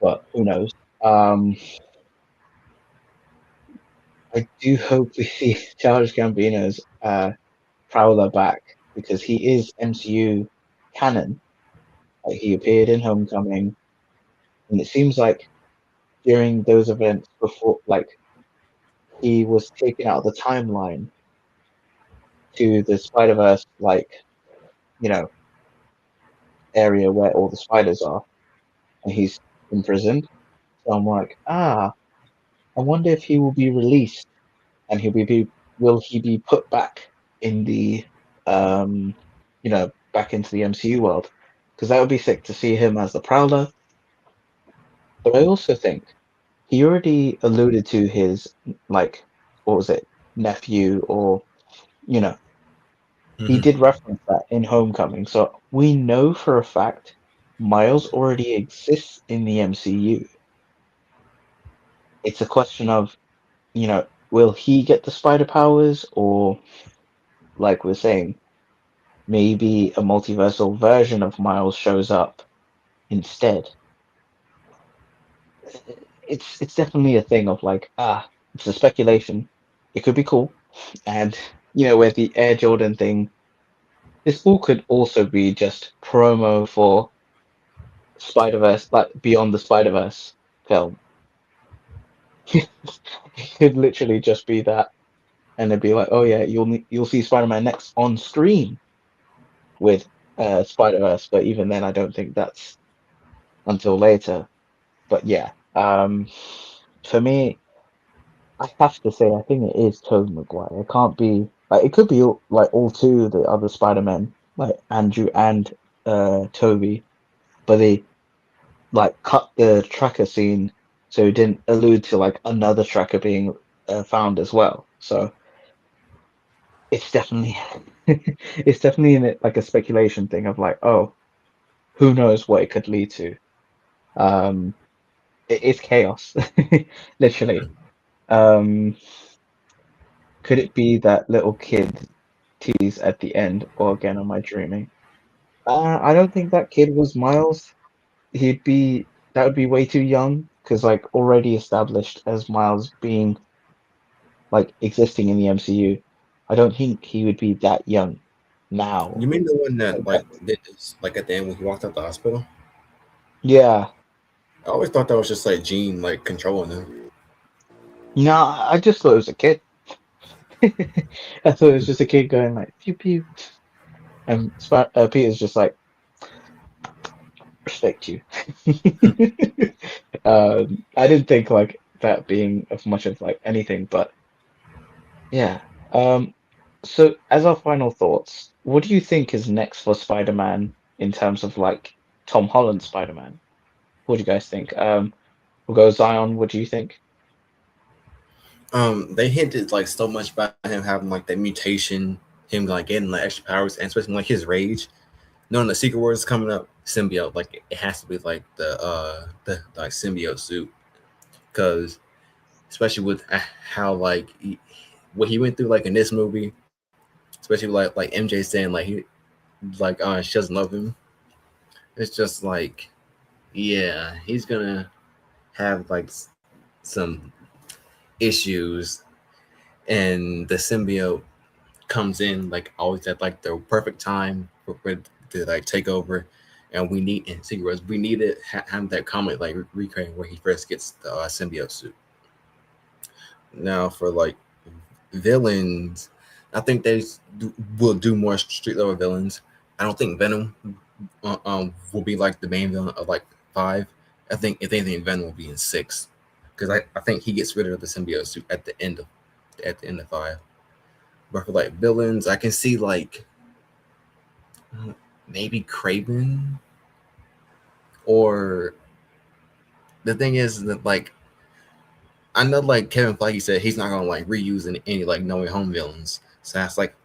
but who knows? I do hope we see Childish Gambino's Prowler back, because he is MCU canon. He appeared in Homecoming, and it seems like during those events before, he was taken out of the timeline to the Spider Verse, area where all the spiders are, and he's imprisoned. So I'm like, I wonder if he will be released and will he be put back in the um back into the MCU world? Because that would be sick to see him as the Prowler. But I also think he already alluded to his like what was it, nephew, or you know, he Hmm. did reference that in Homecoming. So we know for a fact Miles already exists in the MCU. It's a question of, will he get the spider powers, or like we're saying, maybe a multiversal version of Miles shows up instead. It's definitely a thing of like, it's a speculation. It could be cool. And with the Air Jordan thing, this all could also be just promo for Spider-Verse, like Beyond the Spider-Verse film. It could literally just be that, and they'd be like, "Oh yeah, you'll see Spider-Man next on screen with Spider-Verse," but even then, I don't think that's until later. But yeah, for me, I have to say, I think it is Tobey Maguire. It can't be like it could be like all two of the other Spider-Men, like Andrew and Toby, but they like cut the tracker scene so it didn't allude to like another tracker being found as well. So it's definitely it's definitely in it like a speculation thing of like, oh, who knows what it could lead to. Um, it's chaos, literally. Um, could it be that little kid tease at the end, or again, am I dreaming? I don't think that kid was Miles. That would be way too young because like already established as Miles being like existing in the MCU. I don't think he would be that young now. You mean the one that Like like that. did this like at the end when he walked out the hospital? Yeah. I always thought that was just like Gene like controlling him. No, I just thought it was a kid. I thought it was just a kid going like pew pew, and Peter's just like respect you. I didn't think like that being of much of like anything, but yeah. So as our final thoughts, what do you think is next for Spider-Man in terms of like Tom Holland Spider-Man? What do you guys think? We'll go Zion. What do you think? They hinted like so much about him having like that mutation, him like getting like extra powers, and especially like his rage. Knowing the secret words coming up, symbiote, like it has to be like the like symbiote suit, because especially with how like what he went through like in this movie, especially like MJ saying like he like she doesn't love him. It's just like yeah, he's gonna have like some issues, and the symbiote comes in like always at like the perfect time for to like take over. And we need in Secret Wars, we needed have that comic like recreating where he first gets the symbiote suit. Now for like villains, I think will do more street level villains. I don't think Venom will be like the main villain of like five. I think if anything, Venom will be in six, because I think he gets rid of the symbiote suit at the end of five. But for like villains, I can see like maybe Craven, or the thing is that like I know like Kevin Feige said he's not gonna like reuse any like No Way Home villains, so that's like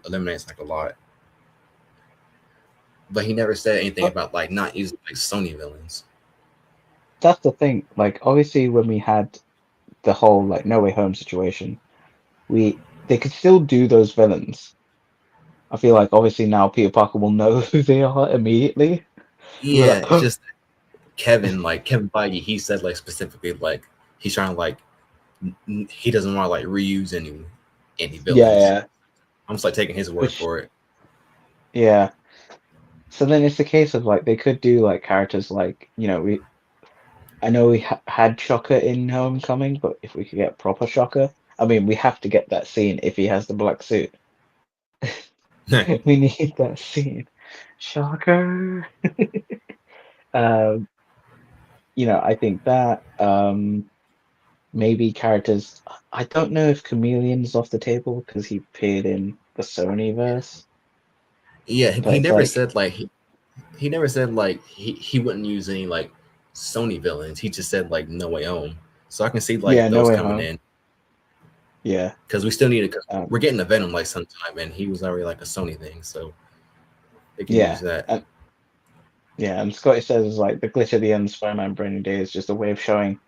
eliminates like a lot. But he never said anything But about like not using like Sony villains. that's the thing. Like obviously when we had the whole like No Way Home situation, they could still do those villains. I feel like obviously now Peter Parker will know who they are immediately. He'll be Yeah, like, it's oh, just Kevin Feige, he said like specifically like he's trying to like he doesn't want to like reuse any yeah, villains. yeah, I'm just like taking his word which for it. yeah. So then it's the case of like they could do like characters like I know we had Shocker in Homecoming, but if we could get proper Shocker, I mean we have to get that scene if he has the black suit. We need that scene. Shocker. Um, I think that. maybe characters. I don't know if Chameleon's off the table because he appeared in the Sony verse, Yeah, but he it's never like, said like he never said like he wouldn't use any like Sony villains. He just said like No Way Home. So I can see yeah, like No those Way coming Home. in Yeah, because we still need to. um, We're getting a Venom like sometime, and he was already like a Sony thing, so they can use yeah, that. and yeah, and Scotty says it's like the glitch at the end of Spider-Man Brand New Day is just a way of showing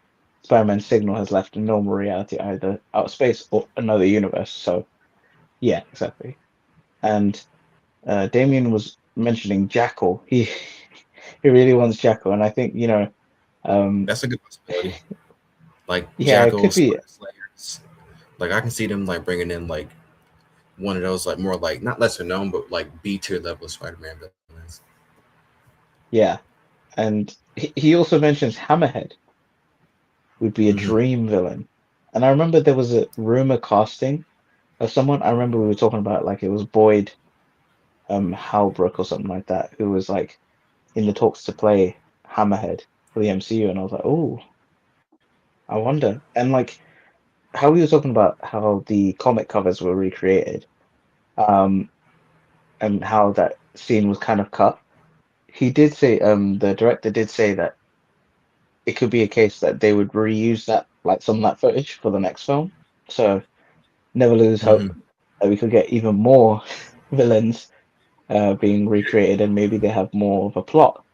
Spider-Man's signal has left a normal reality, either outer space or another universe. So yeah, exactly. And Damien was mentioning Jackal. He he really wants Jackal, and I think um, That's a good possibility. Like yeah, it Jackal, could be. Spider Slayers. Like I can see them like bringing in like one of those like more like not lesser known but like B tier level Spider-Man villains. Yeah, and he also mentions Hammerhead would be a Mm-hmm. dream villain. And I remember there was a rumor casting of someone. I remember we were talking about like it was Boyd Halbrook or something like that, who was like in the talks to play Hammerhead for the MCU, and I was like, oh, I wonder. And like how we were talking about how the comic covers were recreated, um, and how that scene was kind of cut. He did say, the director did say that it could be a case that they would reuse that, like some of that footage for the next film. So never lose hope Mm-hmm. that we could get even more villains being recreated, and maybe they have more of a plot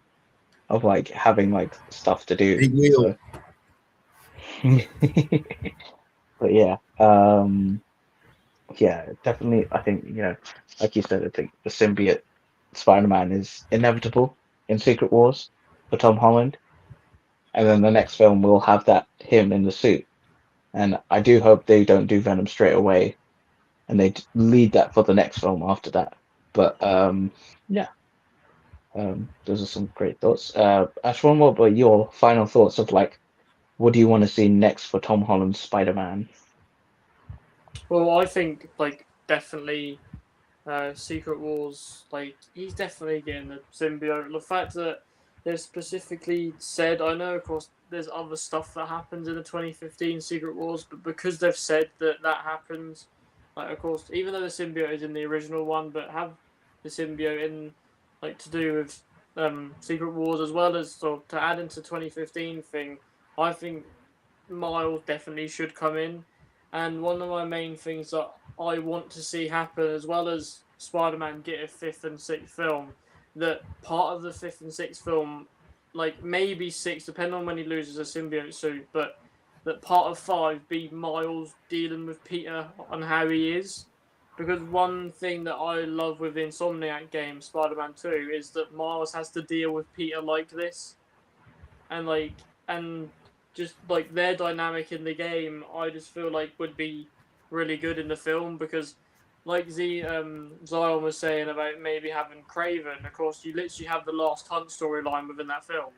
of like having like stuff to do. Big wheel. So, but yeah, definitely. I think like you said, I think the symbiote Spider-Man is inevitable in Secret Wars for Tom Holland, and then the next film will have that him in the suit. And I do hope they don't do Venom straight away, and they lead that for the next film after that. But yeah, those are some great thoughts. Ashwan, what about your final thoughts of like, what do you want to see next for Tom Holland's Spider-Man? Well, I think like definitely Secret Wars, like he's definitely getting the symbiote. The fact that they've specifically said, I know of course there's other stuff that happens in the 2015 Secret Wars, but because they've said that that happens, like of course even though the symbiote is in the original one, but have the symbiote in like to do with Secret Wars as well as so to add into 2015 thing, I think Miles definitely should come in. And one of my main things that I want to see happen, as well as Spider Man get a fifth and sixth film, that part of the fifth and sixth film, like maybe six, depending on when he loses a symbiote suit, but that part of five be Miles dealing with Peter on how he is. Because one thing that I love with the Insomniac game, Spider Man 2, is that Miles has to deal with Peter like this. And and just like their dynamic in the game, I just feel like would be really good in the film because, like Zion was saying about maybe having Craven. Of course, you literally have the Last Hunt storyline within that film.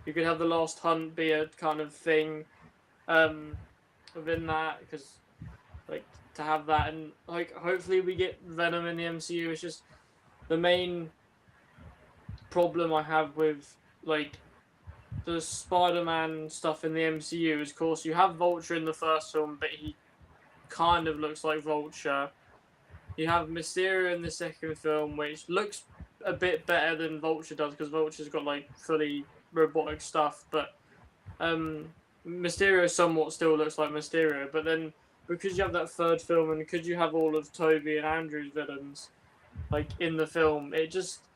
You could have the Last Hunt be a kind of thing um, within that because like to have that and like hopefully we get Venom in the MCU. It's just the main problem I have with like the Spider-Man stuff in the MCU is, of course, you have Vulture in the first film, but he kind of looks like Vulture. You have Mysterio in the second film, which looks a bit better than Vulture does because Vulture's got like fully robotic stuff, but Mysterio somewhat still looks like Mysterio. But then because you have that third film and because you have all of Toby and Andrew's villains like in the film, it just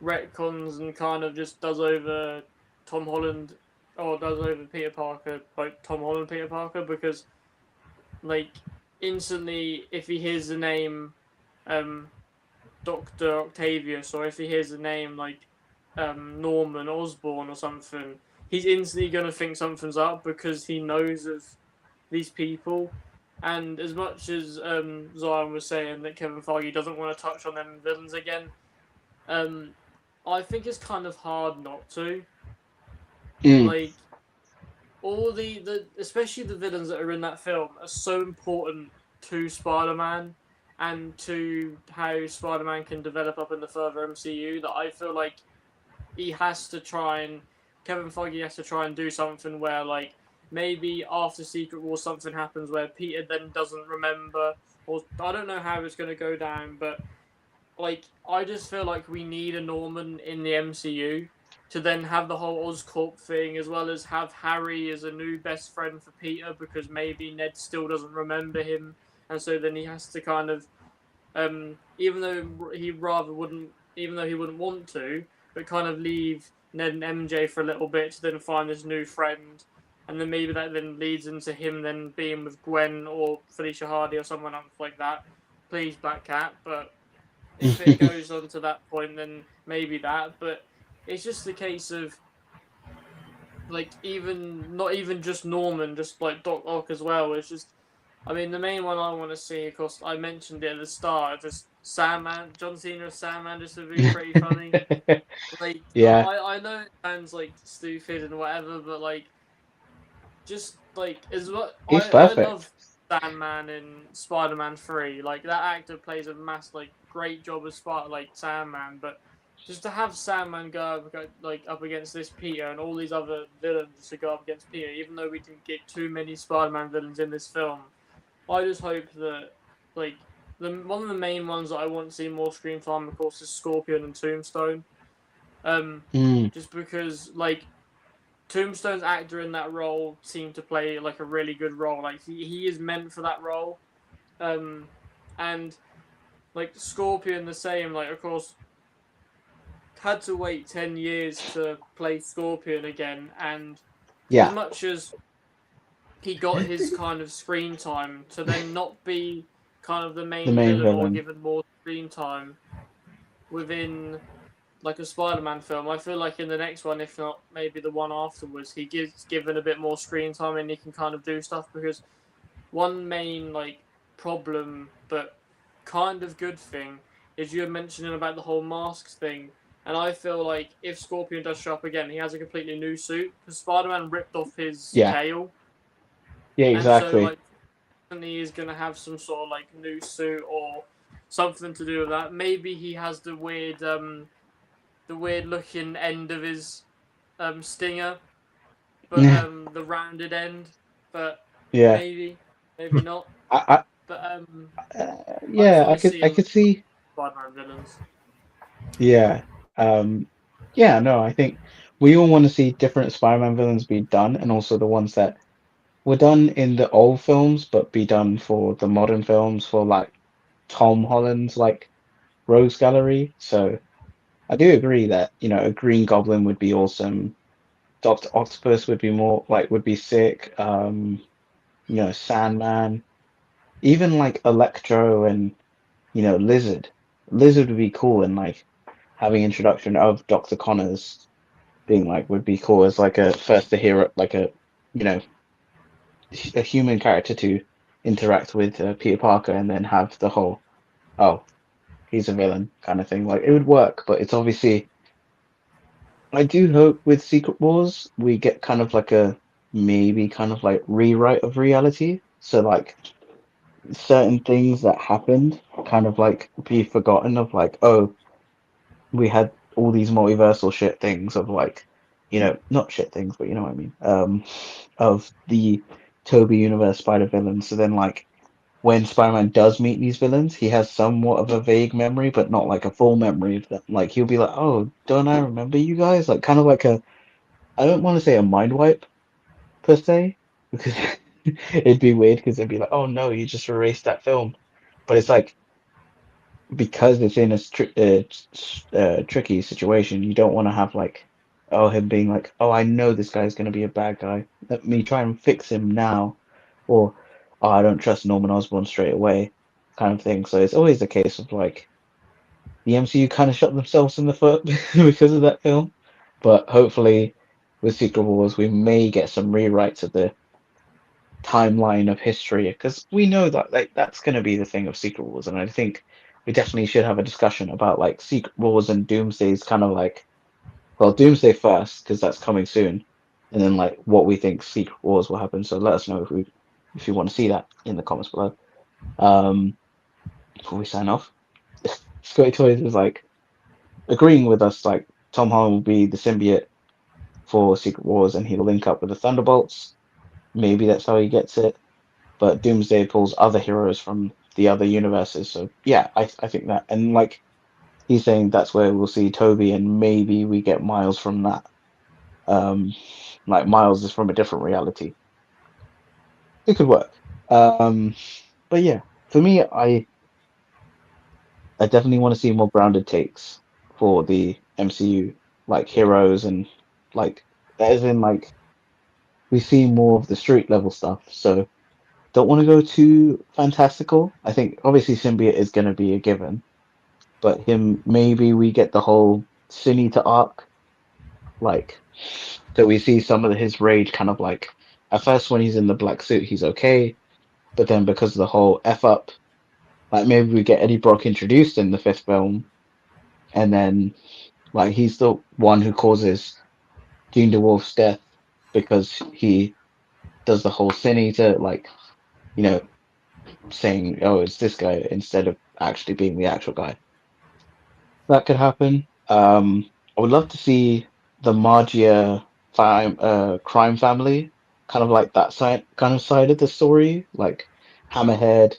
retcons and kind of just does over Tom Holland or does over Peter Parker, like Tom Holland Peter Parker, because like instantly if he hears the name Dr. Octavius or if he hears the name like Norman Osborn or something, he's instantly gonna think something's up because he knows of these people. And as much as Zion was saying that Kevin Feige doesn't want to touch on them villains again, um, I think it's kind of hard not to. Mm, Like all the especially the villains that are in that film are so important to Spider-Man and to how Spider-Man can develop up in the further MCU that I feel like he has to try and Kevin Feige has to try and do something where like maybe after Secret War something happens where Peter then doesn't remember, or I don't know how it's going to go down, but like I just feel like we need a Norman in the MCU to then have the whole Oscorp thing, as well as have Harry as a new best friend for Peter, because maybe Ned still doesn't remember him, and so then he has to kind of, even though he wouldn't want to, but kind of leave Ned and MJ for a little bit to then find this new friend, and then maybe that then leads into him then being with Gwen or Felicia Hardy or someone else like that. Please, Black Cat, but if it goes on to that point, then maybe that. But it's just a case of like even not even just Norman, just like Doc Ock as well. It's just, I mean, the main one I want to see, of course, I mentioned it at the start. Just Sandman, John Cena as Sandman, just would be pretty funny. Like Yeah, I know it sounds like stupid and whatever, but like just like is what he's I perfect. love Sandman in Spider-Man 3. Like that actor plays a great job as Sandman, but just to have Sandman up against this Peter and all these other villains to go up against Peter, even though we didn't get too many Spider-Man villains in this film, I just hope that like one of the main ones that I want to see more screen time, of course, is Scorpion and Tombstone. Mm, Just because like Tombstone's actor in that role seemed to play like a really good role. Like he is meant for that role. And like Scorpion the same, like of course had to wait 10 years to play Scorpion again, and as yeah, much as he got his kind of screen time to then not be kind of the the main main villain or villain. given more screen time within like a Spider-Man film. I feel like in the next one, if not maybe the one afterwards, he gets given a bit more screen time and he can kind of do stuff, because one main like problem but kind of good thing is you were mentioning about the whole masks thing, and I feel like if Scorpion does show up again, he has a completely new suit because Spider-Man ripped off his Yeah, tail, yeah, and so exactly. like he is gonna have some sort of like new suit or something to do with that. Maybe he has the weird looking end of his stinger, but the rounded end. But Yeah, maybe, maybe not. I, But I just yeah, want to see I like could see. Spider-Man villains. Yeah, um, yeah, no, I think we all want to see different Spider-Man villains be done, and also the ones that were done in the old films, but be done for the modern films, for like Tom Holland's like Rogues Gallery. So I do agree that, a Green Goblin would be awesome. Doctor Octopus would be would be sick. Sandman, even like Electro and Lizard. Lizard would be cool, and like having introduction of Dr. Connors being like would be cool as like a first a hero, like you know a human character to interact with Peter Parker, and then have the whole, oh, he's a villain kind of thing. Like it would work, but it's obviously, I do hope with Secret Wars we get kind of like a maybe kind of like rewrite of reality. So like certain things that happened kind of like be forgotten, of like, oh, we had all these multiversal shit things of like, not shit things, but you know what I mean. Of the Toby universe Spider villains. So then like when Spider-Man does meet these villains, he has somewhat of a vague memory, but not like a full memory of them. Like he'll be like, "Oh, don't I remember you guys?" Like kind of like I don't want to say a mind wipe per se, because it'd be weird because they'd be like, "Oh no, you just erased that film." But it's like, because it's in a tricky situation, you don't want to have like, oh, him being like, "Oh, I know this guy's going to be a bad guy. Let me try and fix him now," or, "Oh, I don't trust Norman Osborn straight away," kind of thing. So it's always a case of like the MCU kind of shot themselves in the foot because of that film. But hopefully, with Secret Wars, we may get some rewrites of the timeline of history, because we know that like that's going to be the thing of Secret Wars, and I think we definitely should have a discussion about like Secret Wars and Doomsday's kind of like, well, Doomsday first because that's coming soon, and then like what we think Secret Wars will happen. So let us know if you want to see that in the comments below. Um, Before we sign off, Scotty Toys is like agreeing with us, like Tom Holland will be the symbiote for Secret Wars, and he'll link up with the Thunderbolts. maybe that's how he gets it. But Doomsday pulls other heroes from the other universes. So yeah, I think that, and like he's saying that's where we'll see Toby, and maybe we get Miles from that. Um, like Miles is from a different reality. It could work. Um, but yeah, for me, I definitely want to see more grounded takes for the MCU, like heroes and like as in like we see more of the street level stuff. So don't want to go too fantastical. I think obviously symbiote is going to be a given, but him maybe we get the whole Cine to arc, like so we see some of his rage kind of like at first when he's in the black suit he's okay, but then because of the whole F up, like maybe we get Eddie Brock introduced in the fifth film, and then like he's the one who causes Jean DeWolf's death because he does the whole Cine to like you know saying oh it's this guy instead of actually being the actual guy. That could happen. I would love to see the Magia crime family, kind of like that side of the story, like Hammerhead,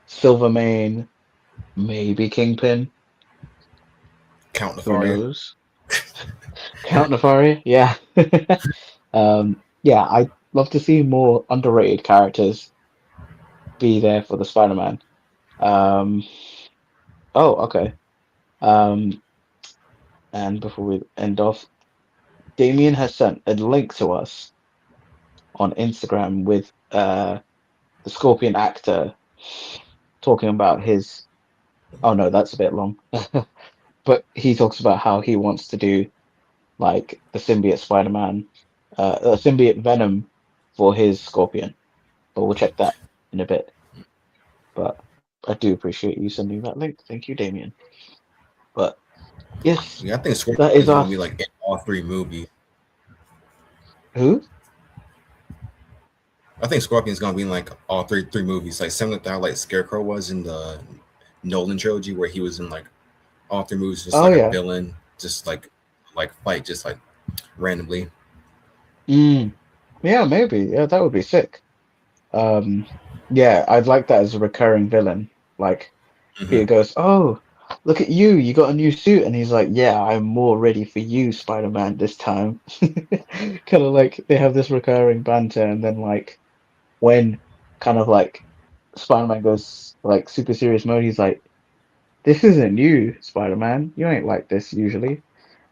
Silvermane, maybe Kingpin. Count Who Nefaria. knows? Count Nefari, yeah. Yeah, I'd love to see more underrated characters be there for the Spider-Man. Um, oh, okay. Um, and before we end off, Damien has sent a link to us on Instagram with the Scorpion actor talking about his. Oh no, that's a bit long. But he talks about how he wants to do like the symbiote Spider-Man, a symbiote Venom for his Scorpion. But we'll check that in a bit. But I do appreciate you sending that link. Thank you, Damien. But yes, Yeah, I think that Scorpion is is gonna our be like in all three movies. who? I think Scorpion's gonna be in like all three movies, like similar to how like Scarecrow was in the Nolan trilogy, where he was in like all three movies, just Oh like a yeah. villain, just like fight, just like randomly. Mm, yeah, maybe. Yeah, that would be sick. Um, yeah, I'd like that as a recurring villain. Like Hmm. Peter goes, "Oh, look at you! You got a new suit," and he's like, "Yeah, I'm more ready for you, Spider-Man, this time." Kind of like they have this recurring banter, and then like when kind of like Spider-Man goes like super serious mode, he's like, "This isn't you, Spider-Man. You ain't like this usually."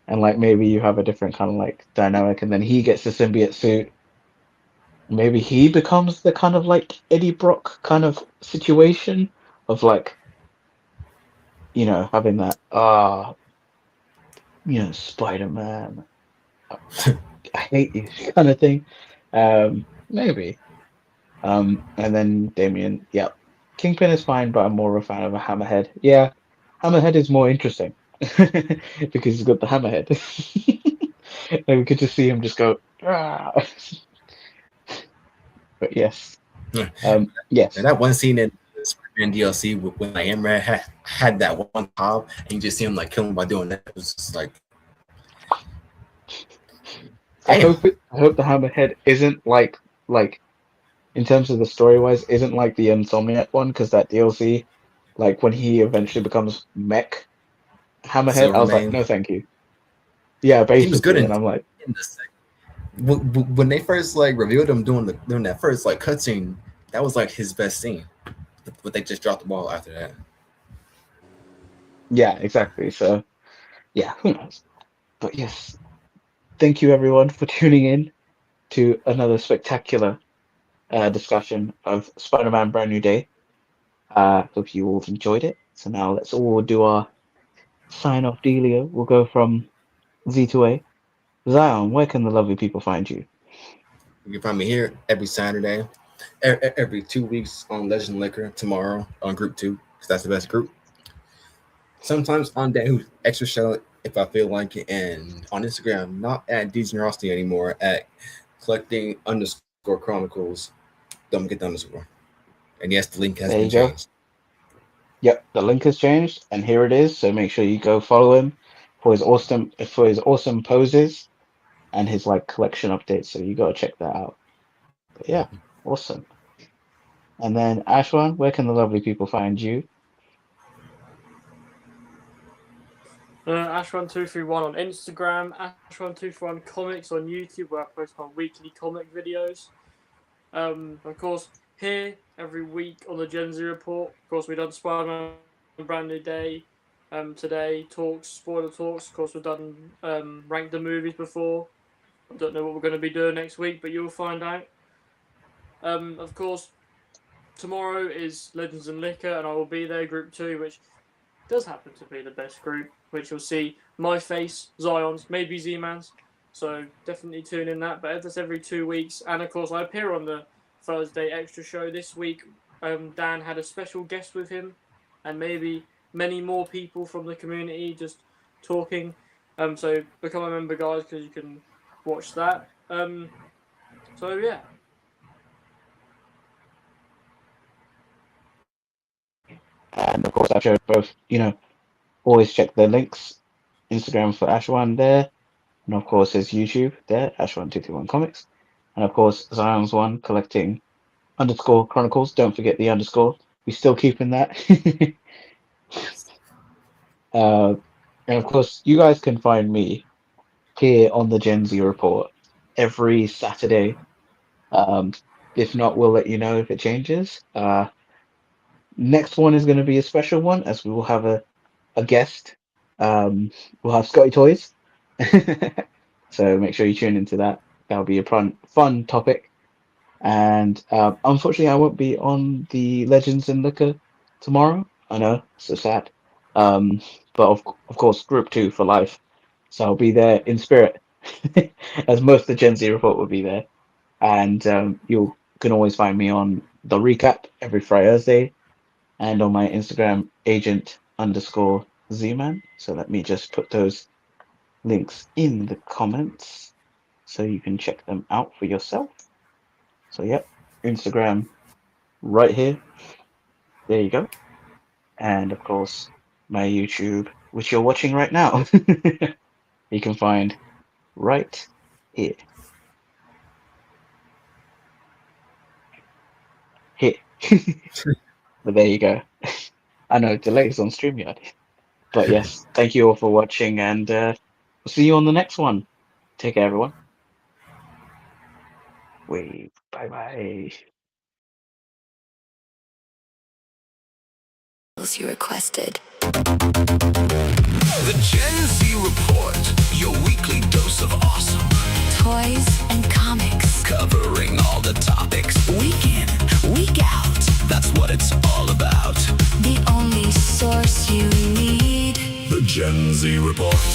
And like maybe you have a different kind of like dynamic, and then he gets the symbiote suit. Maybe he becomes the kind of like Eddie Brock kind of situation of like having that Spider-Man, I hate you kind of thing. Maybe. And then Damien, yeah, Kingpin is fine, but I'm more of a fan of a Hammerhead. Yeah, Hammerhead is more interesting because he's got the Hammerhead. And we could just see him just go. "Ah." But yes, And yes, that one scene in Spider-Man DLC when like Amber had that one pop, and you just see him like kill him by doing that. It was just like, damn. I hope the Hammerhead isn't like in terms of the story wise, isn't like the Insomniac one because that DLC, like when he eventually becomes Mech Hammerhead, I was like, Silvermane. no, thank you. Yeah, He was good basically, and I'm like, in the when they first like revealed him doing that first like cutscene. That was like his best scene, but they just dropped the ball after that. yeah, exactly. So yeah, who knows? But yes, thank you everyone for tuning in to another spectacular discussion of Spider-Man Brand New Day. Hope you all enjoyed it. So now let's all do our sign off dealio. We'll go from Z to A. Zion, where can the lovely people find you? You can find me here every Saturday, every 2 weeks on Legend Liquor. Tomorrow on Group Two, because that's the best group. Sometimes on Who's Extra Show if I feel like it, and on Instagram, not at Degenerosity anymore, at collecting underscore chronicles. Don't get the underscore. And yes, the link has There been you go. changed. Yep, the link has changed, and here it is. So make sure you go follow him for his awesome poses and his like collection updates. So you gotta check that out. But yeah, awesome. And then Ashwan, where can the lovely people find you? Ashwan231 on Instagram, Ashwan231 Comics on YouTube, where I post my weekly comic videos. Of course, here every week on the Gen Z Report. Of course, we've done Spider-Man Brand New Day. Today, talks, spoiler talks. Of course, we've done Rank the Movies before. I don't know what we're going to be doing next week, but you'll find out. Of course, tomorrow is Legends and Liquor, and I will be there, Group 2, which does happen to be the best group, which you'll see my face, Zion's, maybe Z-Man's. So definitely tune in that. But that's every 2 weeks. And of course, I appear on the Thursday Extra show this week. Dan had a special guest with him, and maybe many more people from the community just talking. So become a member, guys, because you can watch that. So yeah. And of course, I've showed both, always check the links. Instagram for Ashwan there. And of course, his YouTube there, Ashwan231 Comics. And of course, Zion's one, collecting _ Chronicles. Don't forget the underscore. We're still keeping that. And of course, you guys can find me here on the Gen Z Report every Saturday. If not, we'll let you know if it changes. Next one is going to be a special one, as we will have a guest. We'll have Scotty Toys. So make sure you tune into that. That'll be a fun topic. And unfortunately, I won't be on the Legends and Liquor tomorrow. I know, so sad. But of course, Group 2 for life. So I'll be there in spirit, as most of the Gen Z Report will be there. And you can always find me on the recap every Thursday, and on my Instagram, agent_Zman. So let me just put those links in the comments so you can check them out for yourself. So yep, Instagram right here. There you go. And of course, my YouTube, which you're watching right now, you can find right here. Here. But there you go. I know, delays on StreamYard. But yes, thank you all for watching, and we'll see you on the next one. Take care, everyone. Wave. Bye-bye. You requested. The Gen Z Report, your weekly dose of awesome. Toys and comics. Covering all the topics, week in, week out. That's what it's all about. The only source you need. The Gen Z Report.